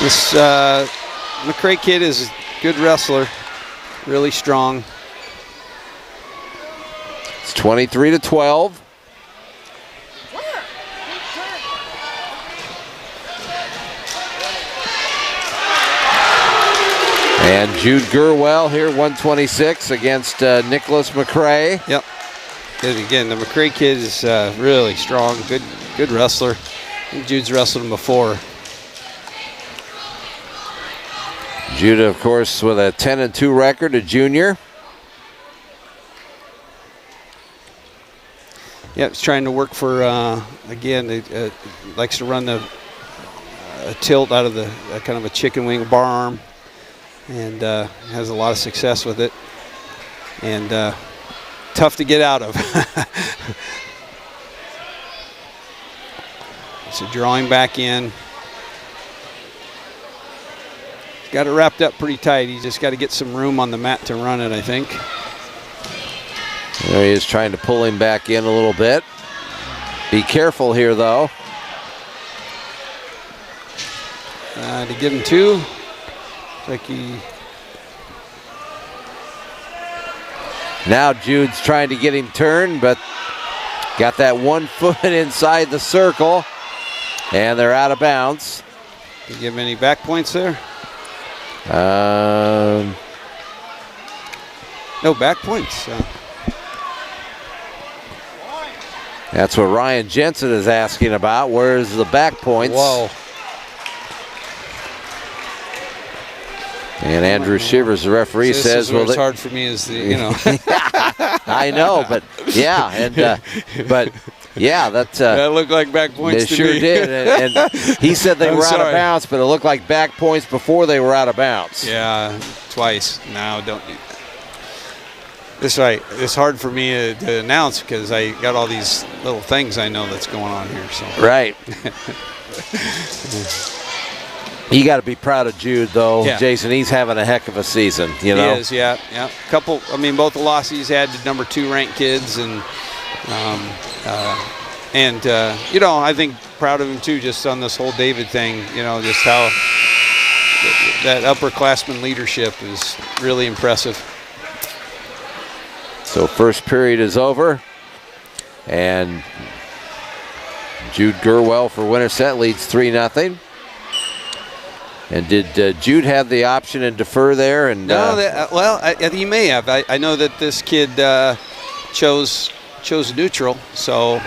This McCray kid is a good wrestler, really strong. It's 23-12. And Jude Gurwell here, 126 against Nicholas McCray. Yep. And again, the McCray kid is really strong, good wrestler. I think Jude's wrestled him before. Jude, of course, with a 10-2 record, a junior. Yeah, he's trying to work for, again, likes to run a tilt out of the kind of a chicken wing bar arm, and has a lot of success with it. And tough to get out of. So drawing back in. Got it wrapped up pretty tight. He's just got to get some room on the mat to run it, I think. There he is trying to pull him back in a little bit. Be careful here, though. To give him 2. Looks like he... Now Jude's trying to get him turned, but got that 1 foot inside the circle, and they're out of bounds. Did you give him any back points there? No back points. That's what Ryan Jensen is asking about. Where's the back points? Whoa. And Andrew Shivers, the referee, says, "Well, it's hard for me as the I know, but yeah, and but Yeah, that looked like back points it to sure me. did. And he said they I'm were out of sorry. bounds, but it looked like back points before they were out of bounds. Yeah, twice. Now don't. It's right. It's hard for me to announce because I got all these little things I know that's going on here. So Right. You got to be proud of Jude, though, Yeah. Jason. He's having a heck of a season. You know. He is, yeah. Couple. I mean, both the losses he's had to number 2 ranked kids, and you know, I think proud of him too, just on this whole David thing. You know, just how that upperclassman leadership is really impressive. So first period is over, and Jude Gurwell for Winterset leads 3-0. And did Jude have the option and defer there? And No, he may have. I know that this kid chose neutral, so.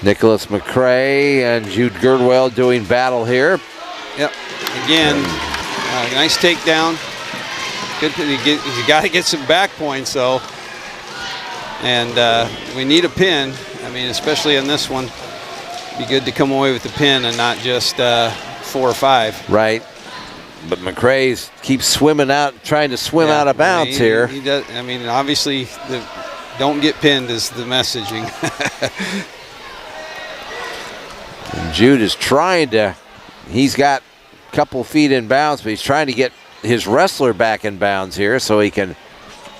Nicholas McCrae and Jude Gurwell doing battle here. Yep. Again, nice takedown. Good. You got to get some back points though, and we need a pin. I mean, especially on this one, be good to come away with the pin and not just 4 or 5. Right. But McCrae keeps swimming out, trying to swim out of bounds here. He does. I mean, obviously, don't get pinned is the messaging. And Jude is trying to. He's got a couple feet in bounds, but he's trying to get his wrestler back in bounds here so he can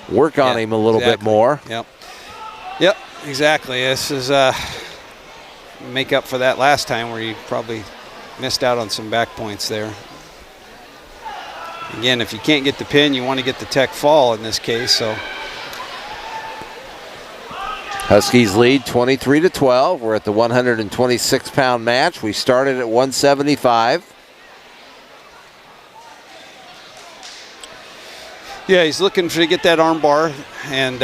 work on him a little bit more. Yep, exactly. This is make up for that last time where he probably missed out on some back points there. Again, if you can't get the pin, you want to get the tech fall in this case. So Huskies lead 23-12. We're at the 126-pound match. We started at 175. yeah, he's looking to get that arm bar, and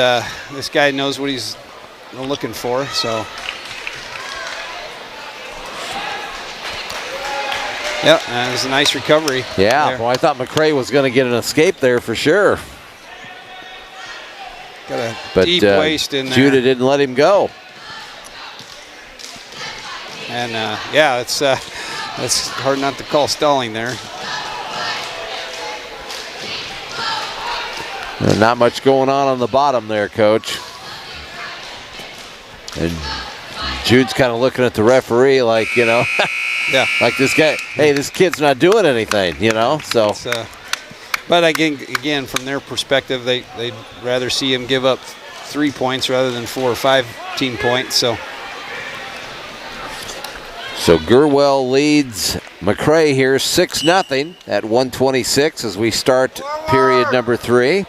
this guy knows what he's looking for. So yep, that was a nice recovery. Yeah, there. well, I thought McCrae was going to get an escape there for sure. Got a But deep waist in there. Judah didn't let him go. And yeah, it's that's hard not to call stalling there. Not much going on the bottom there, Coach. And Jude's kind of looking at the referee like, you know, Yeah. like this guy, hey, this kid's not doing anything, you know, so. But again, from their perspective, they'd rather see him give up 3 points rather than 4 or 5 team points. So Gurwell leads McCrae here 6-0 at 126 as we start period number 3.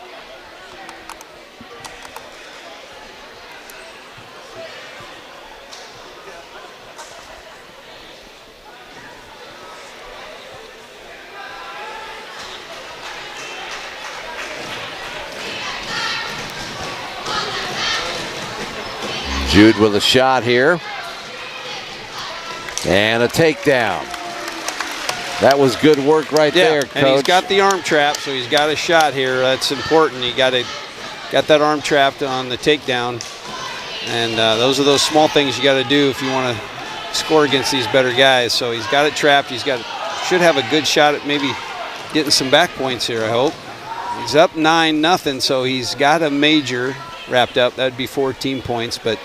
Jude with a shot here. And a takedown. That was good work right there, Coach. And he's got the arm trap, so he's got a shot here. That's important. You got that arm trapped on the takedown. And those are those small things you got to do if you want to score against these better guys. So he's got it trapped. Should have a good shot at maybe getting some back points here, I hope. He's up 9-0, so he's got a major wrapped up. That'd be 14 points, but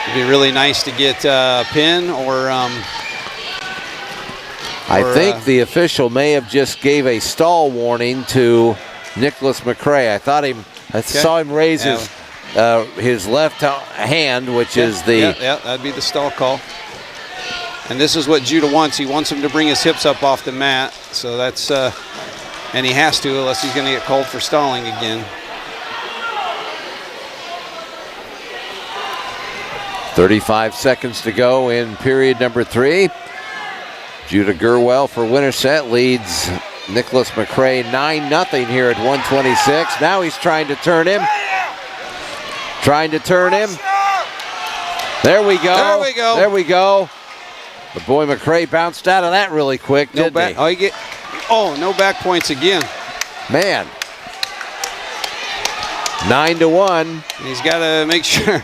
it'd be really nice to get a pin or I think the official may have just gave a stall warning to Nicholas McCrae. I saw him raise his left hand, which is the... Yeah, that'd be the stall call. And this is what Judah wants. He wants him to bring his hips up off the mat. So that's... and he has to, unless he's going to get called for stalling again. 35 seconds to go in period number 3. Judah Gurwell for Winterset leads Nicholas McCrae 9-0 here at 126. Now he's trying to turn him. There we go. The boy McCrae bounced out of that really quick, didn't he? No back points again. Man. 9-1. And he's got to make sure.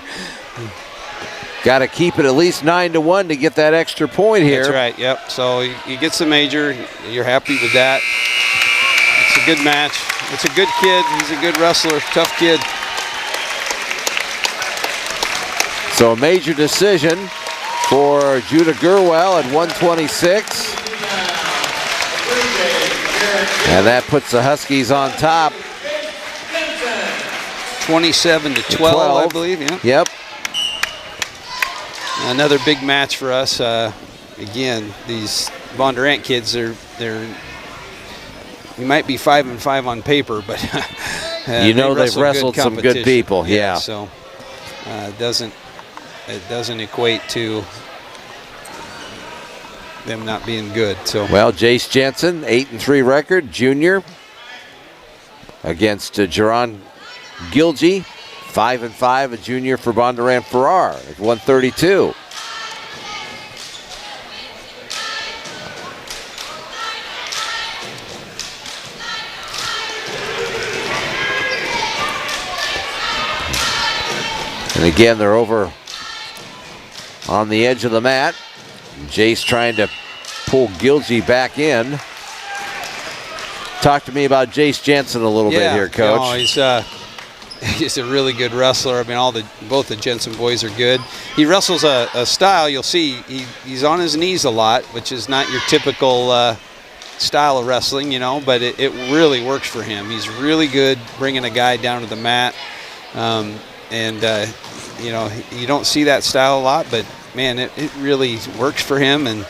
Got to keep it at least 9-1 to get that extra point here. That's right, yep. So he gets the major. You're happy with that. It's a good match. It's a good kid. He's a good wrestler, tough kid. So a major decision for Judah Gurwell at 126. And that puts the Huskies on top. 27-12, I believe, yeah. Yep. Another big match for us. Again, these Bondurant kids, they're you might be 5-5 on paper, but you know they've wrestled some good people. Yeah. So it doesn't equate to them not being good. So well, Jace Jensen, 8-3 record, junior, against Jerron Gilgee, 5-5, a junior for Bondurant-Farrar at 132. And again, they're over on the edge of the mat. Jace trying to pull Gilgee back in. Talk to me about Jace Jensen a little bit here, Coach. No, he's a really good wrestler. I mean, both the Jensen boys are good. He wrestles a style. You'll see he's on his knees a lot, which is not your typical style of wrestling, you know. But it really works for him. He's really good bringing a guy down to the mat, you know, you don't see that style a lot, but man, it really works for him. And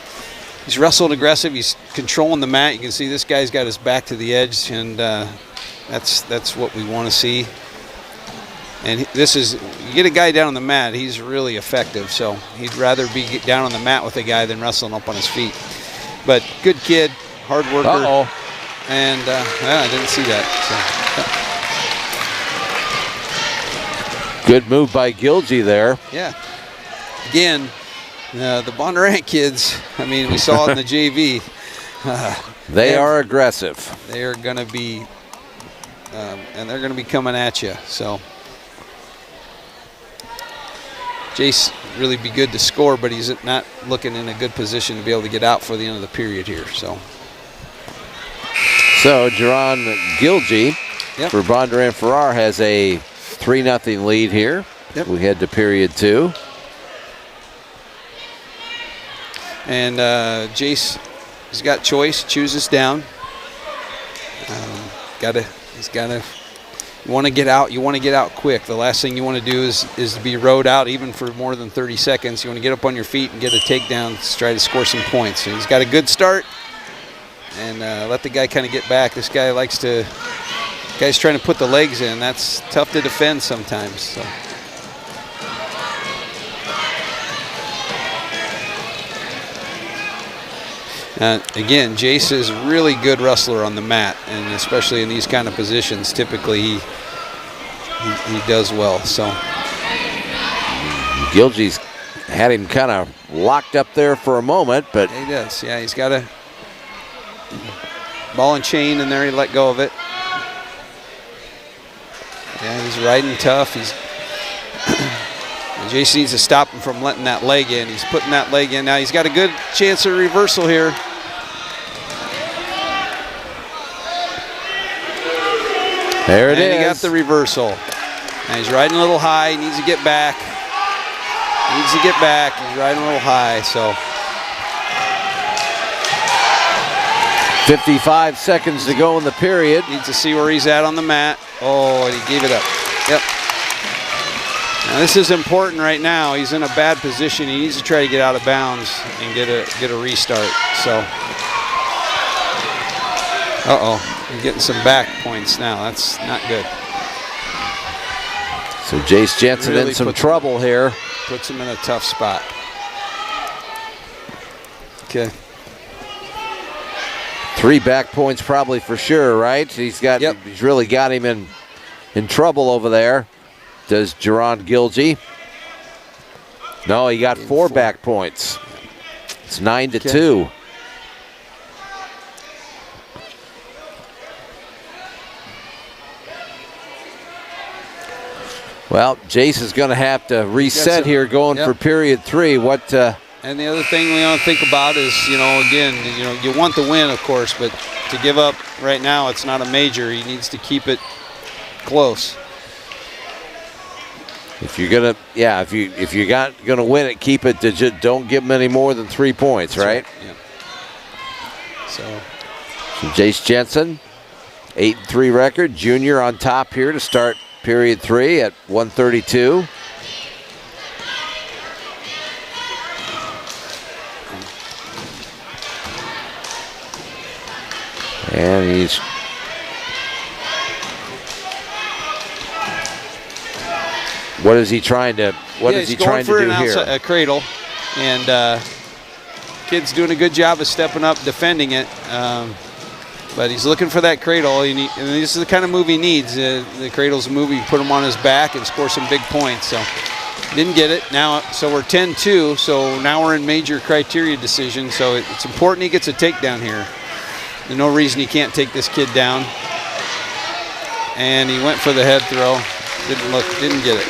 he's wrestled aggressive. He's controlling the mat. You can see this guy's got his back to the edge, and that's what we want to see. And you get a guy down on the mat, he's really effective. So he'd rather be down on the mat with a guy than wrestling up on his feet. But good kid, hard worker. And I didn't see that. So. Good move by Gilgee there. Yeah. Again, the Bondurant kids, I mean, we saw it in the JV. They are aggressive. They are going to be, and they're going to be coming at you. So Jace really be good to score, but he's not looking in a good position to be able to get out for the end of the period here. So Jerron Gilgee for Bondurant-Farrar has a 3-0 lead here. Yep. We head to period 2. And Jace, he's got choice, chooses down. He's got to want to get out. You want to get out quick. The last thing you want to do is to be rode out even for more than 30 seconds. You want to get up on your feet and get a takedown to try to score some points. So he's got a good start, and let the guy kind of get back. This guy guy's trying to put the legs in. That's tough to defend sometimes. So. Again, Jace is a really good wrestler on the mat, and especially in these kind of positions, typically he does well. So Gilgee's had him kind of locked up there for a moment, but he does. Yeah, he's got a ball and chain in there. He let go of it. Yeah, he's riding tough. Jason needs to stop him from letting that leg in. He's putting that leg in. Now he's got a good chance of reversal here. There it is. He got the reversal. And he's riding a little high. He needs to get back. He's riding a little high, so. 55 seconds to go in the period. Needs to see where he's at on the mat. Oh, and he gave it up. Yep. Now this is important right now. He's in a bad position. He needs to try to get out of bounds and get a restart. So. He's getting some back points now. That's not good. So Jace Jensen really in some trouble here. Puts him in a tough spot. Okay. 3 back points probably for sure, right? He's really got him in trouble over there. Does Jerron Gilgee? No, he got 4 back points. It's 9-2. Well, Jace is going to have to reset here going for period 3. What? And the other thing we want to think about is, again, you want the win, of course, but to give up right now, it's not a major. He needs to keep it close. If you're gonna, if you're gonna win it, keep it. Don't give them any more than 3 points, right? Yeah. So Jace Jensen, 8-3 record, junior on top here to start period 3 at 132. And he's what is he trying to do here? He's going for a cradle, and kid's doing a good job of stepping up, defending it. But he's looking for that cradle, and this is the kind of move he needs. The cradle's a move, you put him on his back and score some big points. So didn't get it. Now, so we're 10-2, so now we're in major criteria decision. So it's important he gets a takedown here. There's no reason he can't take this kid down. And he went for the head throw. Didn't get it.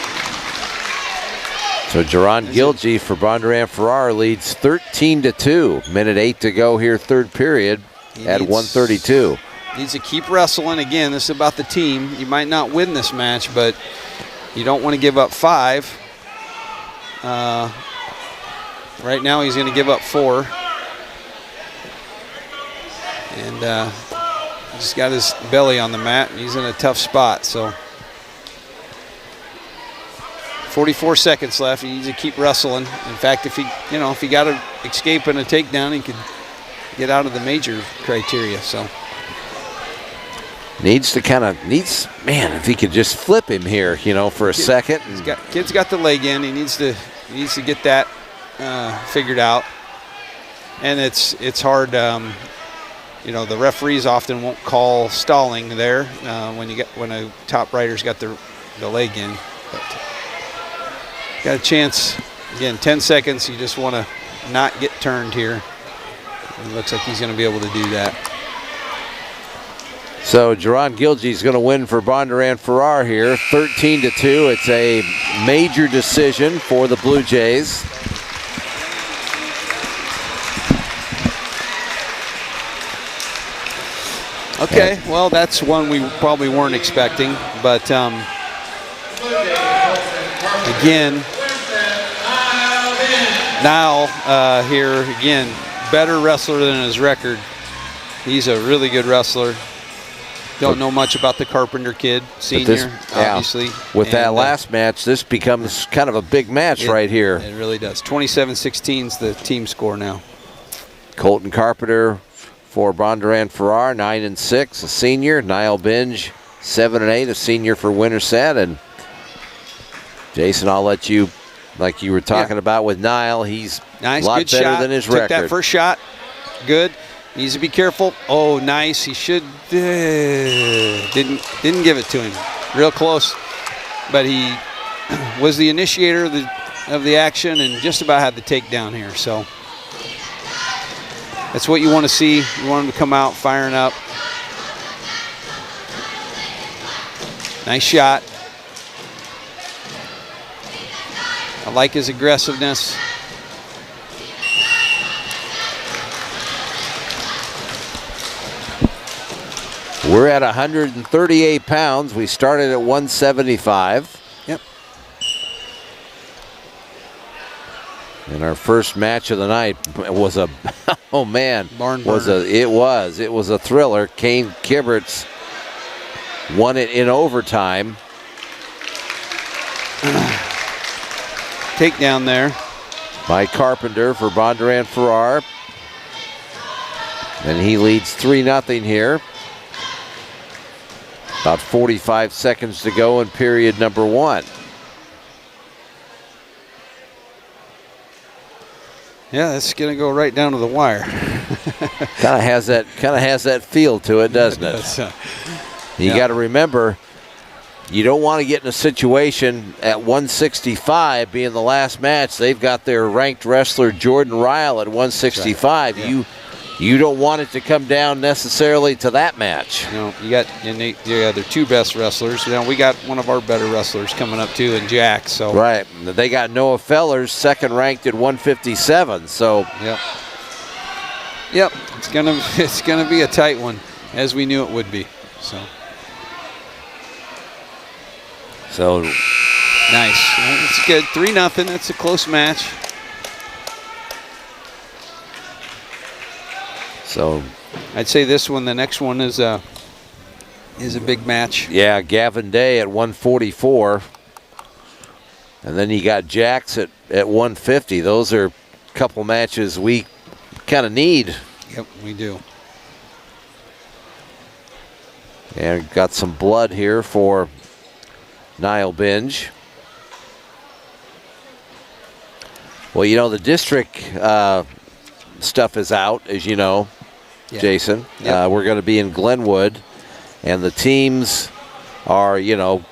So Jerron Gilgee for Bondurant-Farrar leads 13-2. Minute 8 to go here, third period at 132. Needs to keep wrestling. Again, this is about the team. You might not win this match, but you don't want to give up 5. Right now he's going to give up 4. And just got his belly on the mat. He's in a tough spot, so 44 seconds left. He needs to keep wrestling. In fact, if he got to escape in a takedown, he could get out of the major criteria. So man, if he could just flip him here, for a second. Kid's got the leg in. He needs to get that figured out. And it's hard. The referees often won't call stalling there when a top rider's got the leg in. But got a chance. Again, 10 seconds. You just want to not get turned here. It looks like he's going to be able to do that. So Jerron Gilgee is going to win for Bondurant-Farrar here, 13-2. It's a major decision for the Blue Jays. Okay, well, that's one we probably weren't expecting, but again, Niall here, again, better wrestler than his record. He's a really good wrestler. Don't know much about the Carpenter kid, senior, obviously. With that last match, this becomes kind of a big match right here. It really does. 27-16 is the team score now. Colton Carpenter for Bondurant-Farrar, 9-6, a senior. Niall Binge, 7-8, a senior for Winterset. And Jason, I'll let you, like you were talking about with Niall, he's nice, a lot good better shot. than his Took record. That first shot, good. Needs to be careful. Oh, nice. He should didn't give it to him. Real close, but he was the initiator of the action and just about had the takedown here. So that's what you want to see. You want him to come out firing up. Nice shot. I like his aggressiveness. We're at 138 pounds. We started at 175. Yep. And our first match of the night was a, oh man, barn burner. It was a thriller. Kane Kibberts won it in overtime. Takedown there by Carpenter for Bondurant-Farrar. And he leads 3-0 here. About 45 seconds to go in period number 1. Yeah, that's gonna go right down to the wire. kind of has that feel to it, doesn't it? You got to remember, you don't want to get in a situation at 165 being the last match. They've got their ranked wrestler Jordan Ryle at 165. Right. you don't want it to come down necessarily to that match. You know, you got their two best wrestlers. You know, we got one of our better wrestlers coming up too, in Jack. So right, they got Noah Fellers, second ranked at 157. So yep, it's gonna be a tight one, as we knew it would be. So nice. It's good. 3-0. It's a close match. So I'd say this one, the next one is a big match. Yeah, Gavin Day at 144. And then you got Jax at 150. Those are a couple matches we kind of need. Yep, we do. And got some blood here for Niall Binge. Well, you know, the district stuff is out, as you know, Jason. Yep. We're going to be in Glenwood, and the teams are, you know,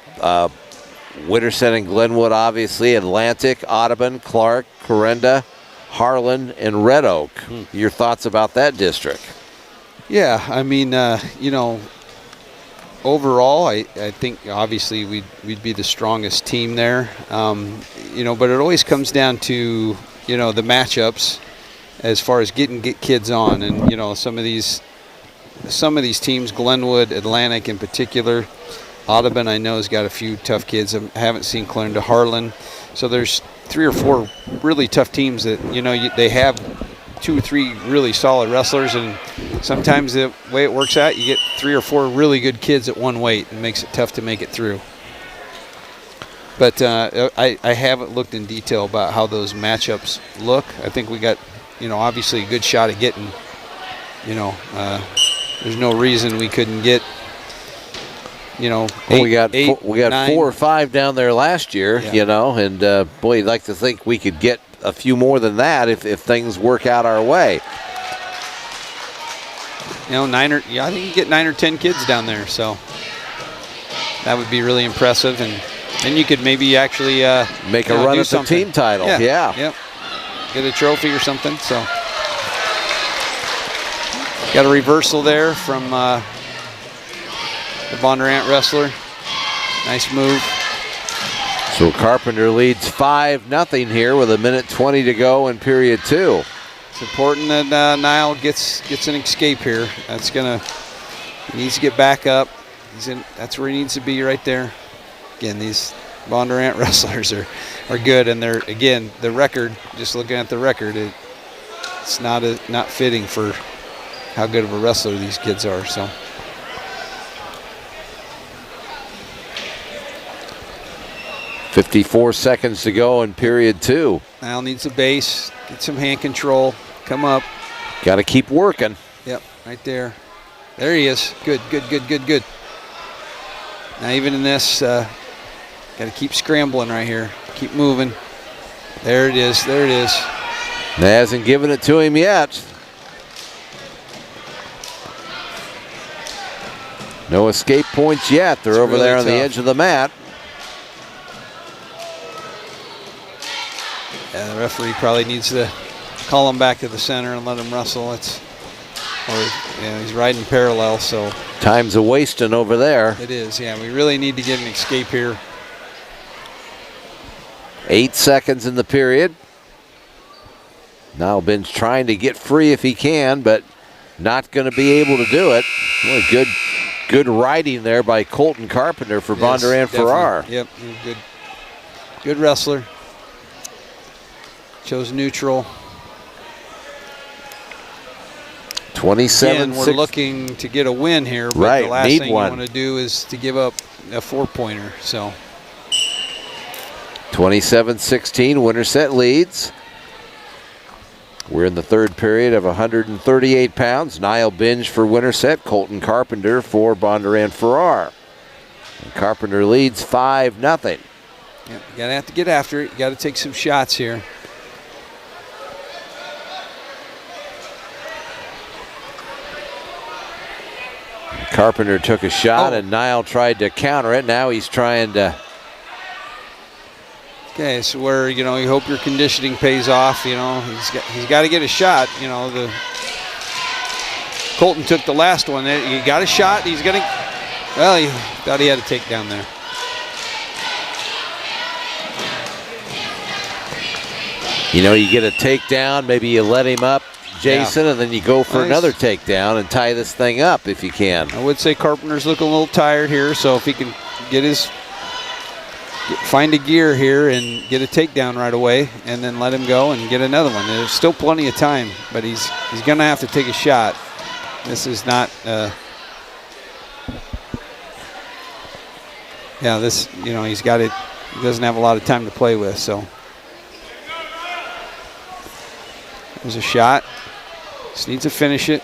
Winterset and Glenwood, obviously, Atlantic, Audubon, Clark, Corenda, Harlan, and Red Oak. Your thoughts about that district? Yeah, I mean, you know, overall, I think obviously we'd be the strongest team there. You know, but it always comes down to, you know, the matchups as far as getting kids on. And, you know, some of these teams, Glenwood, Atlantic in particular, Audubon I know has got a few tough kids. I haven't seen Clarendon, Harlan. So there's 3 or 4 really tough teams that, you know, they have 2 or 3 really solid wrestlers, and sometimes the way it works out, you get 3 or 4 really good kids at one weight, and makes it tough to make it through. But I haven't looked in detail about how those matchups look. I think we got, you know, obviously a good shot at getting, you know, there's no reason we couldn't get, you know, we got 9. 4 or 5 down there last year, you know, and boy, you'd like to think we could get a few more than that if things work out our way. You know, I think you get 9 or 10 kids down there, so that would be really impressive, and then you could maybe actually make a run at the team title. Yeah. Yep. Get a trophy or something. So got a reversal there from the Bondurant wrestler. Nice move. So Carpenter leads 5-0 here with 1:20 to go in period 2. It's important that Niall gets an escape here. He needs to get back up. That's where he needs to be, right there. Again, these Bondurant wrestlers are good, and they're, again, the record, just looking at the record, it's not fitting for how good of a wrestler these kids are. So 54 seconds to go in period 2. Niall needs a base, get some hand control, come up. Got to keep working. Yep, right there. There he is. Good. Now even in this, got to keep scrambling right here. Keep moving. There it is. Hasn't given it to him yet. No escape points yet. They're over really there on the tough. edge of the mat. Yeah, the referee probably needs to call him back to the center and let him wrestle. He's riding parallel, so. Time's a wasting over there. It is, yeah. We really need to get an escape here. 8 seconds in the period. Now Ben's trying to get free if he can, but not going to be able to do it. Boy, good riding there by Colton Carpenter for Bondurant-Farrar. Yep, good wrestler. Chose neutral. 27. Again, we're looking to get a win here, but right, the last need thing one. you want to do is to give up a 4-pointer. So 27-16, Winterset leads. We're in the third period of 138 pounds. Niall Binge for Winterset, Colton Carpenter for Bondurant-Farrar. And Carpenter leads 5-0. yep, you gotta have to get after it. You gotta take some shots here. Carpenter took a shot and Niall tried to counter it. Now he's trying to. Okay, so where, you know, you hope your conditioning pays off. You know, he's got to get a shot. You know, Colton took the last one. He got a shot. He's going to, well, he thought he had a takedown there. You know, you get a takedown, maybe you let him up, Jason, and then you go for another takedown and tie this thing up if you can. I would say Carpenter's looking a little tired here, so if he can find a gear here and get a takedown right away and then let him go and get another one. There's still plenty of time, but he's going to have to take a shot. This is not, this, you know, he's got it. He doesn't have a lot of time to play with, so. There's a shot. Just needs to finish it.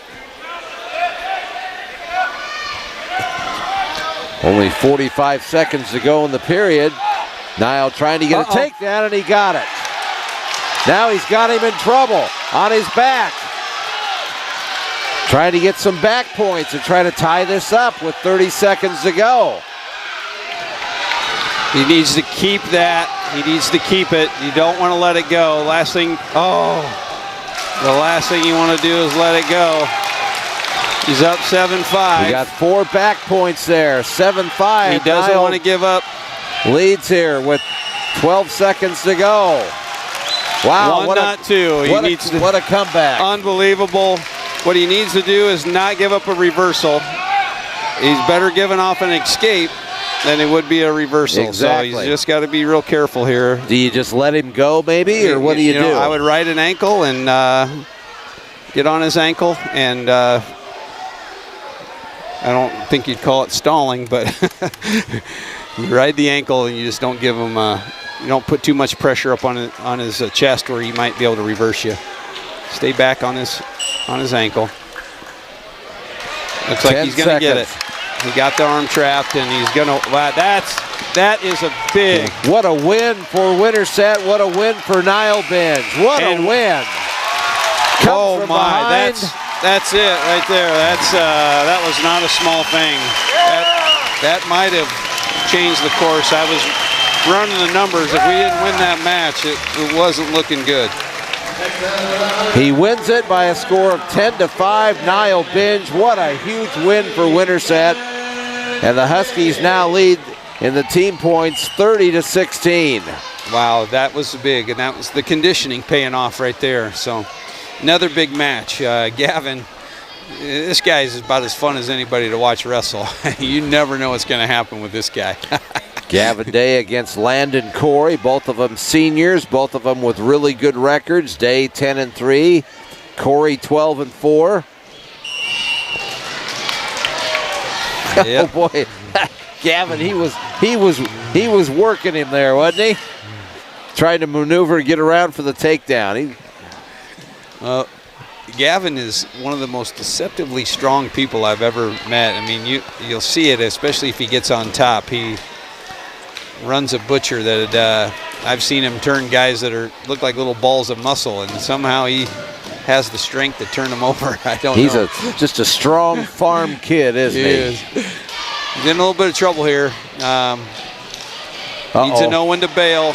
Only 45 seconds to go in the period. Niall trying to get a takedown, and he got it. Now he's got him in trouble on his back. Trying to get some back points and try to tie this up with 30 seconds to go. He needs to keep that. He needs to keep it. You don't want to let it go. Last thing, the last thing you want to do is let it go. He's up 7-5. We got 4 back points there. 7-5. He doesn't want to give up. Leads here with 12 seconds to go. Wow, what a comeback. Unbelievable. What he needs to do is not give up a reversal. He's better giving off an escape than it would be a reversal. Exactly. So he's just got to be real careful here. Do you just let him go maybe, or what do you do? I would ride an ankle and get on his ankle, and I don't think you'd call it stalling, but you ride the ankle and you just don't give him, you don't put too much pressure up on his chest where he might be able to reverse you. Stay back on his ankle. Looks like he's going to get it. He got the arm trapped, and he's going to, wow, that is a big. What a win for Winterset. What a win for Niall Binge. What a win. Oh my, that's it right there. That was not a small thing. That might have changed the course. I was running the numbers. If we didn't win that match, it wasn't looking good. He wins it by a score of 10-5. Niall Binge. What a huge win for Winterset. And the Huskies now lead in the team points 30-16. Wow, that was big, and that was the conditioning paying off right there. So another big match. Gavin, this guy is about as fun as anybody to watch wrestle. You never know what's going to happen with this guy. Gavin Day against Landon Corey, both of them seniors, both of them with really good records. Day 10-3, Corey 12-4. Yep. Oh boy, Gavin, he was working him there, wasn't he? Trying to maneuver, get around for the takedown. Gavin is one of the most deceptively strong people I've ever met. I mean, you'll see it, especially if he gets on top. He runs a butcher that I've seen him turn guys that look like little balls of muscle, and somehow he has the strength to turn them over. I don't know. He's just a strong farm kid, isn't he? He's in a little bit of trouble here. Needs to know when to bail.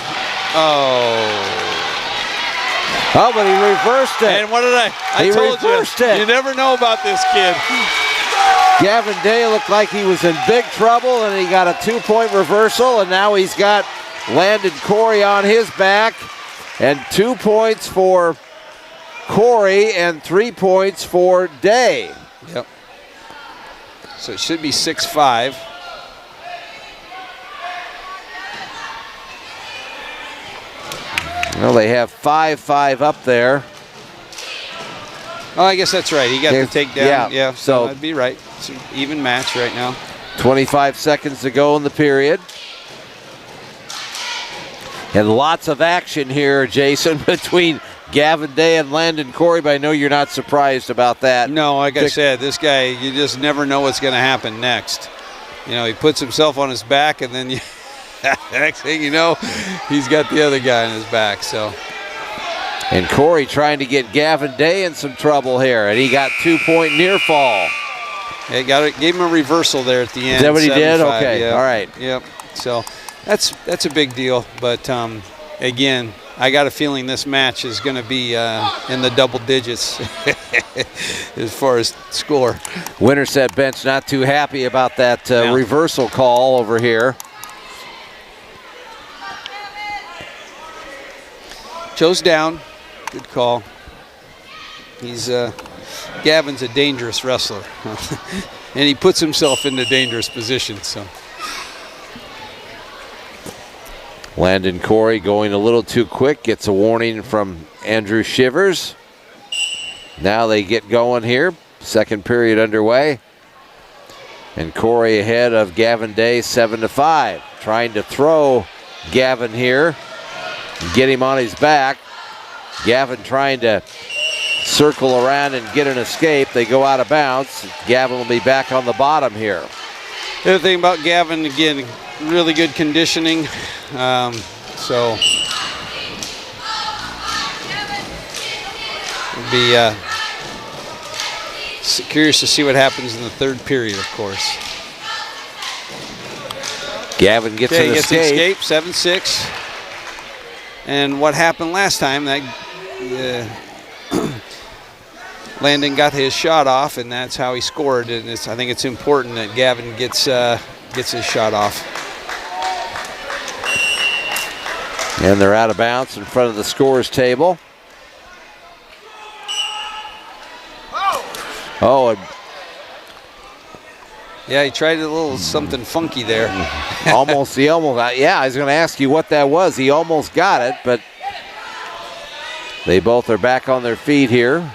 Oh, but he reversed it. And what did I told you. You never know about this kid. Gavin Day looked like he was in big trouble, and he got a 2-point reversal, and now he's got Landon Corey on his back, and 2 points for Corey and 3 points for Day. Yep. So it should be 6-5. Well, they have 5-5 up there. Oh, I guess that's right. He got the takedown. Yeah, so I'd be right. It's an even match right now. 25 seconds to go in the period. And lots of action here, Jason, between Gavin Day and Landon Corey, but I know you're not surprised about that. No, like I said, this guy, you just never know what's going to happen next. You know, he puts himself on his back, and then next thing you know, he's got the other guy on his back. So. And Corey trying to get Gavin Day in some trouble here, and he got 2-point near fall. Yeah, gave him a reversal there at the end. Is that what he did? Okay, yeah. all right. Yep. So that's a big deal. But again, I got a feeling this match is going to be in the double digits as far as score. Winterset bench not too happy about that reversal call over here. Joe's down. Good call. He's Gavin's a dangerous wrestler, and he puts himself into dangerous positions. So. Landon Corey going a little too quick, gets a warning from Andrew Shivers. Now they get going here. Second period underway. And Corey ahead of Gavin Day 7-5. Trying to throw Gavin here. Get him on his back. Gavin trying to circle around and get an escape. They go out of bounds. Gavin will be back on the bottom here. The other thing about Gavin, again, really good conditioning. So we'll be curious to see what happens in the third period, of course. Gavin gets an escape. 7-6. And what happened last time, that Landon got his shot off, and that's how he scored. And I think it's important that Gavin gets his shot off. And they're out of bounds in front of the scores table. Oh, yeah, he tried a little something funky there. yeah, I was going to ask you what that was. He almost got it, but they both are back on their feet here.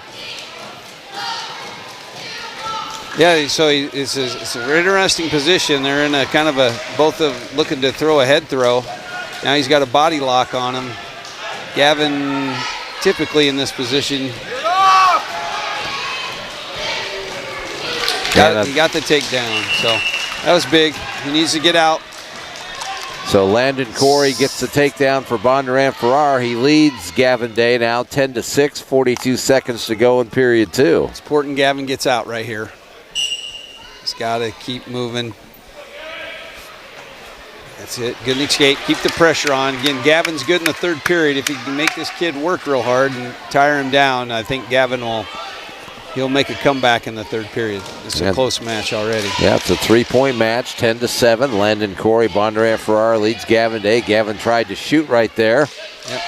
Yeah, so it's an interesting position. They're in a kind of both looking to throw a head throw. Now he's got a body lock on him. Gavin, typically in this position, he got the takedown. So that was big. He needs to get out. So Landon Corey gets the takedown for Bondurant-Farrar. He leads Gavin Day now 10-6, 42 seconds to go in period 2. It's important Gavin gets out right here. He's got to keep moving. That's it. Good escape. Keep the pressure on. Again, Gavin's good in the third period. If he can make this kid work real hard and tire him down, I think Gavin he'll make a comeback in the third period. It's a close match already. Yeah, it's a 3-point match, 10-7. Landon Corey, Bondurant-Farrar leads Gavin Day. Gavin tried to shoot right there. Yep.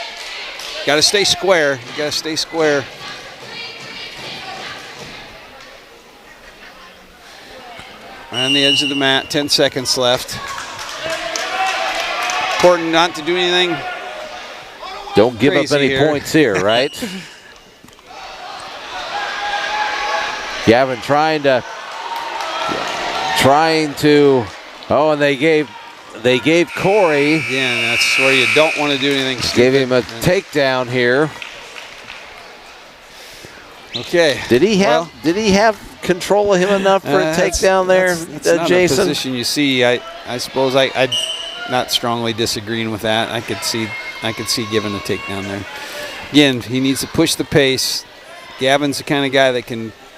Got to stay square. You got to stay square. Right on the edge of the mat. 10 seconds left. Important not to do anything. Don't give up any points here, right? Gavin trying to. Oh, and they gave Corey. Yeah, that's where you don't want to do anything stupid. Gave him a takedown here. Okay. Did he have control of him enough for a takedown there, that's not Jason? a position you see. I suppose I'd not strongly disagreeing with that. I could see giving a takedown there. Again, he needs to push the pace. Gavin's the kind of guy that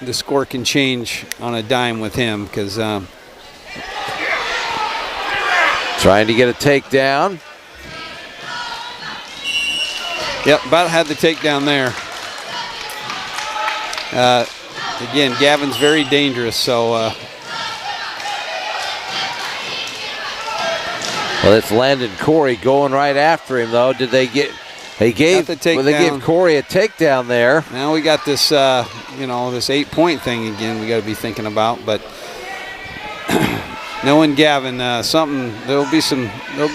the score can change on a dime with him because. Trying to get a takedown. Yep, about had the takedown there. Again, Gavin's very dangerous, so. Well, it's Landon Corey going right after him, though. They gave Corey a takedown there. Now we got this, this 8-point thing again. We got to be thinking about, but knowing Gavin, there'll be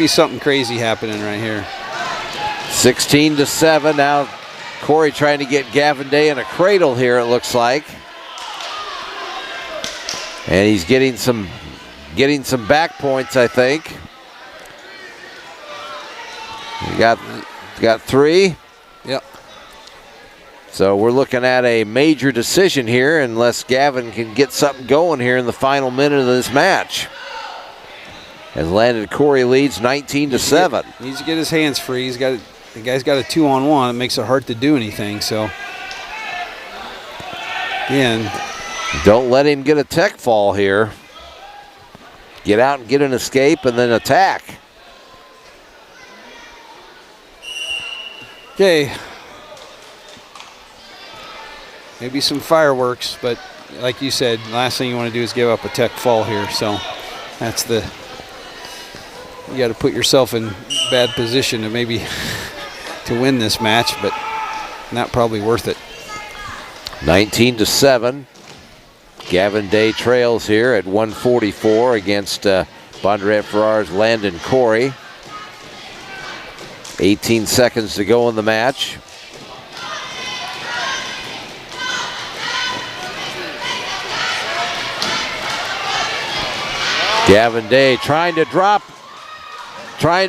something crazy happening right here. 16-7 now. Corey trying to get Gavin Day in a cradle here. It looks like, and he's getting some back points, I think. You got 3. Yep. So we're looking at a major decision here unless Gavin can get something going here in the final minute of this match. As Landon Corey leads 19-7. Needs to get his hands free. The guy's got a 2-on-1. It makes it hard to do anything. So again, don't let him get a tech fall here. Get out and get an escape and then attack. Okay. Maybe some fireworks, but like you said, last thing you want to do is give up a tech fall here. So that's the, you got to put yourself in bad position to maybe to win this match, but not probably worth it. 19-7. Gavin Day trails here at 144 against Bondurant-Farrar's Landon Corey. 18 seconds to go in the match. Gavin Day trying to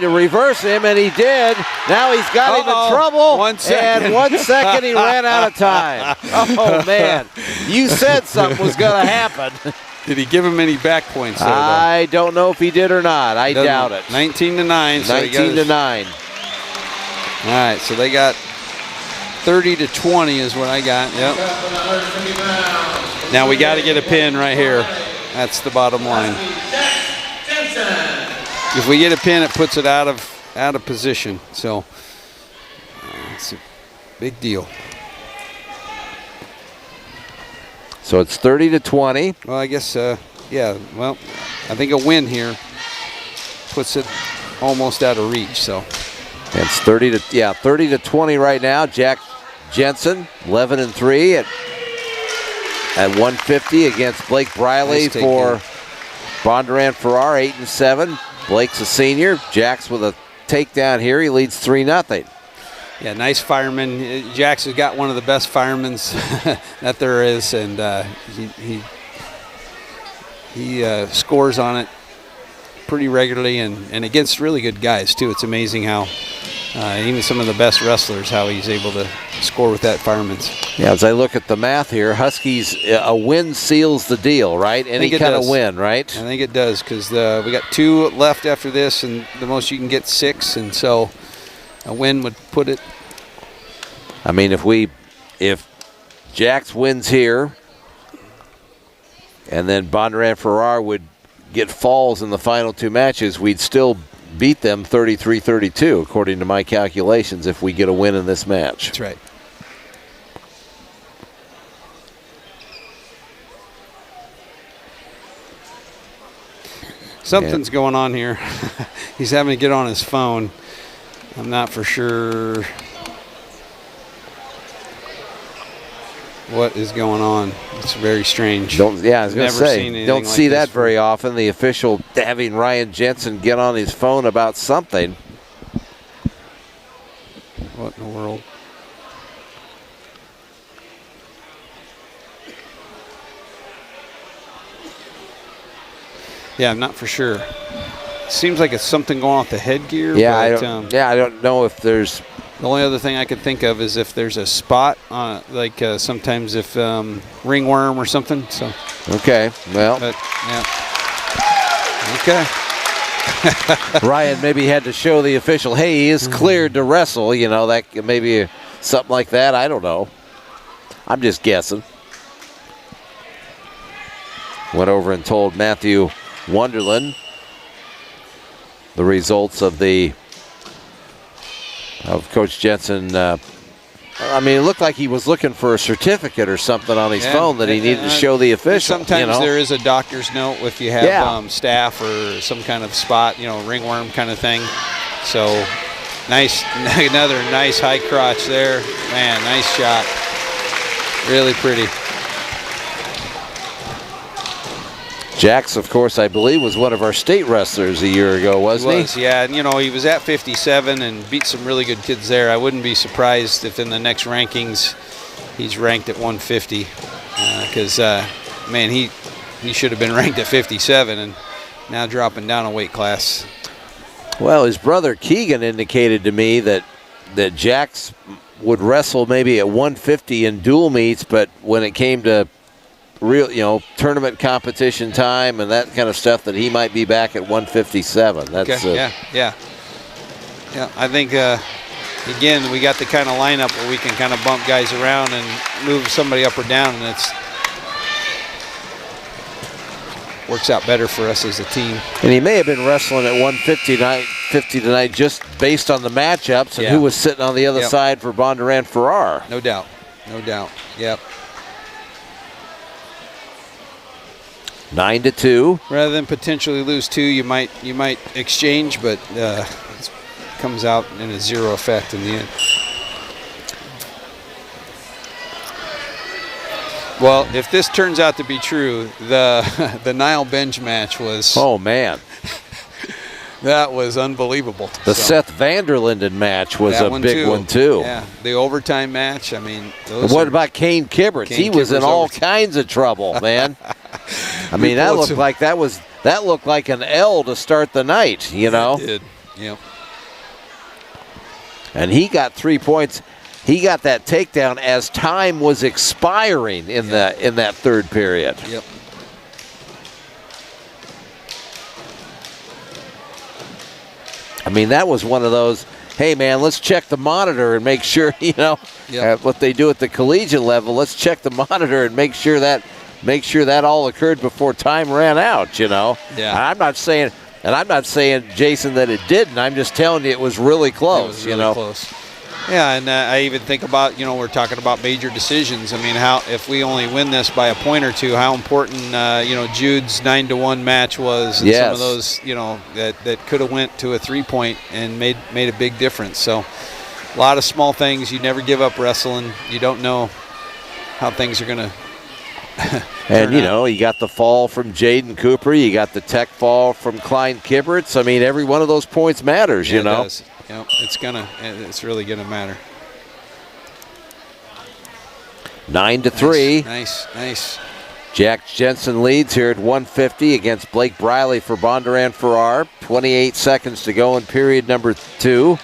reverse him, and he did. Now he's got him in trouble. 1 second. And 1 second, he ran out of time. Oh, man. You said something was going to happen. Did he give him any back points there, though? I don't know if he did or not. I doubt it. 19-9. 19-9. All right, so they got 30-20 is what I got. Yep. Now we got to get a pin right here. That's the bottom line. If we get a pin, it puts it out of position. So it's a big deal. So it's 30-20. Well, I guess yeah. Well, I think a win here puts it almost out of reach. So it's 30-20 right now. Jack Jensen, 11-3 at 150 against Blake Briley Nice for Bondurant-Farrar, 8-7. Blake's a senior. Jack's with a takedown here. He leads 3-0. yeah, nice fireman. Jax has got one of the best firemen that there is, and he scores on it pretty regularly and against really good guys too. It's amazing how even some of the best wrestlers, how he's able to score with that fireman's. Yeah, as I look at the math here, Huskies, a win seals the deal, right? Any kind of win, right? I think it does, because we got 2 left after this, and the most you can get 6, and so a win would put it. I mean, if Jax wins here, and then Bondurant-Farrar would get falls in the final 2 matches, we'd still beat them 33-32, according to my calculations, if we get a win in this match. That's right. Something's going on here. He's having to get on his phone. I'm not for sure what is going on. It's very strange. I was going to say, don't see that very before. often, the official having Ryan Jensen get on his phone about something. What in the world? Yeah, I'm not for sure. Seems like it's something going on with the headgear. Yeah, but, I don't know if there's. The only other thing I could think of is if there's a spot on, like sometimes if ringworm or something. So. Okay, well. But, yeah. Okay. Ryan maybe had to show the official, hey, he is cleared to wrestle. You know, that maybe something like that. I don't know. I'm just guessing. Went over and told Matthew Wonderland the results of Coach Jensen. I mean, it looked like he was looking for a certificate or something on his phone that he needed to show the official. Sometimes there is a doctor's note if you have staph or some kind of spot, ringworm kind of thing. So nice, another nice high crotch there. Man, nice shot. Really pretty. Jax, of course, I believe, was one of our state wrestlers a year ago, wasn't he? Yeah, and he was at 57 and beat some really good kids there. I wouldn't be surprised if in the next rankings he's ranked at 150, because man, he should have been ranked at 57 and now dropping down a weight class. Well, his brother Keegan indicated to me that Jax would wrestle maybe at 150 in dual meets, but when it came to real, tournament competition time and that kind of stuff, that he might be back at 157. That's okay. Yeah. I think again, we got the kind of lineup where we can kind of bump guys around and move somebody up or down, and it's works out better for us as a team. And he may have been wrestling at 150 150 tonight just based on the matchups and who was sitting on the other side for Bondurant-Farrar. No doubt. No doubt. Yep. 9-2. Rather than potentially lose 2, you might exchange, but it comes out in a 0 effect in the end. Well, if this turns out to be true, the Nile bench match was... Oh, man. That was unbelievable. The Seth Vanderlinden match was a big one, too. Yeah, the overtime match, I mean... What about Kane Kibberts? He was in all kinds of trouble, man. I mean, that looked like an L to start the night, you know? It did, yep. And he got 3 points. He got that takedown as time was expiring in that third period. Yep. I mean, that was one of those, hey, man, let's check the monitor and make sure, you know, what they do at the collegiate level. Let's check the monitor and make sure that all occurred before time ran out, you know. Yeah. And I'm not saying, Jason, that it didn't. I'm just telling you it was really close, It was really you know. close. Yeah, and I even think about, we're talking about major decisions. I mean, if we only win this by a point or two, how important, Jude's 9-1 match was, and some of those, that could have went to a 3-point and made a big difference. So a lot of small things. You never give up wrestling. You don't know how things are going to And, you got the fall from Jaden Cooper. You got the tech fall from Klein Kibberts. I mean, every one of those points matters, you know. It does. Yep, it's really gonna matter. 9-3. Nice. Jack Jensen leads here at 150 against Blake Briley for Bondurant-Farrar. 28 seconds to go in period number 2.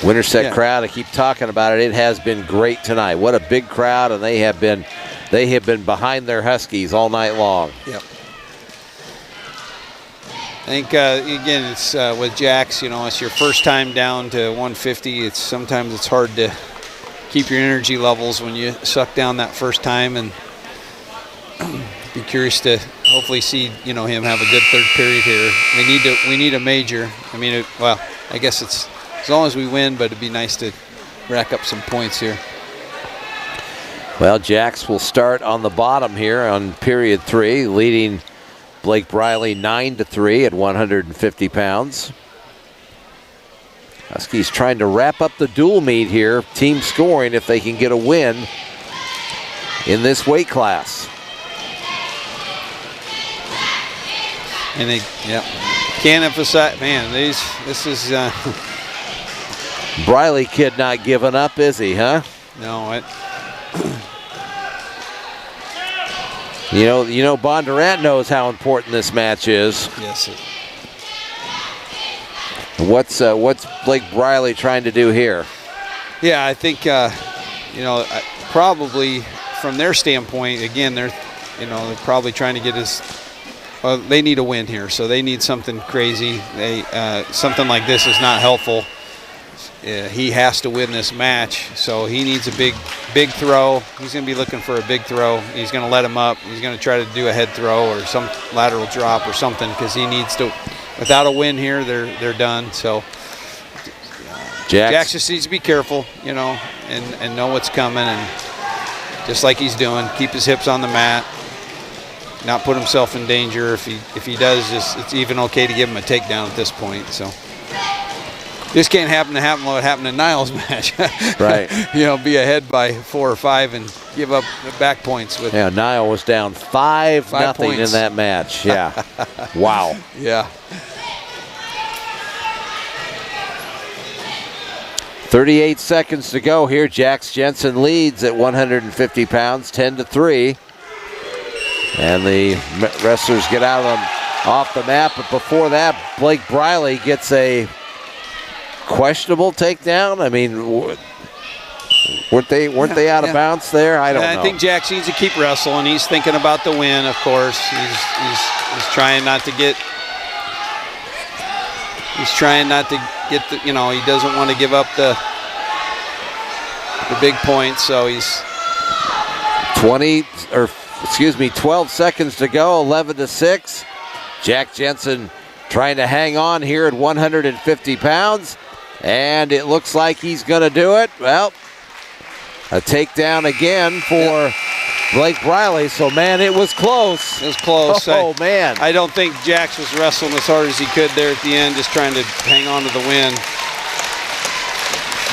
Winterset crowd, I keep talking about it. It has been great tonight. What a big crowd, and they have been behind their Huskies all night long. Yep. I think again, it's with Jax. It's your first time down to 150. Sometimes it's hard to keep your energy levels when you suck down that first time, and be curious to hopefully see him have a good third period here. We need a major. I mean, I guess it's as long as we win, but it'd be nice to rack up some points here. Well, Jax will start on the bottom here on period 3, leading Blake Briley 9-3 at 150 pounds. Huskies trying to wrap up the dual meet here, team scoring if they can get a win in this weight class. And they, can't emphasize, man, this is... Briley kid not giving up, is he, huh? No, Bondurant knows how important this match is. Yes. What's Blake Briley trying to do here? Yeah, I think probably from their standpoint, again, they're probably trying to get they need a win here, so they need something crazy. Something like this is not helpful. He has to win this match, so he needs a big throw. He's going to be looking for a big throw. He's going to let him up. He's going to try to do a head throw or some lateral drop or something, because he needs to. Without a win here, they're done. So Jax just needs to be careful, and know what's coming, and just like he's doing, keep his hips on the mat, not put himself in danger. If he does, it's even okay to give him a takedown at this point. So. This can't happen what happened in Niles' match. Right. Be ahead by 4 or 5 and give up back points. Niles was down 5-0 in that match. Yeah. Wow. Yeah. 38 seconds to go here. Jax Jensen leads at 150 pounds, 10-3. And the wrestlers get out off the mat. But before that, Blake Briley gets a questionable takedown. I mean, weren't they out of bounds there? I don't know. I think Jax needs to keep wrestling. He's thinking about the win, of course. He's trying not to get. He's trying not to get the. He doesn't want to give up the big points. So he's 12 seconds to go, 11-6. Jack Jensen trying to hang on here at 150 pounds. And it looks like he's going to do it. Well, a takedown again for Blake Briley. So, man, it was close. It was close. Man. I don't think Jax was wrestling as hard as he could there at the end, just trying to hang on to the win.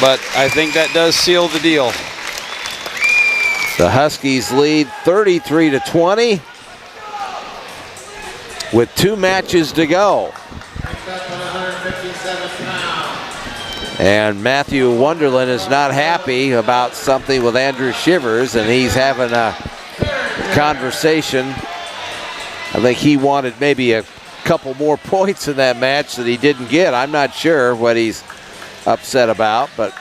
But I think that does seal the deal. The Huskies lead 33-20 with 2 matches to go. And Matthew Wonderland is not happy about something with Andrew Shivers, and he's having a conversation. I think he wanted maybe a couple more points in that match that he didn't get. I'm not sure what he's upset about, but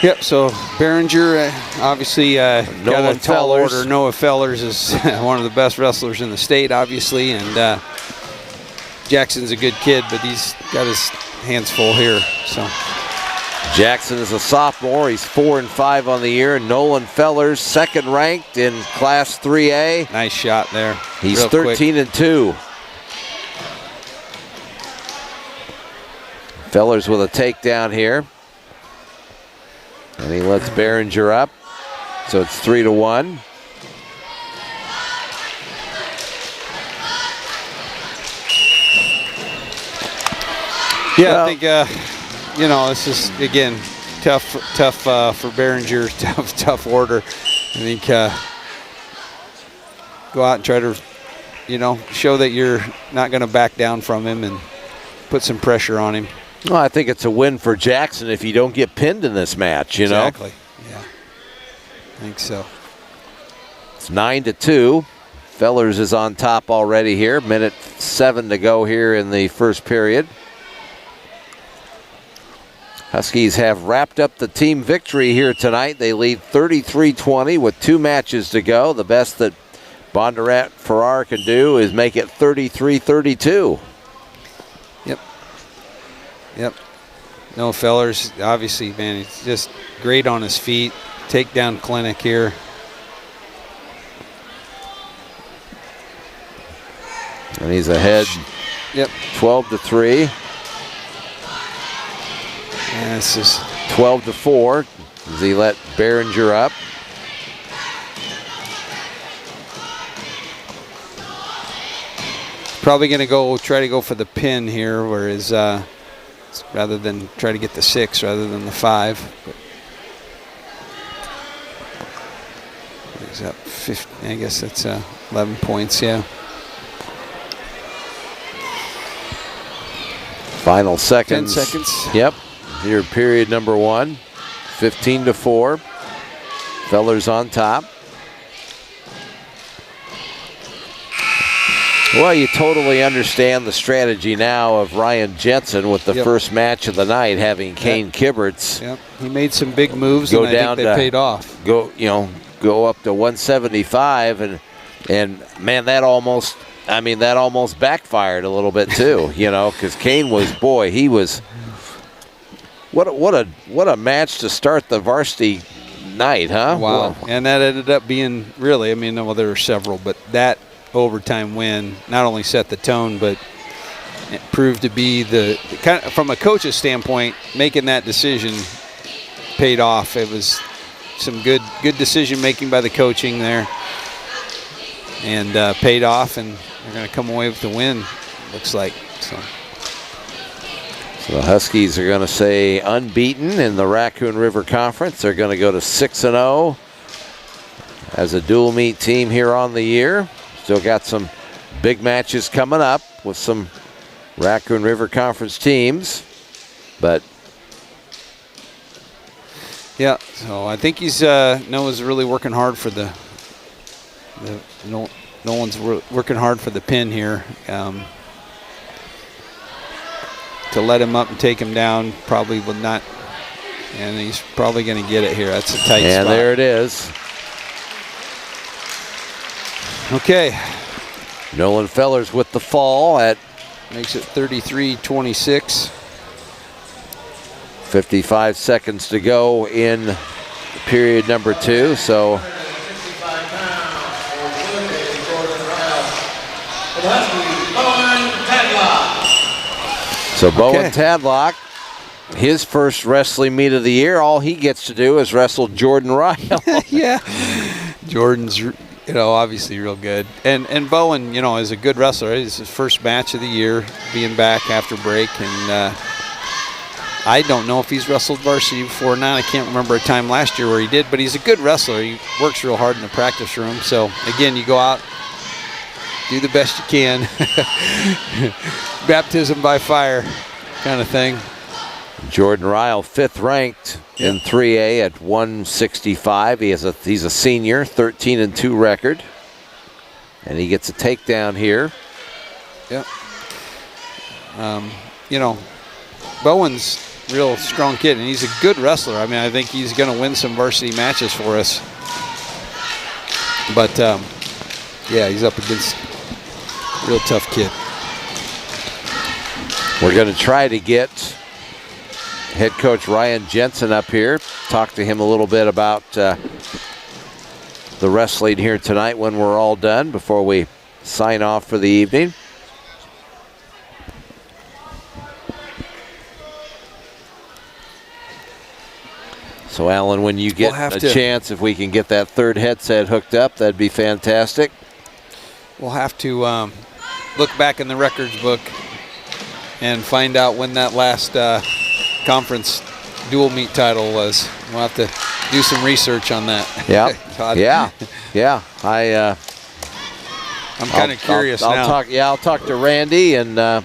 yep, so Behringer, obviously got a tall Fellers. order. Noah Fellers is one of the best wrestlers in the state, obviously, and Jackson's a good kid, but he's got his hands full here. So Jackson is a sophomore. He's 4-5 on the year. Nolan Fellers, second ranked in Class 3A. nice shot there. He's Real quick. 13-2. Fellers with a takedown here. And he lets Behringer up. So it's 3-1. Yeah, Well, I think this is again tough for Behringer. tough order. I think go out and try to show that you're not going to back down from him and put some pressure on him. Well, I think it's a win for Jackson if you don't get pinned in this match, you know? Exactly. Yeah. I think so. It's 9-2. Fellers is on top already here. Minute 7 to go here in the first period. Huskies have wrapped up the team victory here tonight. They lead 33-20 with 2 matches to go. The best that Bondurant-Farrar can do is make it 33-32. Yep. No, Fellers, obviously, man, he's just great on his feet. Takedown clinic here. And he's ahead. Yep. 12-3. And this is 12-4 as he let Behringer up. probably going to try to go for the pin here, whereas rather than try to get the 6 rather than the 5. But is that 50? I guess that's 11 points, yeah. Final seconds. 10 seconds. Yep. Here, period number 1. 15-4. Fellers on top. Well, you totally understand the strategy now of Ryan Jensen with the first match of the night, having Kane Kibberts. Yep. He made some big moves, go and I down think they paid off. Go up to 175, and man, that almost backfired a little bit too. Because Kane was, he was. What a match to start the varsity night, huh? Wow. Well, And that ended up being really, there were several, but that overtime win not only set the tone, but it proved to be the kind of, from a coach's standpoint, making that decision paid off. It was some good decision making by the coaching there, and paid off, and they're going to come away with the win, looks like. So the Huskies are going to stay unbeaten in the Raccoon River Conference. They're going to go to 6-0 as a dual meet team here on the year. Still got some big matches coming up with some Raccoon River Conference teams, but yeah. So I think Noah's really working hard for Nolan's working hard for the pin here. To let him up and take him down probably will not, and he's probably going to get it here. That's a tight spot. And there it is. Okay. Nolan Fellers with the fall at makes it 33-26. 55 seconds to go in period number 2. So Bowen Tadlock, his first wrestling meet of the year, all he gets to do is wrestle Jordan Ryle. Yeah, Jordan's, obviously real good. And Bowen, is a good wrestler. It's his first match of the year, being back after break. And I don't know if he's wrestled varsity before or not. I can't remember a time last year where he did, but he's a good wrestler. He works real hard in the practice room. So, again, you go out, do the best you can. Baptism by fire kind of thing. Jordan Ryle, 5th ranked in 3A at 165. He's a senior, 13-2 record. And he gets a takedown here. Yeah. Bowen's real strong kid, and he's a good wrestler. I mean, I think he's going to win some varsity matches for us. But, he's up against a real tough kid. We're going to try to get head coach Ryan Jensen up here, talk to him a little bit about the wrestling here tonight when we're all done before we sign off for the evening. So, Alan, when you get a chance, if we can get that third headset hooked up, that'd be fantastic. We'll have to look back in the records book and find out when that last conference dual meet title was. We'll have to do some research on that. Yeah, yeah. I'm kind of curious now. I'll talk to Randy and I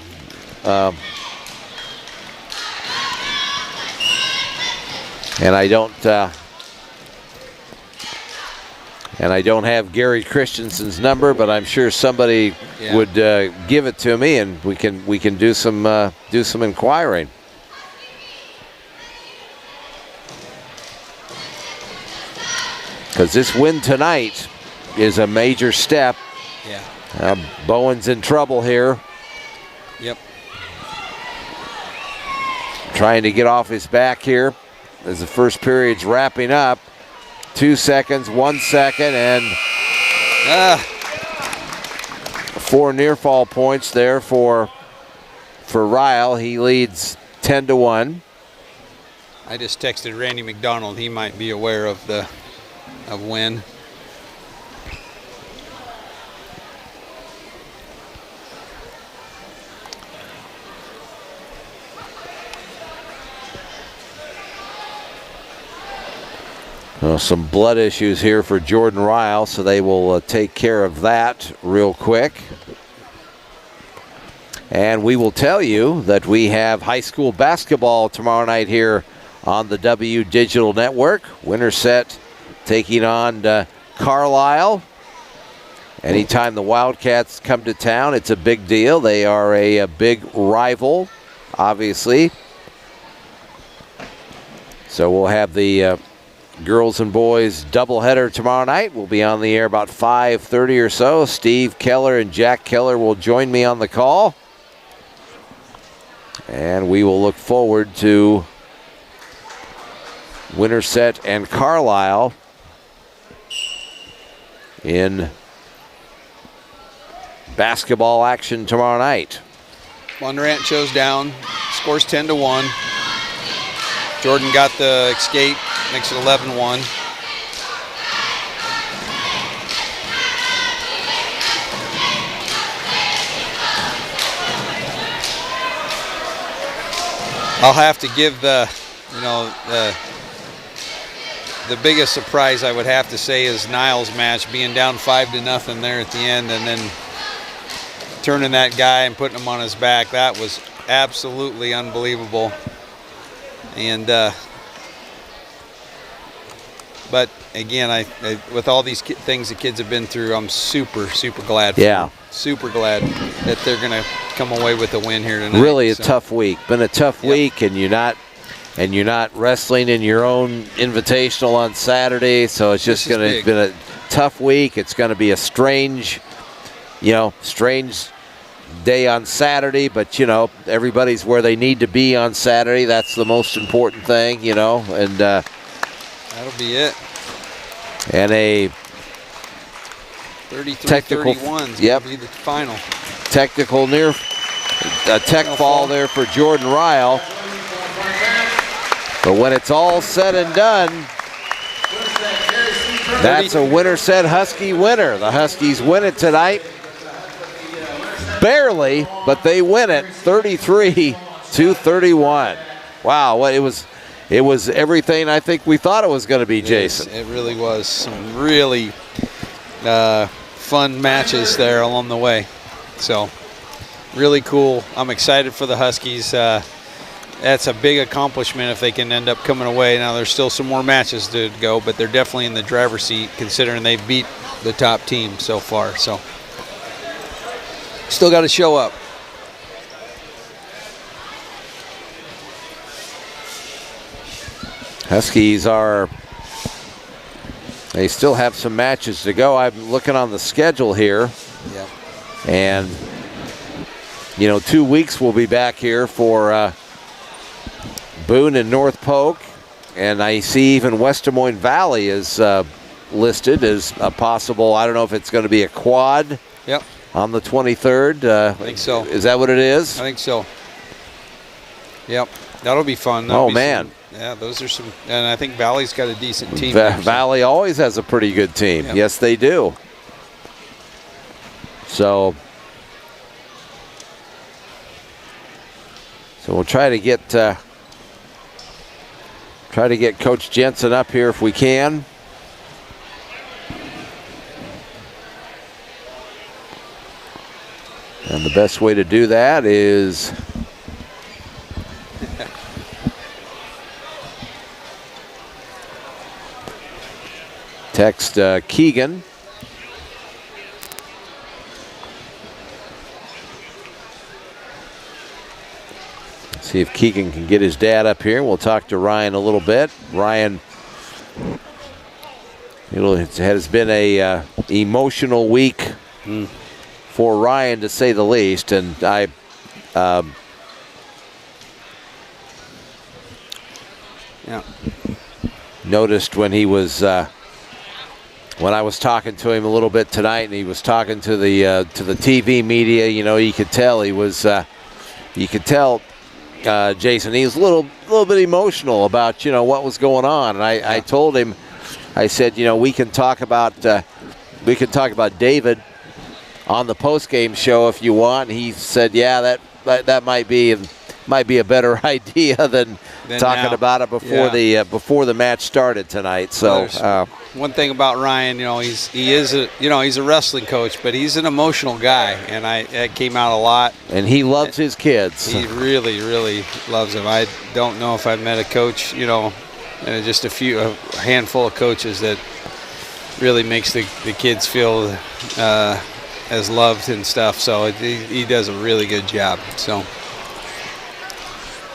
don't have Gary Christensen's number, but I'm sure somebody would give it to me, and we can do some inquiring. Because this win tonight is a major step. Yeah. Bowen's in trouble here. Yep. Trying to get off his back here as the first period's wrapping up. 2 seconds, 1 second, and 4 near fall points there for Ryle. He leads 10-1. I just texted Randy McDonald. He might be aware of win. Some blood issues here for Jordan Ryle, so they will take care of that real quick. And we will tell you that we have high school basketball tomorrow night here on the W Digital Network. Winterset taking on Carlisle. Anytime the Wildcats come to town, it's a big deal. They are a big rival, obviously. So we'll have the girls and boys doubleheader tomorrow night. We'll be on the air about 5:30 or so. Steve Keller and Jack Keller will join me on the call. And we will look forward to Winterset and Carlisle in basketball action tomorrow night. Bondurant shows down, scores 10-1. Jordan got the escape, makes it 11-1. I'll have to give the biggest surprise I would have to say is Niles' match, being down 5-0 there at the end, and then turning that guy and putting him on his back. That was absolutely unbelievable. And but again, I with all these things the kids have been through, I'm super glad for them. Super glad that they're going to come away with a win here tonight. Really a tough week. Been a tough week, and you're not wrestling in your own invitational on Saturday, so it's just going to been a tough week. It's going to be a strange day on Saturday, but, everybody's where they need to be on Saturday. That's the most important thing, and that'll be it. And a 33-31 is yep, going to be the final. Technical tech fall there for Jordan Ryle. But when it's all said and done, that's a Winterset Husky winner. The Huskies win it tonight. Barely, but they win it 33-31. Wow, it was everything I think we thought it was going to be, Jason. It really was some really fun matches there along the way. So really cool. I'm excited for the Huskies. That's a big accomplishment if they can end up coming away. Now there's still some more matches to go, but they're definitely in the driver's seat considering they beat the top team so far. So still got to show up. Huskies they still have some matches to go. I'm looking on the schedule here. Yeah. And, 2 weeks we'll be back here for Boone and North Polk. And I see even West Des Moines Valley is listed as a possible, I don't know if it's going to be a quad. Yep. On the 23rd. I think so. Is that what it is? I think so. Yep. That'll be fun. Oh, man. Yeah, those are some, and I think Valley's got a decent team. Valley always has a pretty good team. Yep. Yes, they do. So we'll try to get Coach Jensen up here if we can. And the best way to do that is text Keegan. See if Keegan can get his dad up here. We'll talk to Ryan a little bit. Ryan, it has been a emotional week for Ryan, to say the least. And I noticed when he was when I was talking to him a little bit tonight, and he was talking to the TV media. You could tell he was. Jason, he was a little bit emotional about what was going on, and I told him, I said, we can talk about David on the post-game show if you want. And he said, yeah, that might be a better idea than talking about it before the match started tonight. So one thing about Ryan, he's a wrestling coach, but he's an emotional guy, and that came out a lot. And he loves his kids. He really, really loves them. I don't know if I've met a coach, and just a handful of coaches that really makes the kids feel as loved and stuff. So he does a really good job. So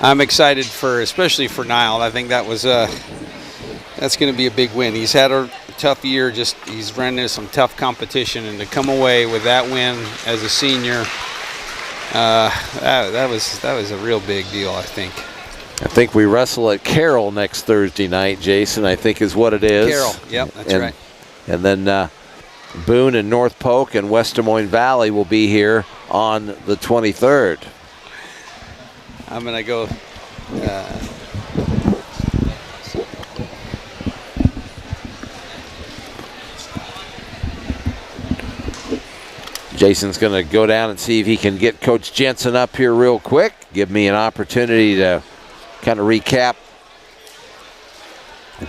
I'm excited especially for Niall. I think that's going to be a big win. He's had a tough year. He's run into some tough competition, and to come away with that win as a senior, that was a real big deal, I think. I think we wrestle at Carroll next Thursday night, Jason, I think is what it is. Carroll, yep, that's right. And then Boone and North Polk and West Des Moines Valley will be here on the 23rd. I'm going to go. Jason's going to go down and see if he can get Coach Jensen up here real quick. Give me an opportunity to kind of recap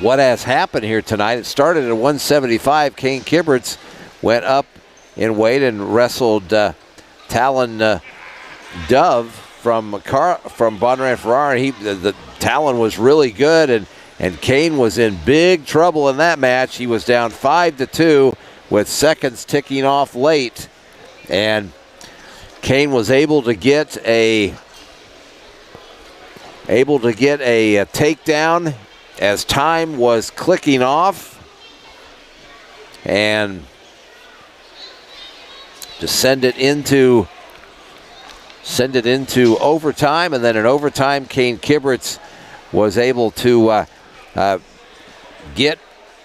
what has happened here tonight. It started at 175. Kane Kibberts went up in weight and wrestled Talon Dove from Bondurant-Farrar. The Talon was really good, and Kane was in big trouble in that match. He was down 5-2 with seconds ticking off late, and Kane was able to get a takedown as time was clicking off, and to send it into send it into overtime, and then in overtime, Kane Kibritz was able to get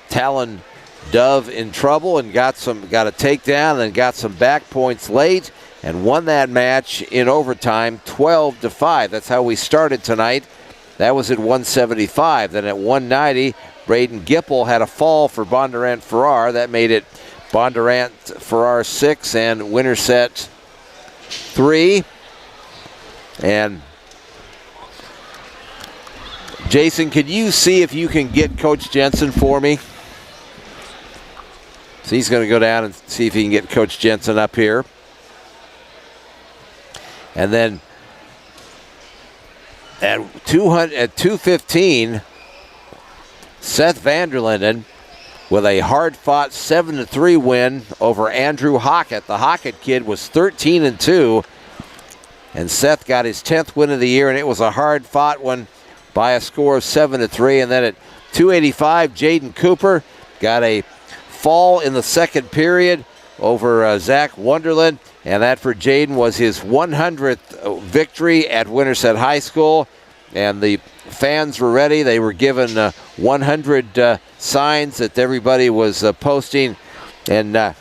Talon Dove in trouble and got a takedown and got some back points late and won that match in overtime 12-5. That's how we started tonight. That was at 175. Then at 190, Braden Gipple had a fall for Bondurant-Farrar. That made it Bondurant-Farrar 6 and Winterset 3. And Jason, could you see if you can get Coach Jensen for me? So he's going to go down and see if he can get Coach Jensen up here. And then at 215, Seth Vanderlinden with a hard-fought 7-3 win over Andrew Hockett. The Hockett kid was 13-2, and Seth got his 10th win of the year, and it was a hard-fought one by a score of 7-3. And then at 285, Jaden Cooper got a fall in the second period over Zach Wonderland, and that for Jaden was his 100th victory at Winterset High School. And the fans were ready. They were given 100 signs that everybody was posting and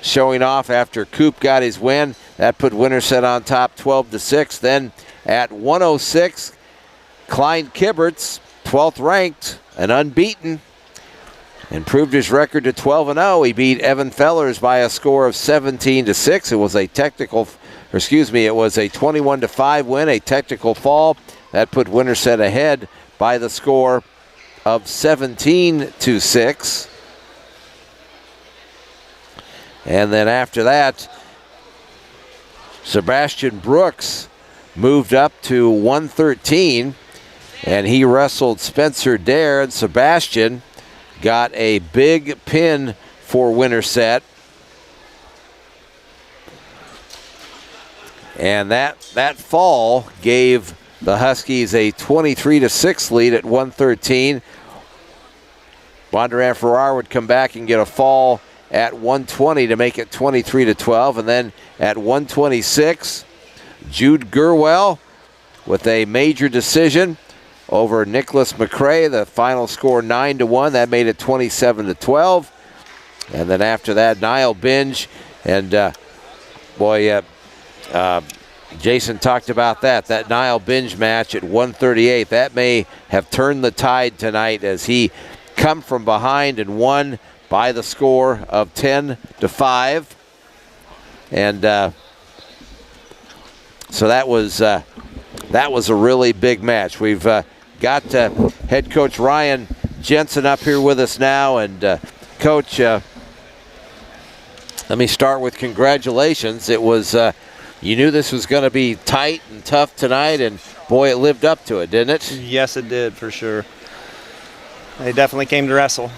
showing off after Coop got his win. That put Winterset on top 12-6. Then at 106, Klein Kibberts, 12th ranked and unbeaten, improved his record to 12-0. He beat Evan Fellers by a score of 17-6. It was a 21-5 win, a technical fall. That put Winterset ahead by the score of 17-6. And then after that, Sebastian Brooks moved up to 113, and he wrestled Spencer Dare, and Sebastian got a big pin for Winterset. And that fall gave the Huskies a 23-6 lead at 113. Bondurant-Farrar would come back and get a fall at 120 to make it 23-12. And then at 126, Jude Gurwell with a major decision over Nicholas McCrae. The final score 9-1. That made it 27-12. And then after that, Niall Binge. And Jason talked about that Niall Binge match at 138. That may have turned the tide tonight as he come from behind and won by the score of 10-5. And so that was a really big match. We've got head coach Ryan Jensen up here with us now. And Coach, let me start with congratulations. It was, you knew this was going to be tight and tough tonight, and boy, it lived up to it, didn't it? Yes, it did, for sure. They definitely came to wrestle.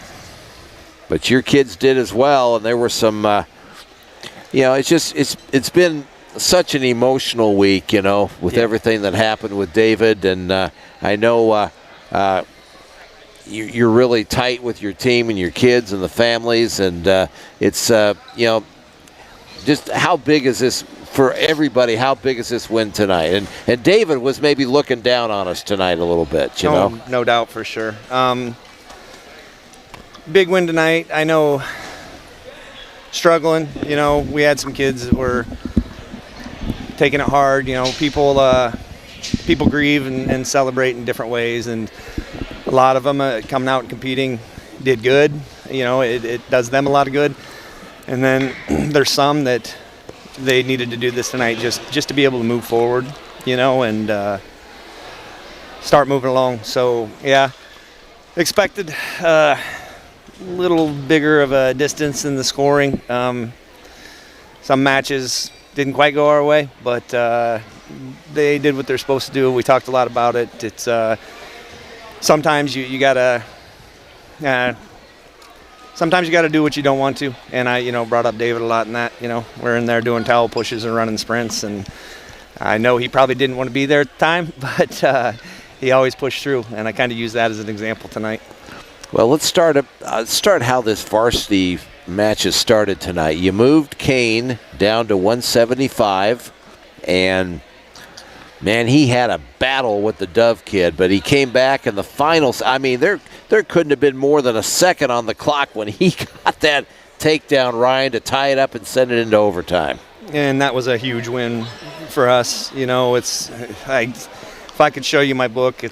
But your kids did as well, and there were some, it's been such an emotional week, with everything that happened with David. And I know you're really tight with your team and your kids and the families. And it's, just how big is this for everybody? How big is this win tonight? And David was maybe looking down on us tonight a little bit, know? No doubt, for sure. Big win tonight. I know, struggling. We had some kids that were taking it hard. People grieve and celebrate in different ways, and a lot of them coming out and competing did good. It does them a lot of good. And then there's some that they needed to do this tonight just to be able to move forward, and start moving along. So yeah, expected a little bigger of a distance in the scoring. Some matches didn't quite go our way, but they did what they're supposed to do. We talked a lot about it. It's sometimes you gotta sometimes you gotta do what you don't want to. And I brought up David a lot in that. We're in there doing towel pushes and running sprints, and I know he probably didn't want to be there at the time, but he always pushed through, and I kind of use that as an example tonight. Well, let's start how this varsity matches started tonight. You moved Kane down to 175, and Man, he had a battle with the Dove kid, but he came back in the finals. I mean, there couldn't have been more than a second on the clock when he got that takedown, Ryan, to tie it up and send it into overtime. And that was a huge win for us. You know, if I could show you my book,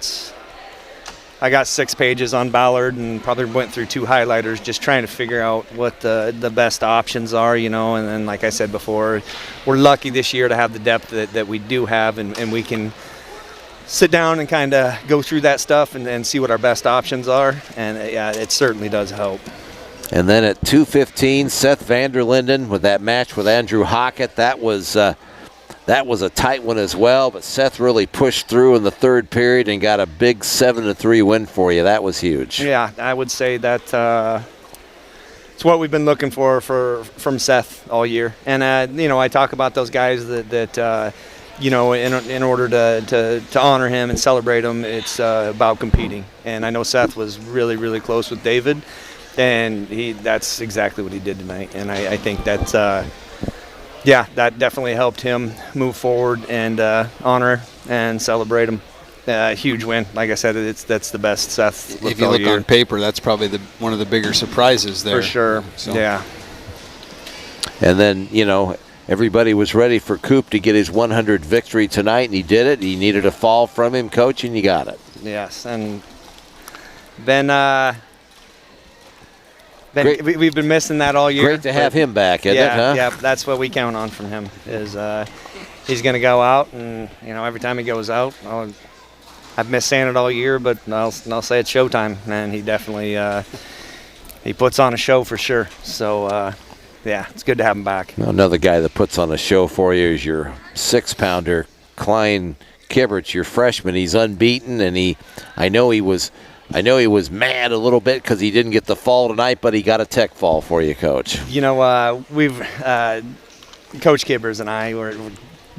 I got 6 pages on Ballard and probably went through 2 highlighters just trying to figure out what the best options are, you know. And then, like I said before, we're lucky this year to have the depth that we do have, and we can sit down and kind of go through that stuff and see what our best options are. And, yeah, it certainly does help. And then at 2:15, Seth Vanderlinden with that match with Andrew Hockett. That was a tight one as well, but Seth really pushed through in the third period and got a big 7-3 win for you. That was huge. Yeah, I would say that it's what we've been looking for from Seth all year. And you know, I talk about those guys that you know, in order to honor him and celebrate him, it's about competing. And I know Seth was really, really close with David, and that's exactly what he did tonight. And I think that's yeah, that definitely helped him move forward and honor and celebrate him. Huge win. Like I said, that's the best Seth looked if you all look year. on paper, that's probably one of the bigger surprises there. For sure. So. Yeah. And then, you know, everybody was ready for Coop to get his 100 victory tonight, and he did it. He needed a fall from him, Coach, and you got it. Yes, and then we've been missing that all year. Great to have him back, isn't it, huh? Yeah, that's what we count on from him. Is he's going to go out, and you know, every time he goes out, I've missed saying it all year, but I'll say it's showtime, and he definitely he puts on a show for sure. So yeah, it's good to have him back. Another guy that puts on a show for you is your 6-pounder, Klein Kibberts, your freshman. He's unbeaten, and I know he was mad a little bit because he didn't get the fall tonight, but he got a tech fall for you, Coach. You know, we've Coach Kibbers and I were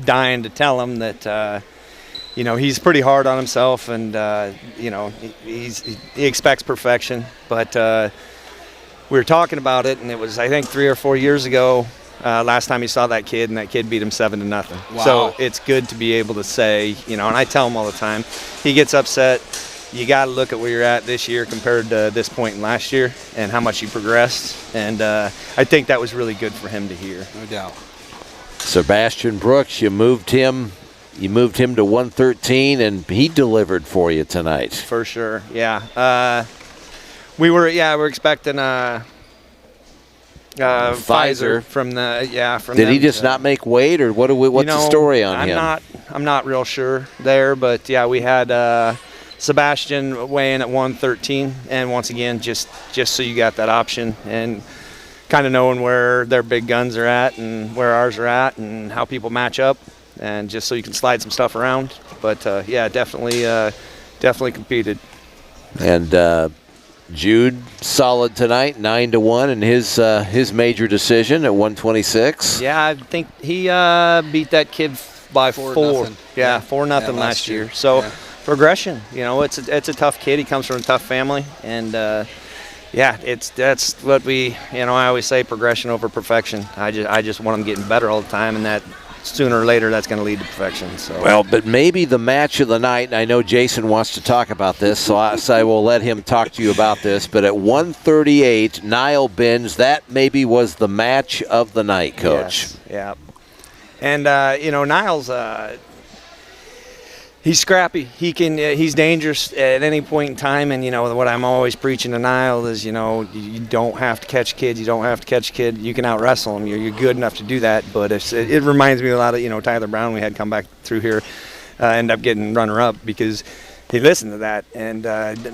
dying to tell him that you know, he's pretty hard on himself, and you know, he expects perfection. But we were talking about it, and it was, I think, 3 or 4 years ago. Last time he saw that kid, and that kid beat him 7-0. Wow. So it's good to be able to say, you know, and I tell him all the time, he gets upset. You got to look at where you're at this year compared to this point in last year and how much you progressed. And I think that was really good for him to hear. No doubt. Sebastian Brooks, you moved him to 113, and he delivered for you tonight. For sure, yeah. We're expecting Pfizer from the Did he just not make weight, or what's the story on him? I'm not real sure there, but yeah, we had Sebastian weigh in at 113, and once again, just so you got that option and kind of knowing where their big guns are at and where ours are at and how people match up, and just so you can slide some stuff around. But yeah, definitely competed. And Jude solid tonight, 9-1 in his major decision at 126. Yeah, I think he beat that kid by 4. Yeah, 4-0 last year. So. Yeah. Progression, you know, it's a tough kid. He comes from a tough family, and yeah, that's what we, you know, I always say, progression over perfection. I just want him getting better all the time, and that sooner or later that's going to lead to perfection. So well, but maybe the match of the night, and I know Jason wants to talk about this, so I will let him talk to you about this. But at 138, Niall Binge, that maybe was the match of the night, Coach. Yes, yeah, and you know, Niall's. He's scrappy. He's dangerous at any point in time. And you know what I'm always preaching to Niall is, you know, you don't have to catch kids. You don't have to catch a kid. You can out wrestle him. You're good enough to do that. But it reminds me a lot of, you know, Tyler Brown. We had come back through here, end up getting runner up because he listened to that. And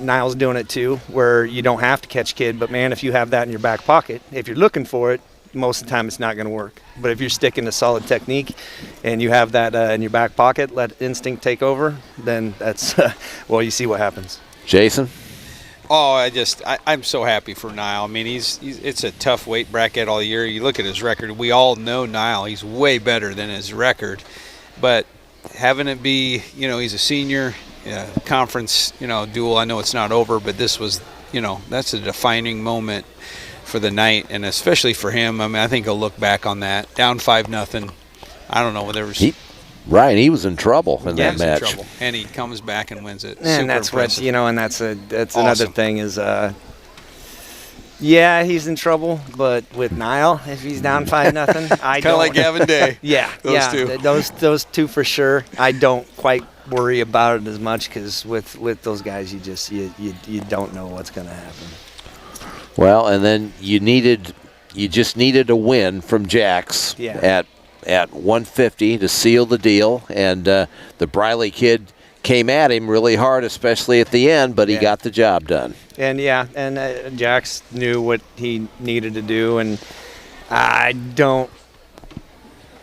Niall's doing it too, where you don't have to catch kid. But man, if you have that in your back pocket, if you're looking for it, most of the time it's not going to work. But if you're sticking to solid technique and you have that in your back pocket, let instinct take over, then that's, well, you see what happens. Jason? Oh, I'm so happy for Niall. I mean, it's a tough weight bracket all year. You look at his record. We all know Niall. He's way better than his record. But having it be, you know, he's a senior, conference, you know, duel. I know it's not over, but this was, you know, that's a defining moment for the night, and especially for him. I mean, I think he'll look back on that. Down 5-0. I don't know whether it was Right, he was in trouble in that He's in match. trouble. And he comes back and wins it. And Super that's impressive. what, and that's Awesome. another thing is, yeah, he's in trouble, but with Niall, if he's down 5-0, I Kind don't. of like Gavin Day. Yeah, Those two. those two for sure. I don't quite worry about it as much because with those guys, you don't know what's going to happen. Well, and then you just needed a win from Jax Yeah. at 150 to seal the deal, and the Briley kid came at him really hard, especially at the end, but he got the job done. And Jax knew what he needed to do, and I don't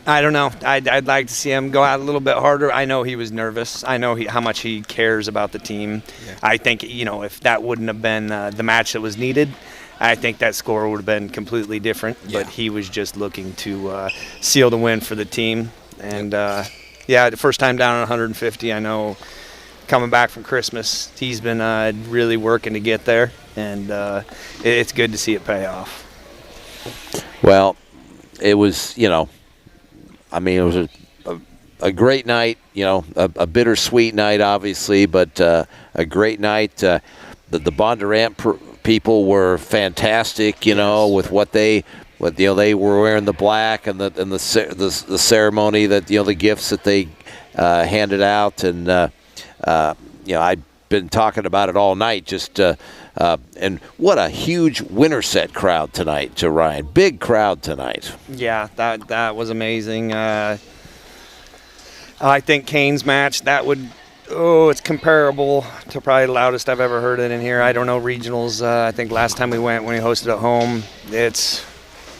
know. I'd like to see him go out a little bit harder. I know he was nervous. I know how much he cares about the team. Yeah. I think if that wouldn't have been the match that was needed, I think that score would have been completely different. Yeah. But he was just looking to seal the win for the team. And the first time down at 150, I know. Coming back from Christmas, he's been really working to get there, and it's good to see it pay off. Well, it was, it was a great night, a bittersweet night, obviously, but a great night. The Bondurant people were fantastic, with what they were wearing the black and the ceremony that the gifts that they handed out, and I've been talking about it all night. And what a huge Winterset crowd tonight, Ryan. Big crowd tonight. Yeah, that was amazing. I think Kane's match, it's comparable to probably the loudest I've ever heard it in here. I don't know regionals. I think last time we went when we hosted at home, that's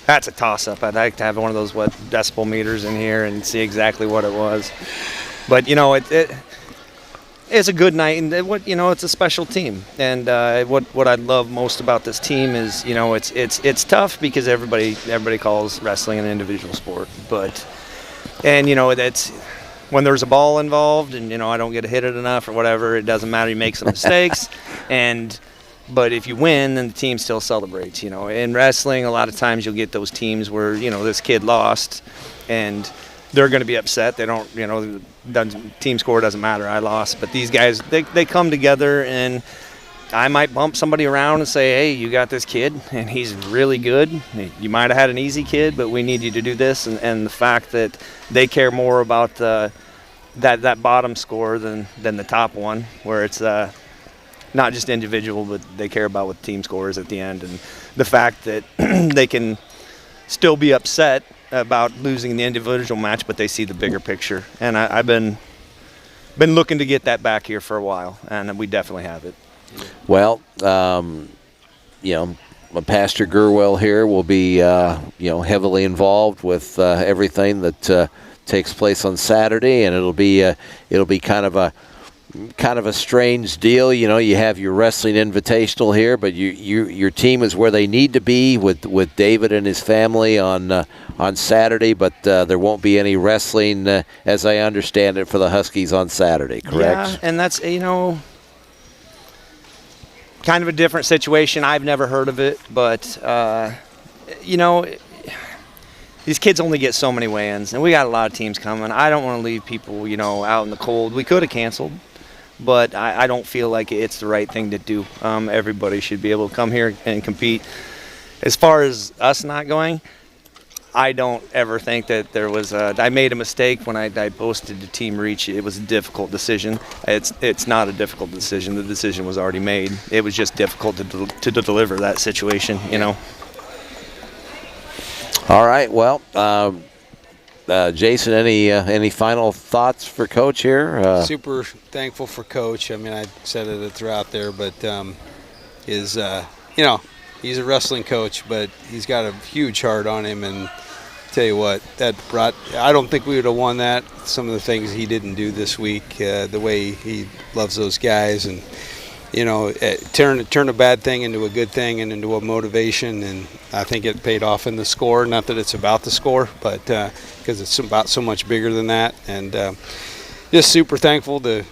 a toss-up. I'd like to have one of those decibel meters in here and see exactly what it was. But it's a good night, and it's a special team. And what I love most about this team is, it's tough because everybody calls wrestling an individual sport. That's when there's a ball involved, and I don't get hit it enough or whatever. It doesn't matter. You make some mistakes, but if you win, then the team still celebrates. In wrestling, a lot of times you'll get those teams where this kid lost, and they're going to be upset. They don't, team score doesn't matter. I lost. But these guys, they come together, and I might bump somebody around and say, hey, you got this kid, and he's really good. You might have had an easy kid, but we need you to do this. And the fact that they care more about that bottom score than the top one, where it's not just individual, but they care about what the team score is at the end. And the fact that they can still be upset about losing the individual match, but they see the bigger picture. And I've been looking to get that back here for a while, and we definitely have it. Well, Pastor Gurwell here will be, heavily involved with everything that takes place on Saturday, and it'll be kind of a strange deal. You have your wrestling invitational here, but your team is where they need to be with David and his family on Saturday, but there won't be any wrestling, as I understand it, for the Huskies on Saturday, correct? Yeah, and that's, kind of a different situation. I've never heard of it, but, these kids only get so many weigh-ins, and we got a lot of teams coming. I don't want to leave people, out in the cold. We could have canceled, but I don't feel like it's the right thing to do. Everybody should be able to come here and compete. As far as us not going, I don't ever think that there was I made a mistake when I posted to Team Reach. It was a difficult decision. It's not a difficult decision. The decision was already made. It was just difficult to deliver that situation, All right. Well, Jason, any final thoughts for Coach here? Super thankful for Coach. I mean, I said it throughout there, but he's a wrestling coach, but he's got a huge heart on him. And tell you what, I don't think we would have won that. Some of the things he didn't do this week, the way he loves those guys, and turn a bad thing into a good thing and into a motivation. And I think it paid off in the score. Not that it's about the score, but because it's about so much bigger than that. And just super thankful to,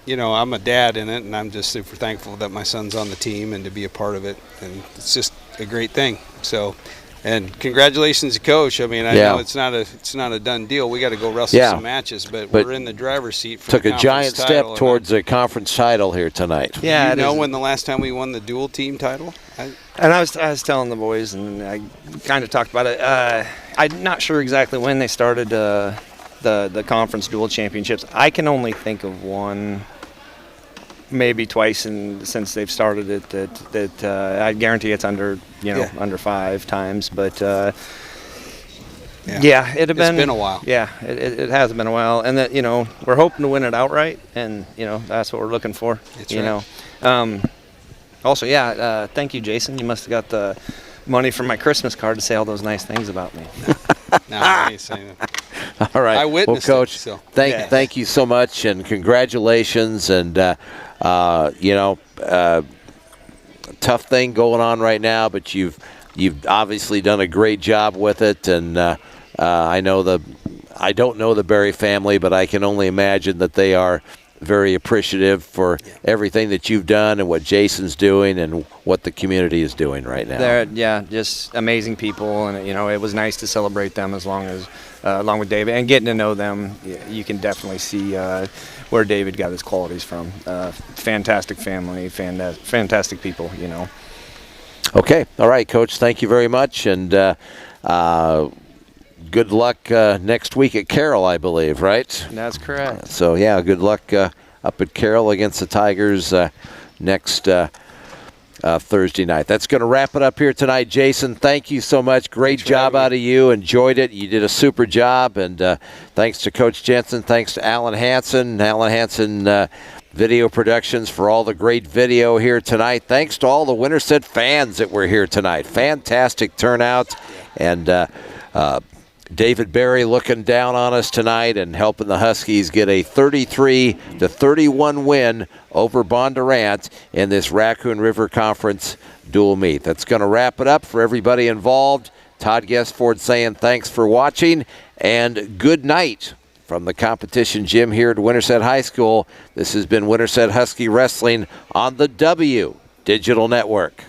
I'm a dad in it, and I'm just super thankful that my son's on the team and to be a part of it. And it's just a great thing. So And congratulations to Coach. I mean, I Yeah. know it's not a done deal. We got to go wrestle Yeah. some matches, but But we're in the driver's seat for Took the a giant conference step title. towards a conference title here tonight. Yeah, Do it you know is. when the last time we won the dual team title? And I was telling the boys, and I kind of talked about it. I'm not sure exactly when they started the conference dual championships. I can only think of one, maybe twice since they've started it. That I guarantee it's under under 5 times. But yeah, it'd have been. It's been a while. Yeah, it has been a while, and that we're hoping to win it outright, and that's what we're looking for. That's right. Also, thank you, Jason. You must have got the money from my Christmas card to say all those nice things about me. No, I ain't saying that. All right. I witnessed well, Coach, it, so. thank you so much, and congratulations. And, tough thing going on right now, but you've obviously done a great job with it. And I don't know the Berry family, but I can only imagine that they are very appreciative for everything that you've done and what Jason's doing and what the community is doing right now. They're just amazing people, and it was nice to celebrate them along with David and getting to know them. You can definitely see where David got his qualities from. Fantastic family, fantastic people. Okay, all right, Coach. Thank you very much, and good luck next week at Carroll, I believe, right? That's correct. So, good luck up at Carroll against the Tigers next Thursday night. That's going to wrap it up here tonight. Jason, thank you so much. Great job out of you. Enjoyed it. You did a super job. And thanks to Coach Jensen. Thanks to Alan Hansen. Alan Hansen Video Productions for all the great video here tonight. Thanks to all the Winterset fans that were here tonight. Fantastic turnout. And David Berry looking down on us tonight and helping the Huskies get a 33-31 win over Bondurant in this Raccoon River Conference dual meet. That's going to wrap it up for everybody involved. Todd Guestford saying thanks for watching and good night from the competition gym here at Winterset High School. This has been Winterset Husky Wrestling on the W Digital Network.